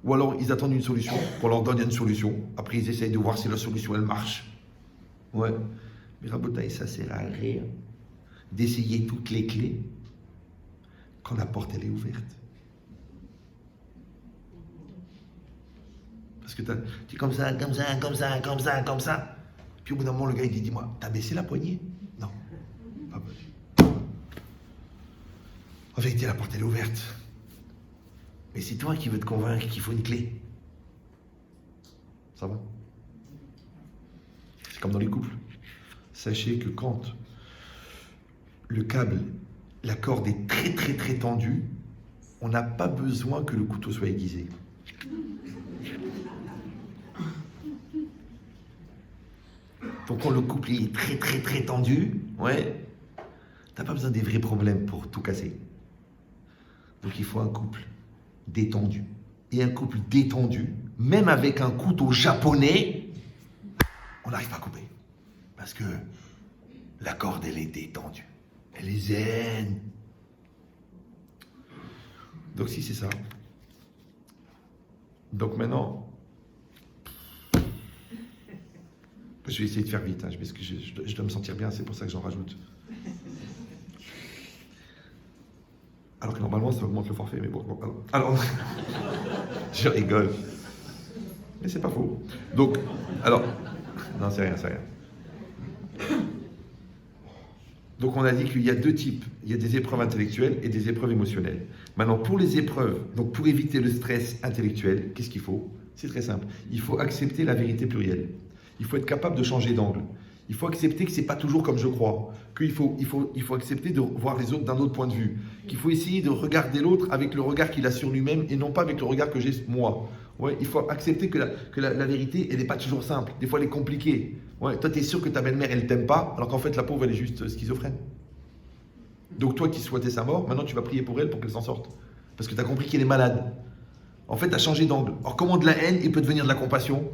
Ou alors, ils attendent une solution, qu'on leur donne une solution. Après, ils essayent de voir si la solution, elle marche. Ouais. Mais Rabotaï, ça sert à rien d'essayer toutes les clés quand la porte, elle est ouverte. Parce que tu es comme ça. Puis au bout d'un moment, le gars, il dit, dis-moi, t'as baissé la poignée? Non, pas possible. En vérité, la porte, elle est ouverte. Mais c'est toi qui veux te convaincre qu'il faut une clé. Ça va? C'est comme dans les couples. Sachez que quand le câble, la corde est très tendue, on n'a pas besoin que le couteau soit aiguisé. Donc quand le couple est très tendu, ouais, t'as pas besoin des vrais problèmes pour tout casser. Donc il faut un couple détendu. Et un couple détendu, même avec un couteau japonais, on n'arrive pas à couper. Parce que la corde, elle est détendue. Elle est zen. Donc si c'est ça. Donc maintenant, je vais essayer de faire vite, hein, parce que je dois me sentir bien, c'est pour ça que j'en rajoute. Alors que normalement, ça augmente le forfait, mais bon. Alors je rigole. Mais c'est pas faux. Donc, alors, non, c'est rien, c'est rien. Donc on a dit qu'il y a deux types. Il y a des épreuves intellectuelles et des épreuves émotionnelles. Maintenant, pour les épreuves, donc pour éviter le stress intellectuel, qu'est-ce qu'il faut? C'est très simple. Il faut accepter la vérité plurielle. Il faut être capable de changer d'angle. Il faut accepter que ce n'est pas toujours comme je crois. Qu'il faut accepter de voir les autres d'un autre point de vue. Qu'il faut essayer de regarder l'autre avec le regard qu'il a sur lui-même et non pas avec le regard que j'ai moi. Ouais, il faut accepter que la vérité, elle n'est pas toujours simple. Des fois, elle est compliquée. Ouais, toi, tu es sûr que ta belle-mère, elle t'aime pas, alors qu'en fait, la pauvre, elle est juste schizophrène. Donc, toi qui souhaitais sa mort, maintenant, tu vas prier pour elle pour qu'elle s'en sorte. Parce que tu as compris qu'elle est malade. En fait, tu as changé d'angle. Alors, comment de la haine, il peut devenir de la compassion?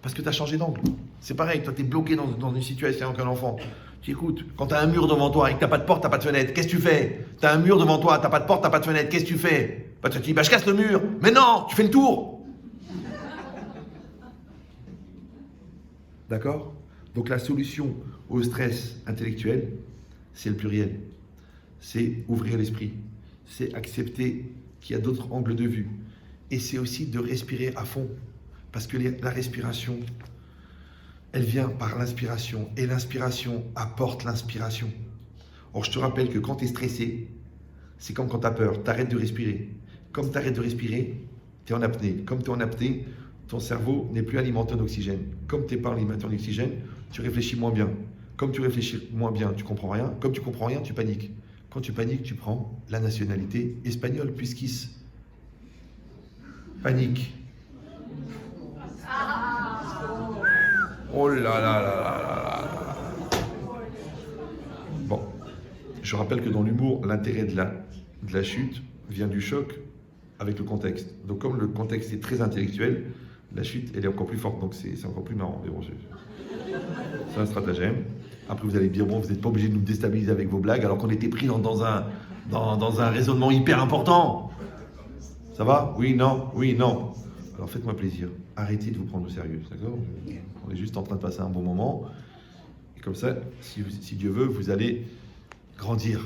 Parce que tu as changé d'angle. C'est pareil, toi, tu es bloqué dans une situation avec un enfant. Tu écoutes, quand tu as un mur devant toi et que tu n'as pas de porte, tu n'as pas de fenêtre, qu'est-ce que tu fais? Tu as un mur devant toi, tu n'as pas de porte, tu n'as pas de fenêtre, qu'est-ce que tu fais? Tu te dis, je casse le mur. Mais non, tu fais le tour. D'accord? Donc la solution au stress intellectuel, c'est le pluriel. C'est ouvrir l'esprit. C'est accepter qu'il y a d'autres angles de vue. Et c'est aussi de respirer à fond. Parce que la respiration, elle vient par l'inspiration. Et l'inspiration apporte l'inspiration. Or, je te rappelle que quand tu es stressé, c'est comme quand tu as peur. Tu arrêtes de respirer. Comme tu arrêtes de respirer, tu es en apnée. Comme tu es en apnée, ton cerveau n'est plus alimenté en oxygène. Comme tu n'es pas alimenté en oxygène, tu réfléchis moins bien. Comme tu réfléchis moins bien, tu comprends rien. Comme tu comprends rien, tu paniques. Quand tu paniques, tu prends la nationalité espagnole, puisqu'ils paniquent. Oh là là là là là là. Bon, je rappelle que dans l'humour, l'intérêt de la chute vient du choc avec le contexte. Donc comme le contexte est très intellectuel, la chute, elle est encore plus forte, donc c'est encore plus marrant. Mais bon, c'est un stratagème. Après, vous allez me dire, bon, vous n'êtes pas obligé de nous déstabiliser avec vos blagues, alors qu'on était pris dans un raisonnement hyper important. Ça va? Oui, non, oui, non. Alors faites-moi plaisir, arrêtez de vous prendre au sérieux, d'accord? On est juste en train de passer un bon moment. Et comme ça, si Dieu veut, vous allez grandir.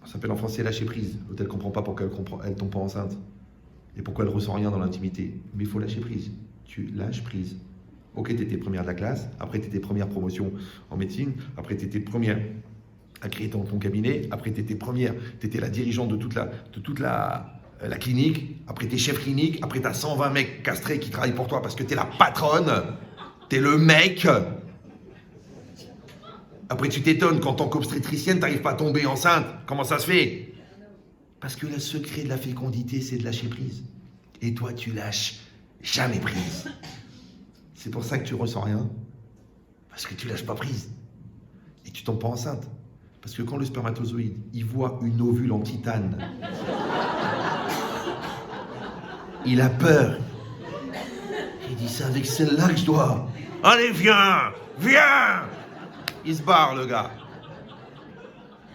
Ça s'appelle en français lâcher prise. L'autre, elle ne comprend pas pourquoi elle tombe pas enceinte. Et pourquoi elle ne ressent rien dans l'intimité. Mais il faut lâcher prise. Tu lâches prise. Ok, tu étais première de la classe, après tu étais première promotion en médecine, après tu étais première à créer ton cabinet, après tu étais première, tu étais la dirigeante de toute la clinique, après tu es chef clinique, après tu as 120 mecs castrés qui travaillent pour toi parce que tu es la patronne, tu es le mec. Après tu t'étonnes qu'en tant qu'obstétricienne, tu n'arrives pas à tomber enceinte. Comment ça se fait? Parce que le secret de la fécondité, c'est de lâcher prise. Et toi, tu lâches jamais prise. C'est pour ça que tu ressens rien. Parce que tu lâches pas prise. Et tu tombes pas enceinte. Parce que quand le spermatozoïde, il voit une ovule en titane, il a peur. Il dit, c'est avec celle-là que je dois. Allez, viens! Viens! Il se barre, le gars.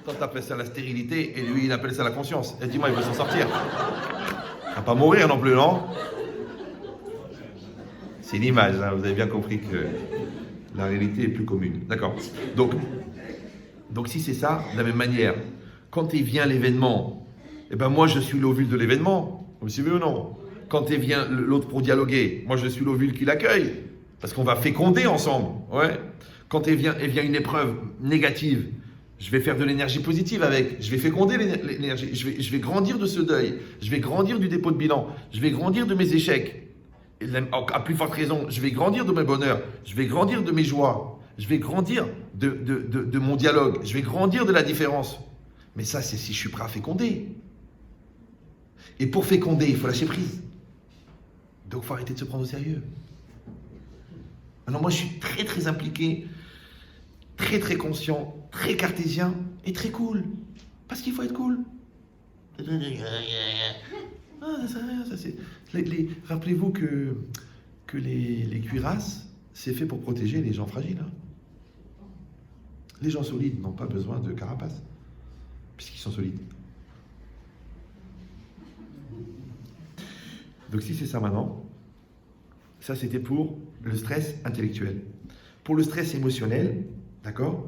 Toi, t'appelles ça la stérilité, et lui, il appelle ça la conscience. Et dis-moi, il veut s'en sortir. Il va pas mourir non plus, non? C'est une image, hein, vous avez bien compris que la réalité est plus commune. D'accord. Donc si c'est ça, de la même manière, quand il vient l'événement, eh ben moi je suis l'ovule de l'événement. Vous me suivez ou non? Quand il vient l'autre pour dialoguer, moi je suis l'ovule qui l'accueille. Parce qu'on va féconder ensemble. Ouais. Quand il vient une épreuve négative, je vais faire de l'énergie positive avec. Je vais féconder l'énergie. Je vais grandir de ce deuil. Je vais grandir du dépôt de bilan. Je vais grandir de mes échecs. Et à plus forte raison, je vais grandir de mes bonheurs. Je vais grandir de mes joies. Je vais grandir de mon dialogue. Je vais grandir de la différence. Mais ça, c'est si je suis prêt à féconder. Et pour féconder, il faut lâcher prise. Donc, il faut arrêter de se prendre au sérieux. Alors moi, je suis très, très impliqué, très, très conscient, très cartésien et très cool. Parce qu'il faut être cool. Rappelez-vous que les cuirasses, c'est fait pour protéger les gens fragiles. Hein. Les gens solides n'ont pas besoin de carapace, puisqu'ils sont solides. Donc si c'est ça maintenant, ça c'était pour le stress intellectuel. Pour le stress émotionnel, d'accord,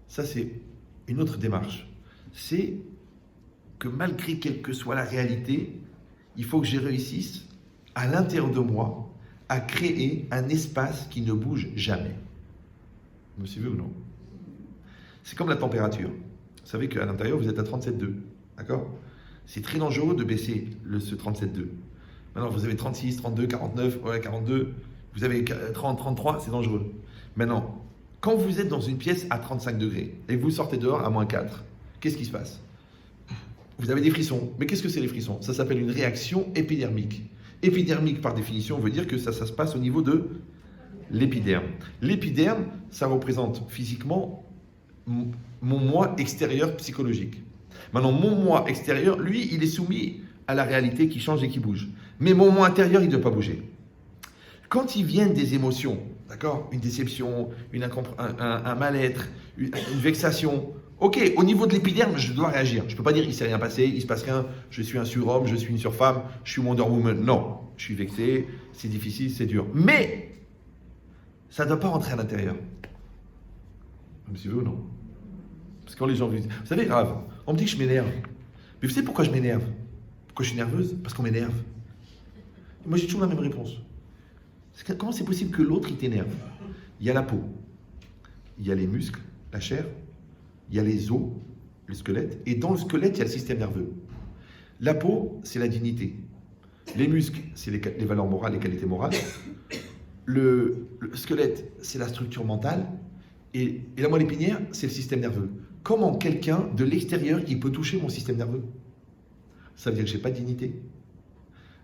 ça c'est une autre démarche. C'est que malgré quelle que soit la réalité, il faut que je réussisse à l'intérieur de moi à créer un espace qui ne bouge jamais. Vous me suivez ou non? C'est comme la température. Vous savez qu'à l'intérieur, vous êtes à 37,2. D'accord? C'est très dangereux de baisser ce 37,2. Maintenant, vous avez 36, 32, 49, ouais, 42. Vous avez 30, 33, c'est dangereux. Maintenant, quand vous êtes dans une pièce à 35 degrés et que vous sortez dehors à moins 4, qu'est-ce qui se passe? Vous avez des frissons. Mais qu'est-ce que c'est les frissons? Ça s'appelle une réaction épidermique. Épidermique, par définition, veut dire que ça se passe au niveau de l'épiderme. L'épiderme, ça représente physiquement mon moi extérieur psychologique. Maintenant, mon moi extérieur, lui, il est soumis à la réalité qui change et qui bouge. Mais mon moi intérieur, il ne doit pas bouger. Quand ils viennent des émotions, d'accord, une déception, un mal-être, une vexation, ok, au niveau de l'épiderme, je dois réagir. Je ne peux pas dire il ne s'est rien passé, il ne se passe rien, je suis un surhomme, je suis une surfemme, je suis Wonder Woman. Non, je suis vexé, c'est difficile, c'est dur. Mais ça ne doit pas rentrer à l'intérieur. Vous me suivez ou non? Parce que quand les gens me disent, vous savez, grave, on me dit que je m'énerve. Mais vous savez pourquoi je m'énerve? Pourquoi je suis nerveuse? Parce qu'on m'énerve. Moi, j'ai toujours la même réponse. Comment c'est possible que l'autre, il t'énerve? Il y a la peau, il y a les muscles, la chair, il y a les os, le squelette, et dans le squelette, il y a le système nerveux. La peau, c'est la dignité. Les muscles, c'est les valeurs morales, les qualités morales. Le squelette, c'est la structure mentale. Et la moelle épinière, c'est le système nerveux. Comment quelqu'un de l'extérieur, il peut toucher mon système nerveux? Ça veut dire que je n'ai pas de dignité,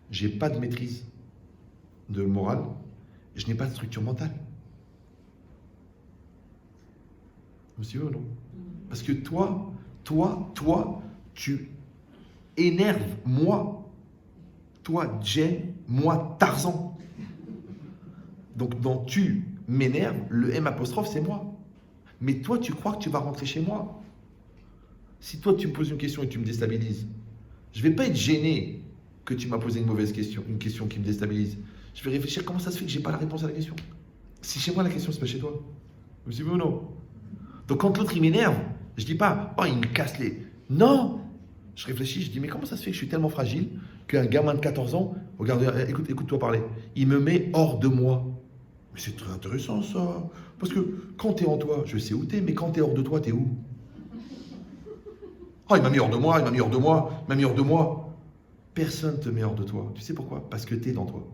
je n'ai pas de maîtrise de morale, et je n'ai pas de structure mentale. Vous me suivez ou non? Parce que toi, tu énerves moi. Toi, Jen, moi, Tarzan. Donc, dans tu m'énerves, le M apostrophe, c'est moi. Mais toi, tu crois que tu vas rentrer chez moi. Si toi, tu me poses une question et tu me déstabilises, je ne vais pas être gêné que tu m'as posé une mauvaise question, une question qui me déstabilise. Je vais réfléchir comment ça se fait que je n'ai pas la réponse à la question. Si chez moi, la question, c'est pas chez toi. Vous me suivez ou non? Donc, quand l'autre, il m'énerve, je ne dis pas, oh, il me casse les... Non! Je réfléchis, je dis, mais comment ça se fait que je suis tellement fragile qu'un gamin de 14 ans, regarde, écoute-toi parler, il me met hors de moi. Mais c'est très intéressant, ça. Parce que quand tu es en toi, je sais où tu es, mais quand tu es hors de toi, tu es où? Oh, il m'a mis hors de moi, il m'a mis hors de moi, il m'a mis hors de moi. Personne ne te met hors de toi. Tu sais pourquoi? Parce que tu es dans toi.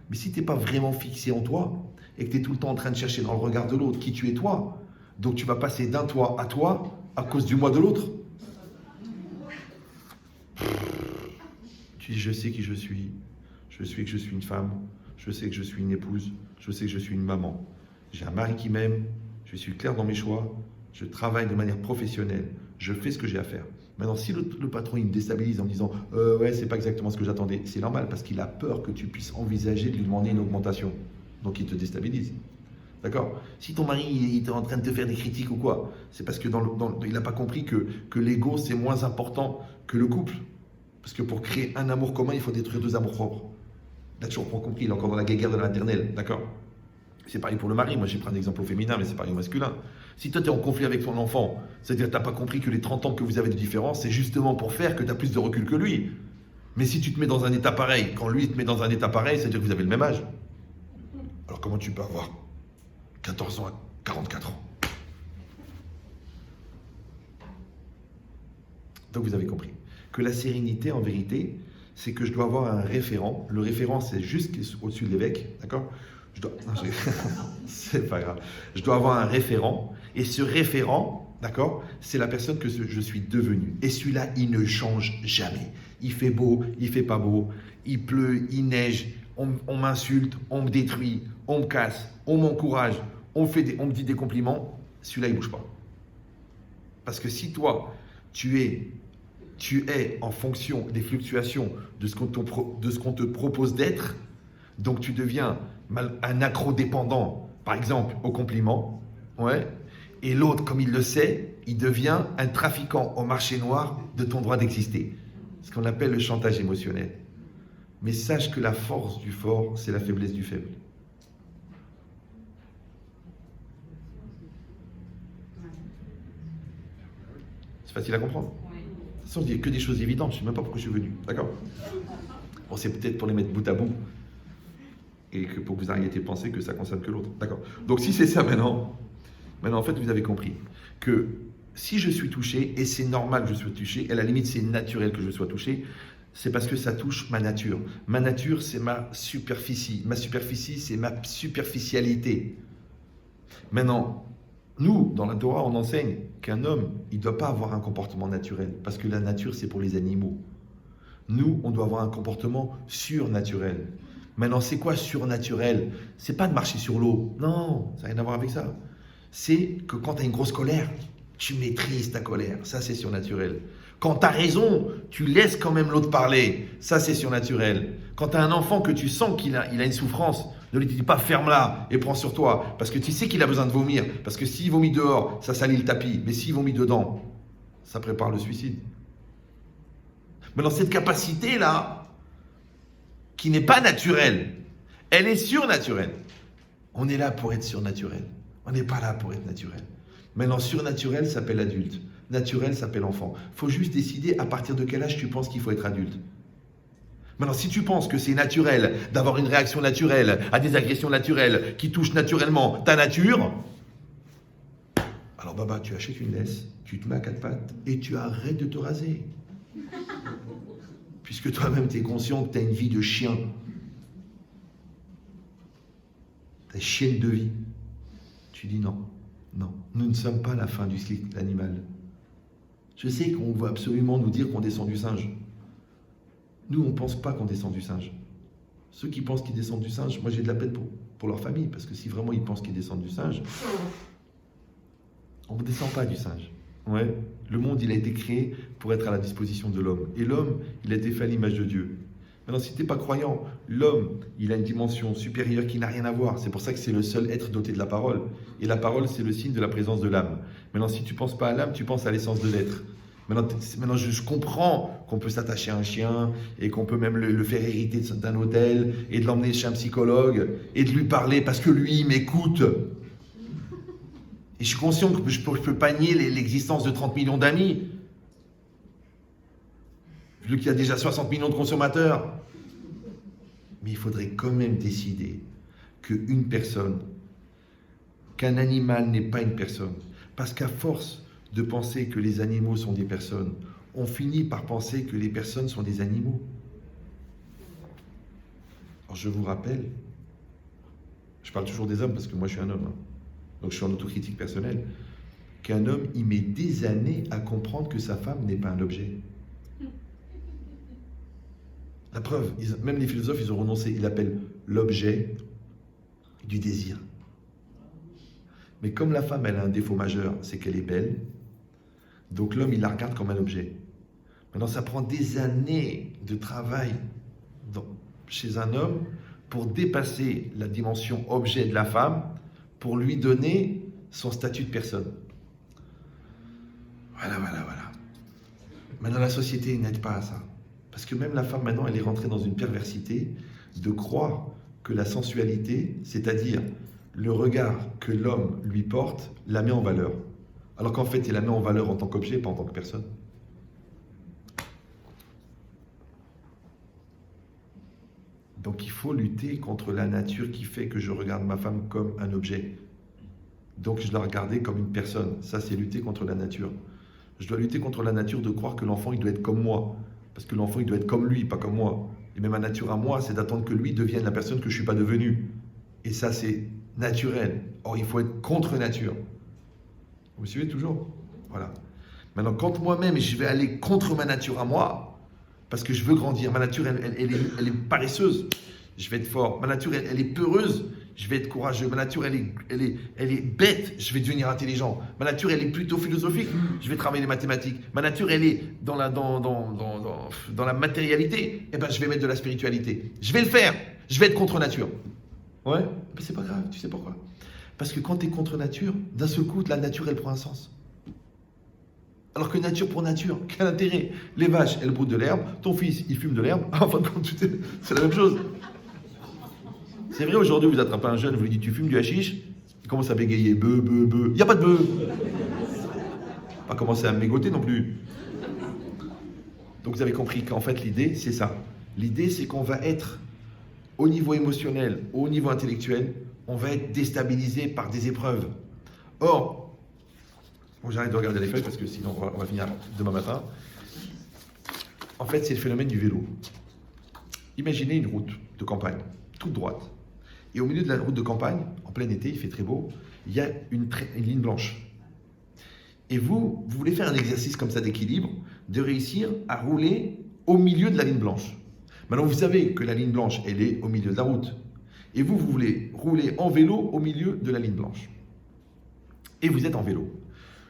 Mais si tu n'es pas vraiment fixé en toi, et que tu es tout le temps en train de chercher dans le regard de l'autre qui tu es toi, donc tu vas passer d'un toi à cause du moi de l'autre. Tu dis, je sais qui je suis que je suis une femme, je sais que je suis une épouse, je sais que je suis une maman. J'ai un mari qui m'aime, je suis clair dans mes choix, je travaille de manière professionnelle, je fais ce que j'ai à faire. Maintenant, si le patron il me déstabilise en me disant ouais, c'est pas exactement ce que j'attendais, c'est normal parce qu'il a peur que tu puisses envisager de lui demander une augmentation. Donc il te déstabilise. D'accord? Si ton mari il est en train de te faire des critiques ou quoi, c'est parce que il n'a pas compris que l'ego c'est moins important que le couple. Parce que pour créer un amour commun, il faut détruire deux amours propres. Il n'a toujours pas compris, il est encore dans la guerre de la maternelle. D'accord? C'est pareil pour le mari. Moi, j'ai pris un exemple au féminin, mais c'est pareil au masculin. Si toi, tu es en conflit avec ton enfant, c'est-à-dire que tu n'as pas compris que les 30 ans que vous avez de différence, c'est justement pour faire que tu as plus de recul que lui. Mais si tu te mets dans un état pareil, quand lui te met dans un état pareil, c'est-à-dire que vous avez le même âge. Alors comment tu peux avoir 14 ans à 44 ans? Donc vous avez compris que la sérénité, en vérité, c'est que je dois avoir un référent. Le référent, c'est juste au-dessus de l'évêque, d'accord? C'est pas grave. Je dois avoir un référent. Et ce référent, d'accord, c'est la personne que je suis devenue. Et celui-là, il ne change jamais. Il fait beau, il fait pas beau. Il pleut, il neige. On m'insulte, on me détruit, on me casse, on m'encourage, on me dit des compliments. Celui-là, il bouge pas. Parce que si toi, tu es en fonction des fluctuations de ce qu'on te propose d'être, donc tu deviens un accro-dépendant, par exemple, aux compliments, ouais, et l'autre, comme il le sait, il devient un trafiquant au marché noir de ton droit d'exister. Ce qu'on appelle le chantage émotionnel. Mais sache que la force du fort, c'est la faiblesse du faible. C'est facile à comprendre. De toute façon, je dis que des choses évidentes, je ne sais même pas pourquoi je suis venu. D'accord? Bon, c'est peut-être pour les mettre bout à bout. Et que pour que vous arrêtiez de penser que ça concerne que l'autre. D'accord. Donc si c'est ça maintenant, en fait vous avez compris que si je suis touché, et c'est normal que je sois touché, et à la limite c'est naturel que je sois touché, c'est parce que ça touche ma nature. Ma nature, c'est ma superficie. Ma superficie, c'est ma superficialité. Maintenant, nous, dans la Torah, on enseigne qu'un homme, il ne doit pas avoir un comportement naturel, parce que la nature, c'est pour les animaux. Nous, on doit avoir un comportement surnaturel. Maintenant, c'est quoi surnaturel? C'est pas de marcher sur l'eau. Non, ça n'a rien à voir avec ça. C'est que quand tu as une grosse colère, tu maîtrises ta colère. Ça, c'est surnaturel. Quand tu as raison, tu laisses quand même l'autre parler. Ça, c'est surnaturel. Quand tu as un enfant que tu sens qu'il a une souffrance, ne lui dis pas ferme-la et prends sur toi. Parce que tu sais qu'il a besoin de vomir. Parce que s'il vomit dehors, ça salit le tapis. Mais s'il vomit dedans, ça prépare le suicide. Mais dans cette capacité-là, qui n'est pas naturelle, elle est surnaturelle. On est là pour être surnaturel. On n'est pas là pour être naturel. Maintenant, surnaturel s'appelle adulte. Naturel s'appelle enfant. Il faut juste décider à partir de quel âge tu penses qu'il faut être adulte. Maintenant, si tu penses que c'est naturel d'avoir une réaction naturelle à des agressions naturelles qui touchent naturellement ta nature, alors Baba, tu achètes une laisse, tu te mets à quatre pattes et tu arrêtes de te raser. Puisque toi-même, tu es conscient que tu as une vie de chien. Tu as chienne de vie. Tu dis non, non, nous ne sommes pas la fin du cycle animal. Je sais qu'on veut absolument nous dire qu'on descend du singe. Nous, on ne pense pas qu'on descend du singe. Ceux qui pensent qu'ils descendent du singe, moi j'ai de la peine pour leur famille, parce que si vraiment ils pensent qu'ils descendent du singe, on ne descend pas du singe. Ouais. Le monde, il a été créé pour être à la disposition de l'homme. Et l'homme, il a été fait à l'image de Dieu. Maintenant, si tu n'es pas croyant, l'homme, il a une dimension supérieure qui n'a rien à voir. C'est pour ça que c'est le seul être doté de la parole. Et la parole, c'est le signe de la présence de l'âme. Maintenant, si tu ne penses pas à l'âme, tu penses à l'essence de l'être. Maintenant, je comprends qu'on peut s'attacher à un chien et qu'on peut même le faire hériter d'un hôtel et de l'emmener chez un psychologue et de lui parler parce que lui, il m'écoute. Et je suis conscient que je ne peux pas nier l'existence de 30 millions d'amis. Vu qu'il y a déjà 60 millions de consommateurs. Mais il faudrait quand même décider qu'une personne, qu'un animal n'est pas une personne. Parce qu'à force de penser que les animaux sont des personnes, on finit par penser que les personnes sont des animaux. Alors je vous rappelle, je parle toujours des hommes parce que moi je suis un homme, hein. Donc je suis en autocritique personnelle, qu'un homme, il met des années à comprendre que sa femme n'est pas un objet. La preuve, même les philosophes, ils ont renoncé, ils l'appellent l'objet du désir. Mais comme la femme, elle a un défaut majeur, c'est qu'elle est belle, donc l'homme, il la regarde comme un objet. Maintenant, ça prend des années de travail chez un homme pour dépasser la dimension objet de la femme, pour lui donner son statut de personne. Voilà. Maintenant, la société n'aide pas à ça. Parce que même la femme, maintenant, elle est rentrée dans une perversité de croire que la sensualité, c'est-à-dire le regard que l'homme lui porte, la met en valeur. Alors qu'en fait, il la met en valeur en tant qu'objet, pas en tant que personne. Donc il faut lutter contre la nature qui fait que je regarde ma femme comme un objet. Donc je dois la regarder comme une personne. Ça, c'est lutter contre la nature. Je dois lutter contre la nature de croire que l'enfant, il doit être comme moi. Parce que l'enfant, il doit être comme lui, pas comme moi. Et même ma nature à moi, c'est d'attendre que lui devienne la personne que je ne suis pas devenu. Et ça, c'est naturel. Or, il faut être contre nature. Vous me suivez toujours? Voilà. Maintenant, quand moi-même, je vais aller contre ma nature à moi, parce que je veux grandir, ma nature, elle est paresseuse, je vais être fort. Ma nature, elle est peureuse, je vais être courageux. Ma nature, elle est bête, je vais devenir intelligent. Ma nature, elle est plutôt philosophique, je vais travailler les mathématiques. Ma nature, elle est dans la matérialité, et ben je vais mettre de la spiritualité. Je vais le faire, je vais être contre nature. Ouais, mais c'est pas grave, tu sais pourquoi? Parce que quand tu es contre nature, d'un seul coup, la nature, elle prend un sens. Alors que nature pour nature, quel intérêt? Les vaches, elles broutent de l'herbe, ton fils, il fume de l'herbe, en fin de compte, c'est la même chose. C'est vrai, aujourd'hui, vous attrapez un jeune, vous lui dites, tu fumes du hashish, il commence à bégayer, beuh. Il n'y a pas de beuh. Pas commencer à mégoter non plus. Donc vous avez compris qu'en fait, l'idée, c'est ça. L'idée, c'est qu'on va être au niveau émotionnel, au niveau intellectuel, on va être déstabilisé par des épreuves. Or, bon, j'arrête de regarder les feuilles parce que sinon on va finir demain matin. En fait, c'est le phénomène du vélo. Imaginez une route de campagne, toute droite. Et au milieu de la route de campagne, en plein été, il fait très beau, il y a une ligne blanche. Et vous voulez faire un exercice comme ça d'équilibre, de réussir à rouler au milieu de la ligne blanche. Maintenant, vous savez que la ligne blanche, elle est au milieu de la route. Et vous voulez rouler en vélo au milieu de la ligne blanche. Et vous êtes en vélo.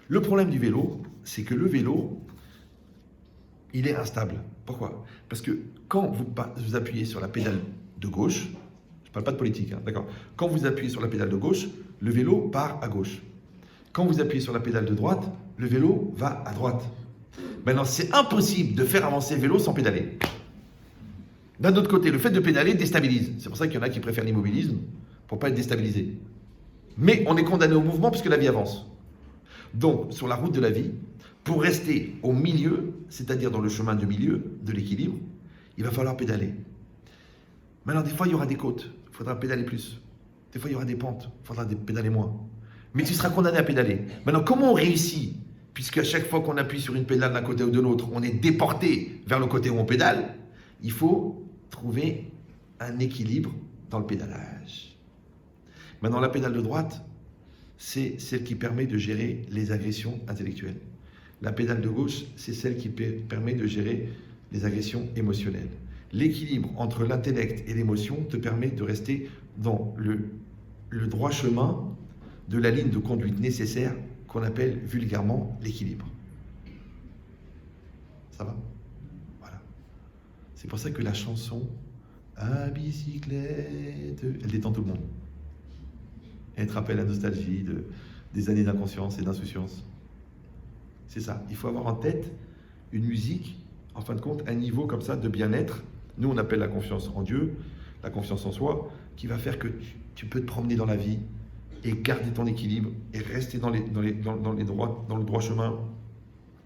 Le problème du vélo, c'est que le vélo, il est instable. Pourquoi? Parce que quand vous appuyez sur la pédale de gauche, je ne parle pas de politique, hein, d'accord? Quand vous appuyez sur la pédale de gauche, le vélo part à gauche. Quand vous appuyez sur la pédale de droite, le vélo va à droite. Maintenant, c'est impossible de faire avancer le vélo sans pédaler. D'un autre côté, le fait de pédaler déstabilise. C'est pour ça qu'il y en a qui préfèrent l'immobilisme pour ne pas être déstabilisé. Mais on est condamné au mouvement puisque la vie avance. Donc, sur la route de la vie, pour rester au milieu, c'est-à-dire dans le chemin de milieu, de l'équilibre, il va falloir pédaler. Maintenant, des fois, il y aura des côtes, il faudra pédaler plus. Des fois, il y aura des pentes, il faudra pédaler moins. Mais tu seras condamné à pédaler. Maintenant, comment on réussit? Puisque à chaque fois qu'on appuie sur une pédale d'un côté ou de l'autre, on est déporté vers le côté où on pédale, il faut trouver un équilibre dans le pédalage. Maintenant, la pédale de droite, c'est celle qui permet de gérer les agressions intellectuelles. La pédale de gauche, c'est celle qui permet de gérer les agressions émotionnelles. L'équilibre entre l'intellect et l'émotion te permet de rester dans le droit chemin de la ligne de conduite nécessaire qu'on appelle vulgairement l'équilibre. Ça va? Voilà. C'est pour ça que la chanson « À bicyclette », elle détend tout le monde. Elle te rappelle la nostalgie des années d'inconscience et d'insouciance. C'est ça. Il faut avoir en tête une musique, en fin de compte, un niveau comme ça de bien-être. Nous, on appelle la confiance en Dieu, la confiance en soi, qui va faire que tu peux te promener dans la vie et garder ton équilibre et rester dans le droit chemin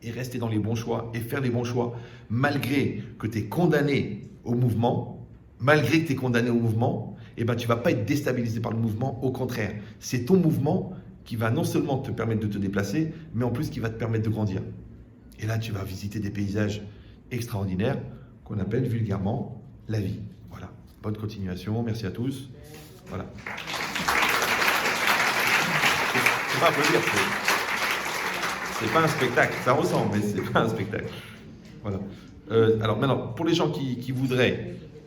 et rester dans les bons choix et faire les bons choix malgré que tu es condamné au mouvement, malgré que tu es condamné au mouvement, eh ben, tu ne vas pas être déstabilisé par le mouvement, au contraire. C'est ton mouvement qui va non seulement te permettre de te déplacer, mais en plus qui va te permettre de grandir. Et là, tu vas visiter des paysages extraordinaires qu'on appelle vulgairement la vie. Voilà. Bonne continuation. Merci à tous. Voilà. C'est pas applaudir, c'est pas un spectacle. Ça ressemble, mais c'est pas un spectacle. Voilà. Alors maintenant, pour les gens qui voudraient